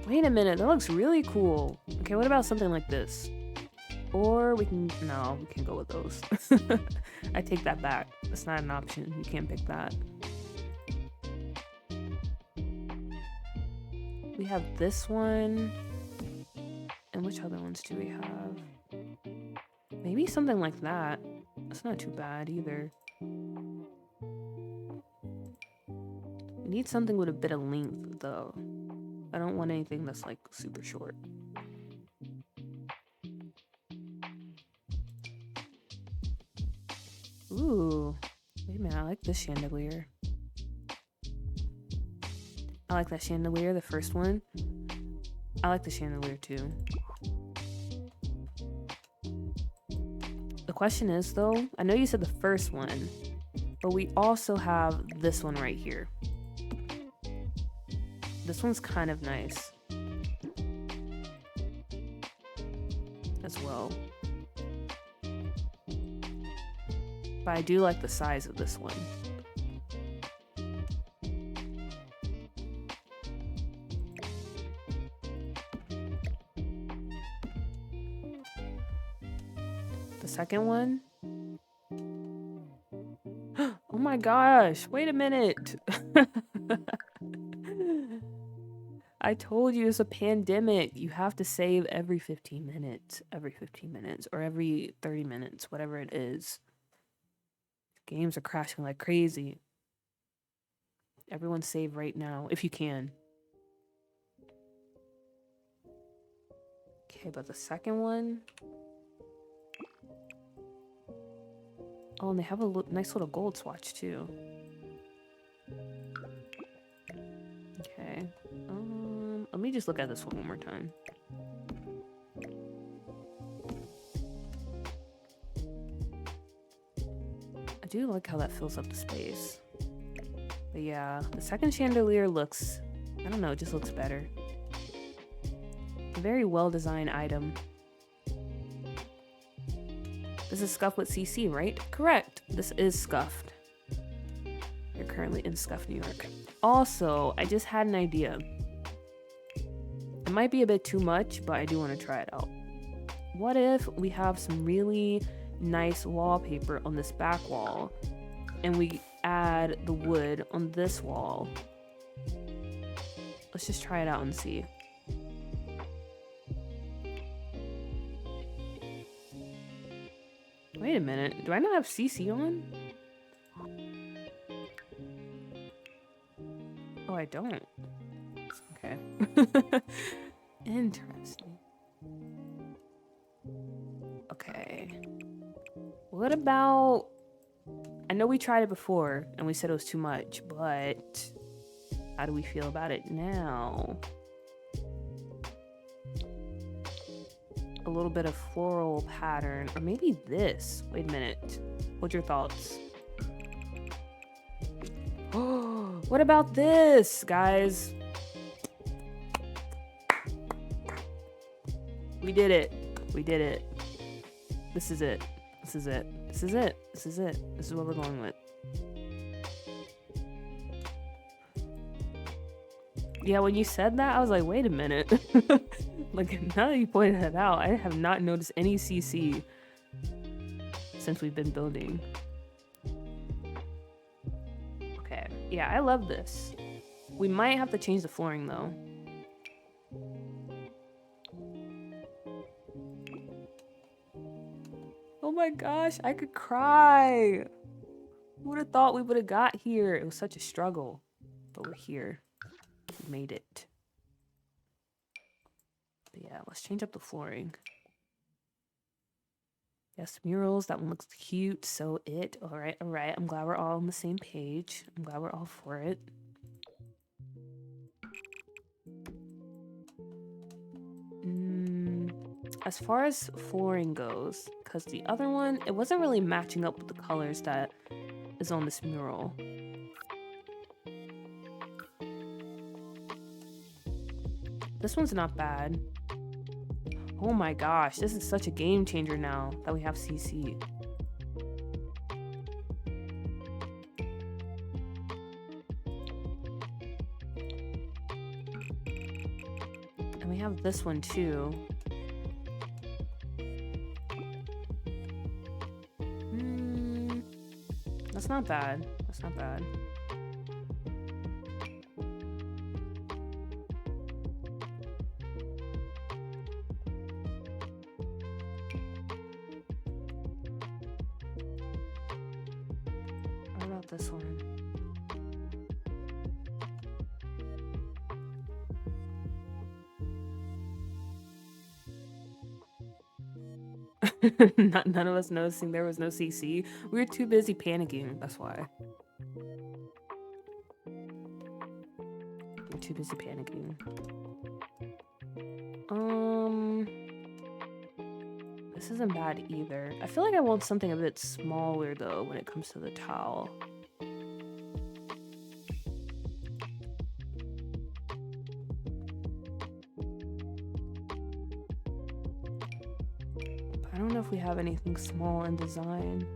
Wait a minute, that looks really cool. Okay, what about something like this? Or we can, no, we can't go with those. I take that back. That's not an option. You can't pick that. We have this one. And which other ones do we have? Maybe something like that. That's not too bad either. We need something with a bit of length though. I don't want anything that's like super short. Ooh, wait a minute, I like this chandelier. I like that chandelier, the first one. I like the chandelier too. The question is though, I know you said the first one, but we also have this one right here. This one's kind of nice as well. But I do like the size of this one. The second one? Oh my gosh, wait a minute. I told you it's a pandemic. You have to save every 15 minutes, or every 30 minutes, whatever it is. Games are crashing like crazy. Everyone save right now, if you can. Okay, but the second one... Oh, and they have a nice little gold swatch, too. Okay. Let me just look at this one more time. I do like how that fills up the space. But yeah, the second chandelier looks... I don't know, it just looks better. A very well-designed item. This is scuffed with CC, right? Correct. This is scuffed. You're currently in scuffed, New York. Also, I just had an idea. It might be a bit too much, but I do want to try it out. What if we have some really nice wallpaper on this back wall and we add the wood on this wall? Let's just try it out and see. Wait a minute, do I not have CC on? Oh, I don't. Okay. Interesting. Okay. What about... I know we tried it before and we said it was too much, but how do we feel about it now? A little bit of floral pattern, or maybe this. Wait a minute. What's your thoughts? Oh, what about this, guys? We did it. We did it. This is it. This is it. This is it. This is it. This is what we're going with. Yeah, when you said that, I was like, wait a minute. Like, now that you pointed that out, I have not noticed any CC since we've been building. Okay. Yeah, I love this. We might have to change the flooring, though. Oh my gosh, I could cry. Who would have thought we would have got here? It was such a struggle, but we're here. We made it. But Yeah, let's change up the flooring. Yes, murals. That one looks cute. So it. All right, all right. I'm glad we're all on the same page. I'm glad we're all for it. As far as flooring goes, because the other one, it wasn't really matching up with the colors that is on this mural. This one's not bad. Oh my gosh, this is such a game changer now that we have CC. And we have this one too. That's not bad. That's not bad. What about this one? None of us noticing there was no CC. We were too busy panicking. That's why. We're too busy panicking. This isn't bad either. I feel like I want something a bit smaller though when it comes to the towel. I don't know if we have anything small in design.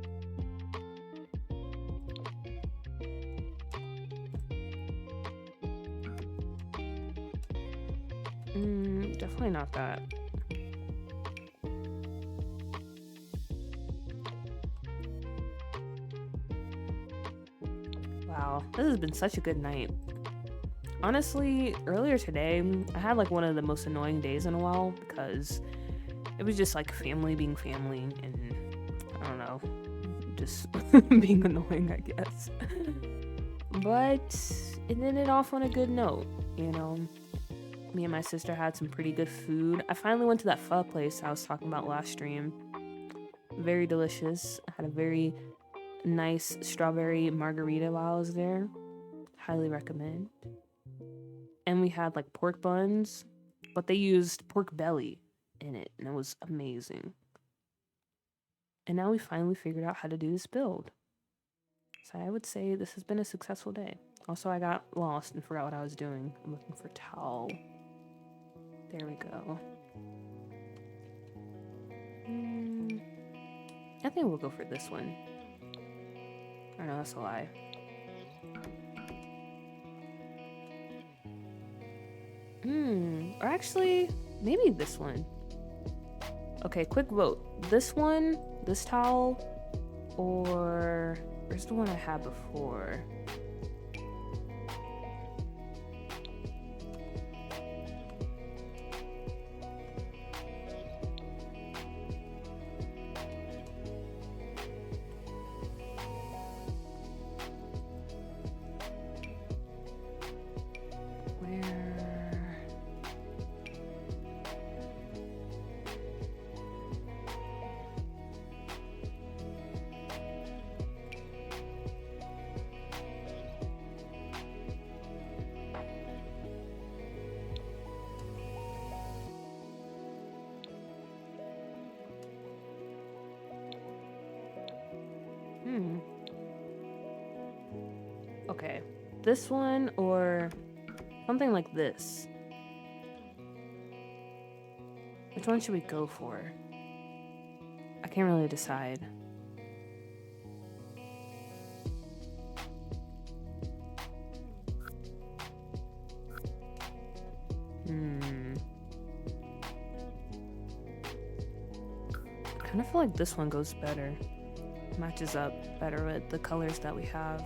Definitely not that. Wow, this has been such a good night. Honestly, earlier today, I had like one of the most annoying days in a while because it was just like family being family and I don't know, just being annoying, I guess. But it ended off on a good note, you know. Me and my sister had some pretty good food. I finally went to that pho place I was talking about last stream. Very delicious. I had a very nice strawberry margarita while I was there. Highly recommend. And we had like pork buns, but they used pork belly in it, and it was amazing. And now we finally figured out how to do this build. So I would say this has been a successful day. Also, I got lost and forgot what I was doing. I'm looking for towel. There we go. I think we'll go for this one. Or no, that's a lie. Or actually, maybe this one. Okay, quick vote. This one, this towel, or where's the one I had before? Okay, this one or something like this. Which one should we go for? I can't really decide. I kind of feel like this one goes better. Matches up better with the colors that we have.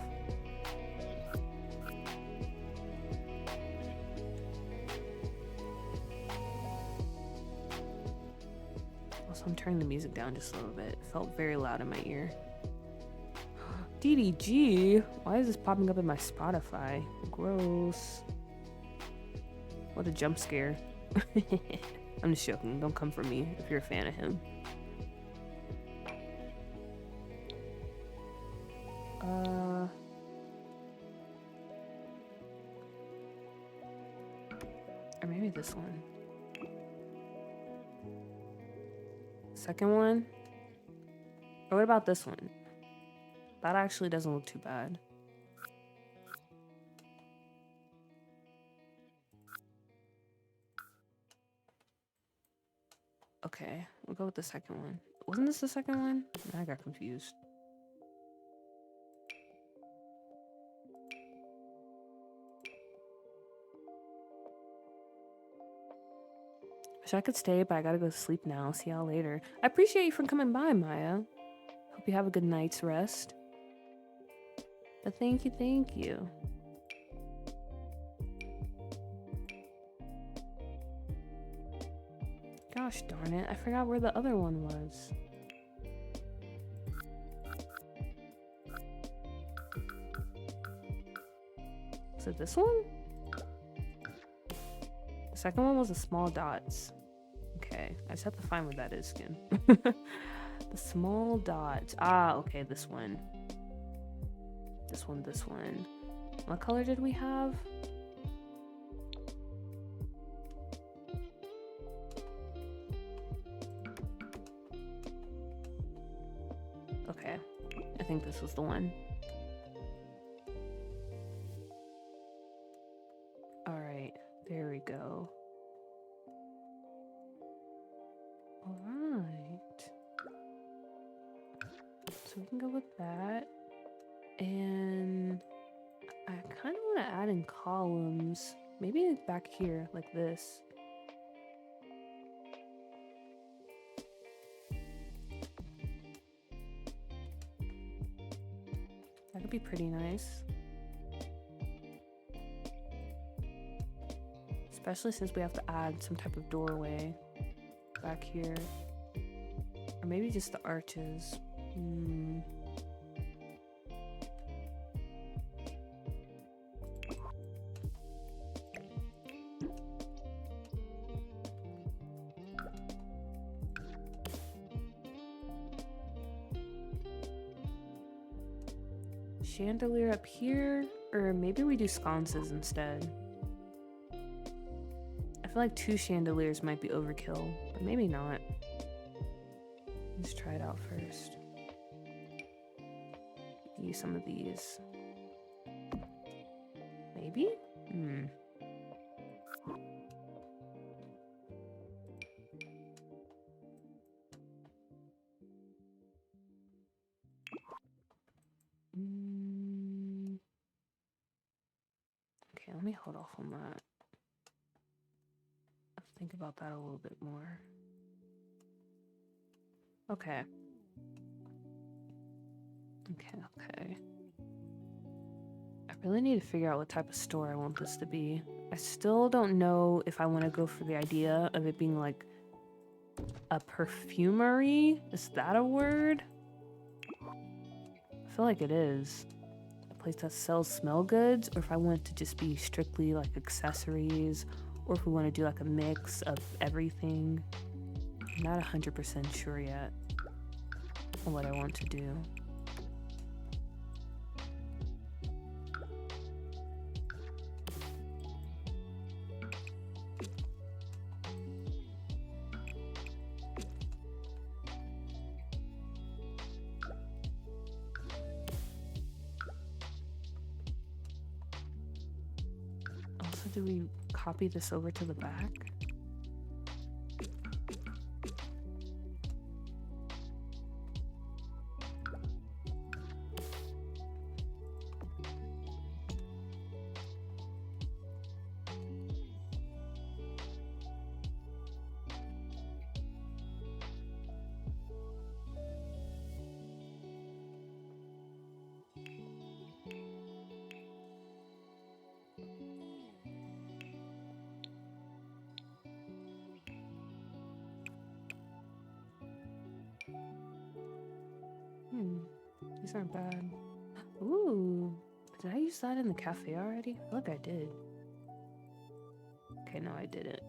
Also, I'm turning the music down just a little bit. It felt very loud in my ear. DDG? Why is this popping up in my Spotify? Gross. What a jump scare. I'm just joking. Don't come for me if you're a fan of him. Or maybe this one. Second one? Or what about this one? That actually doesn't look too bad. Okay, we'll go with the second one. Wasn't this the second one? I got confused. Wish I could stay, but I gotta go to sleep now. See y'all later. I appreciate you for coming by, Maya. Hope you have a good night's rest. But thank you, thank you. Gosh darn it, I forgot where the other one was. Is it this one? The second one was the small dots. Okay, I just have to find where that is again. The small dots. Ah, okay, this one. This one, this one. What color did we have? Okay, I think this was the one. All right, there we go. All right. So we can go with that. And I kind of want to add in columns. Maybe back here, like this. That could be pretty nice. Especially since we have to add some type of doorway back here. Or maybe just the arches. Chandelier up here, or maybe we do sconces instead. I feel like 2 chandeliers might be overkill, but maybe not. Let's try it out first. Use some of these. Maybe? Okay, let me hold off on that. I'll think about that a little bit more. Okay. Okay. I really need to figure out what type of store I want this to be. I still don't know if I want to go for the idea of it being like a perfumery. Is that a word? I feel like it is. A place that sells smell goods, or if I want it to just be strictly like accessories, or if we want to do like a mix of everything. I'm not 100% sure yet on what I want to do. Also, do we copy this over to the back? These aren't bad. Ooh, did I use that in the cafe already? I feel like I did. Okay, no, I didn't.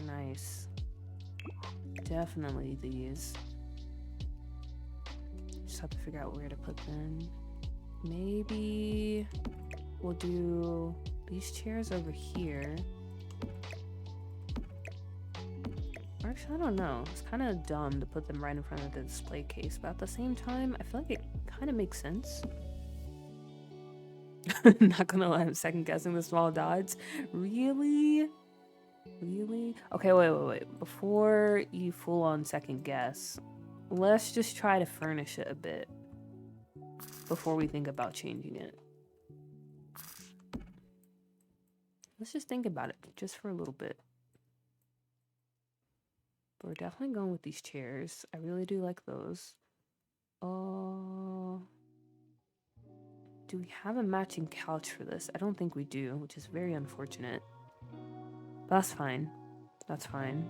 are nice. Definitely these. Just have to figure out where to put them. Maybe we'll do these chairs over here. Actually, I don't know. It's kind of dumb to put them right in front of the display case, but at the same time, I feel like it kind of makes sense. Not gonna lie, I'm second guessing the small dots. Really? Really? Okay, wait. Before you full on second guess, let's just try to furnish it a bit before we think about changing it. Let's just think about it just for a little bit. But we're definitely going with these chairs. I really do like those. Do we have a matching couch for this? I don't think we do, which is very unfortunate. But that's fine. That's fine.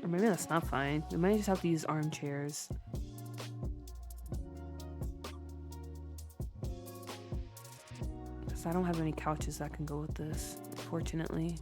Or maybe that's not fine. We might just have to use armchairs. Because I don't have any couches that can go with this, unfortunately.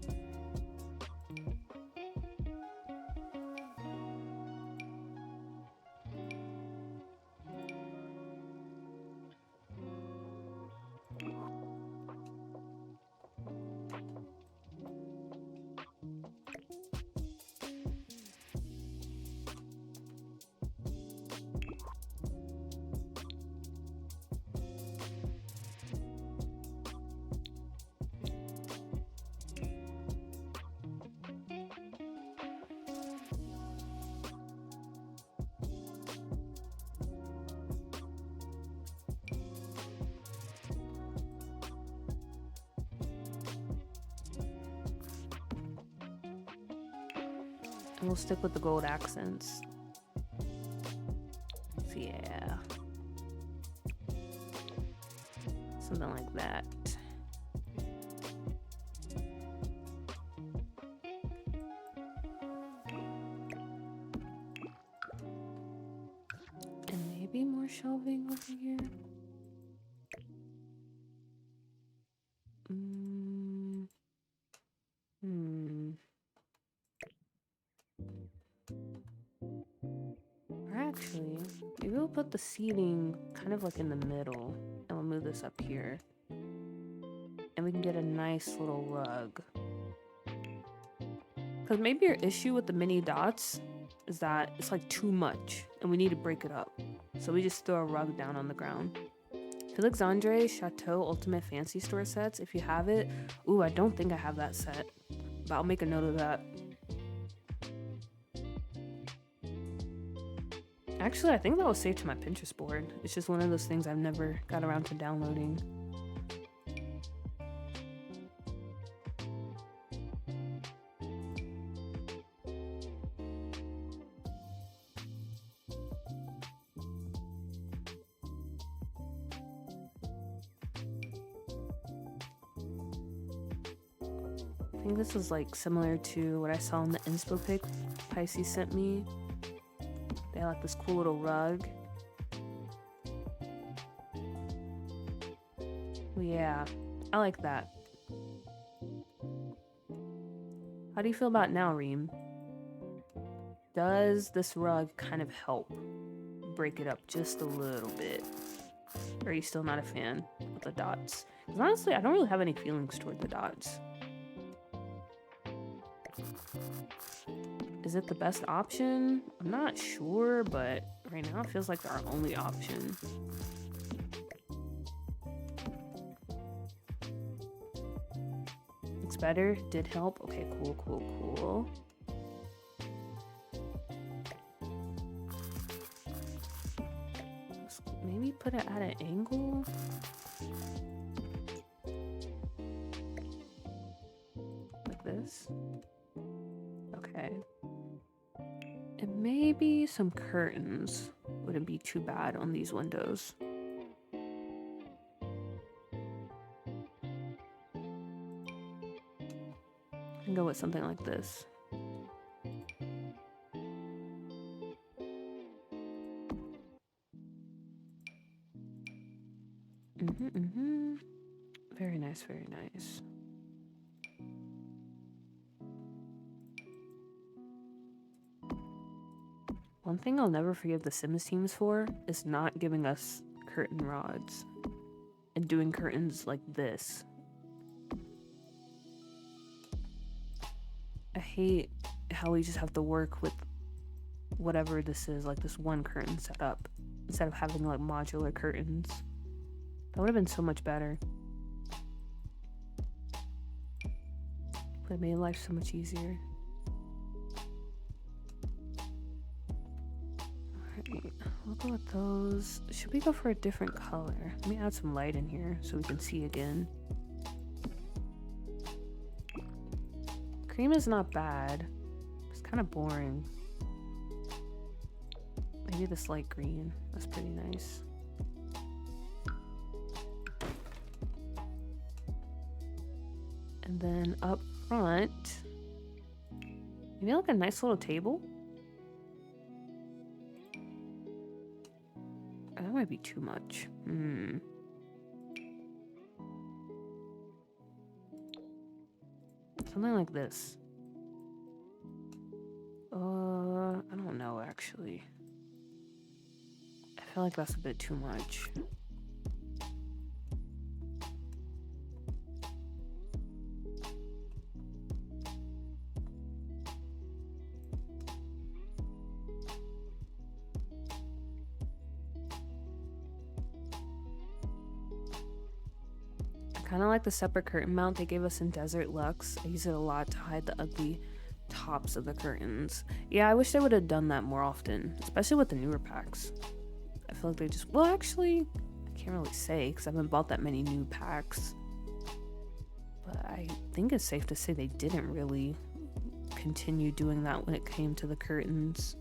And we'll stick with the gold accents. So yeah. Something like that. And maybe more shelving over here. Actually, maybe we'll put the seating kind of like in the middle, and we'll move this up here. And we can get a nice little rug. Because maybe your issue with the mini dots is that it's like too much, and we need to break it up. So we just throw a rug down on the ground. Felixandre Chateau Ultimate Fancy Store sets, if you have it. Ooh, I don't think I have that set, but I'll make a note of that. Actually, I think that was saved to my Pinterest board. It's just one of those things I've never got around to downloading. I think this is like similar to what I saw in the inspo pic Pisces sent me. They have like this cool little rug. Yeah, I like that. How do you feel about now, Reem? Does this rug kind of help break it up just a little bit? Or are you still not a fan of the dots? Because honestly, I don't really have any feelings toward the dots. Is it the best option? I'm not sure, but right now it feels like our only option. It's better? Did help? Okay, cool. Let's maybe put it at an angle? Like this? Okay. And maybe some curtains wouldn't be too bad on these windows. can go with something like this. Very nice, very nice. One thing I'll never forgive the Sims teams for is not giving us curtain rods and doing curtains like this. I hate how we just have to work with whatever this is, like this one curtain set up, instead of having like modular curtains. That would have been so much better. But it made life so much easier. Alright, we'll go with those. Should we go for a different color? Let me add some light in here so we can see again. Cream is not bad. It's kind of boring. Maybe this light green. That's pretty nice. And then up front, maybe like a nice little table. That might be too much. Something like this. I don't know actually. I feel like that's a bit too much. Kind of like the separate curtain mount they gave us in Desert Luxe. I use it a lot to hide the ugly tops of the curtains. Yeah, I wish they would have done that more often, especially with the newer packs. I feel like they just, well, actually, I can't really say because I haven't bought that many new packs. But I think it's safe to say they didn't really continue doing that when it came to the curtains.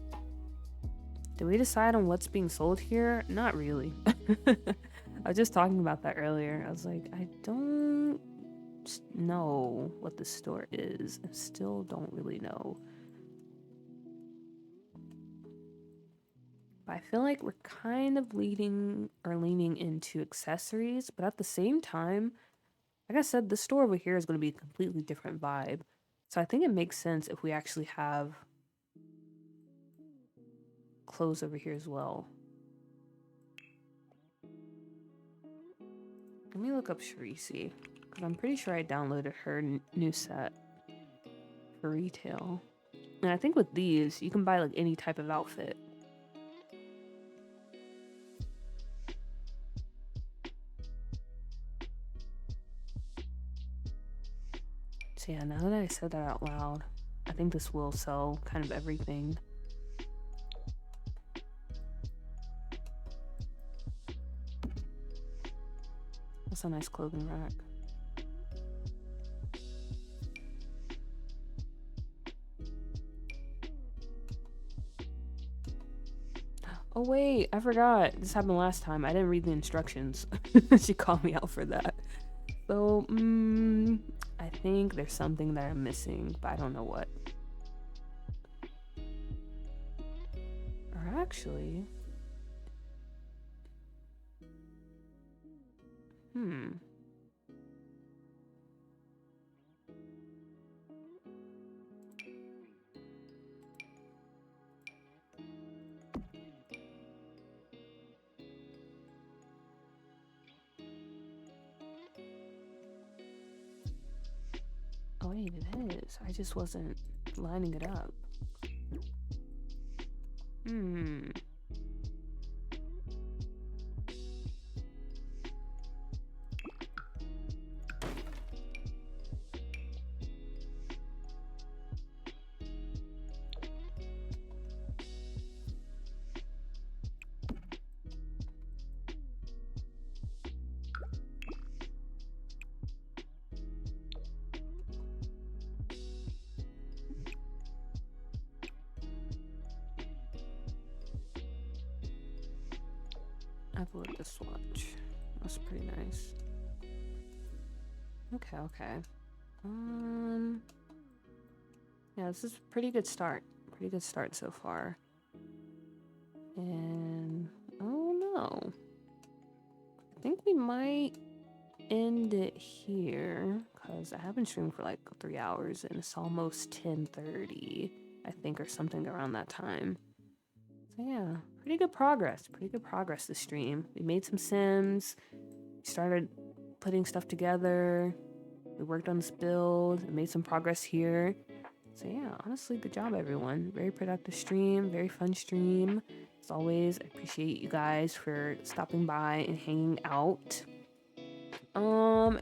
Did we decide on what's being sold here? Not really. I was just talking about that earlier. I was like, I don't know what the store is. I still don't really know. But I feel like we're kind of leaning into accessories, but at the same time, like I said, the store over here is going to be a completely different vibe. So I think it makes sense if we actually have clothes over here as well. Let me look up Sharisi, because I'm pretty sure I downloaded her new set for retail. And I think with these, you can buy like any type of outfit. So yeah, now that I said that out loud, I think this will sell kind of everything. That's a nice clothing rack. Oh wait, I forgot. This happened last time. I didn't read the instructions. She called me out for that. So, I think there's something that I'm missing, but I don't know what. Or actually... Oh wait, it is. I just wasn't lining it up. I've looked at the swatch. That's pretty nice. Okay. Yeah, this is a pretty good start. Pretty good start so far. And I don't know. I think we might end it here because I haven't streamed for like 3 hours and it's almost 10:30, I think, or something around that time. So yeah, pretty good progress. Pretty good progress this stream. We made some Sims, started putting stuff together, we worked on this build, and made some progress here. So yeah, honestly, good job everyone. Very productive stream, very fun stream. As always, I appreciate you guys for stopping by and hanging out.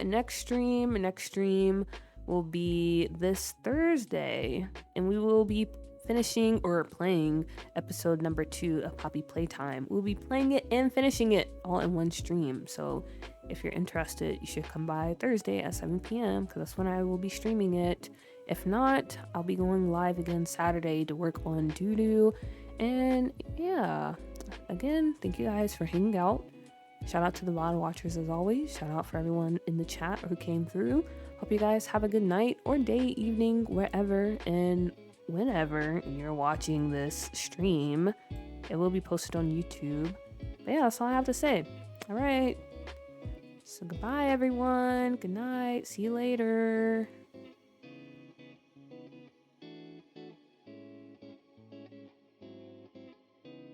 Next stream will be this Thursday, and we will be finishing or playing episode number 2 of Poppy Playtime. We'll be playing it and finishing it all in one stream. So if you're interested, you should come by Thursday at 7 p.m. because that's when I will be streaming it. If not, I'll be going live again Saturday to work on Doo-Doo. And yeah, again, thank you guys for hanging out. Shout out to the VOD watchers as always. Shout out for everyone in the chat who came through. Hope you guys have a good night or day, evening, wherever and whenever you're watching this stream. It will be posted on YouTube. But yeah, that's all I have to say. All right. So goodbye, everyone. Good night. See you later.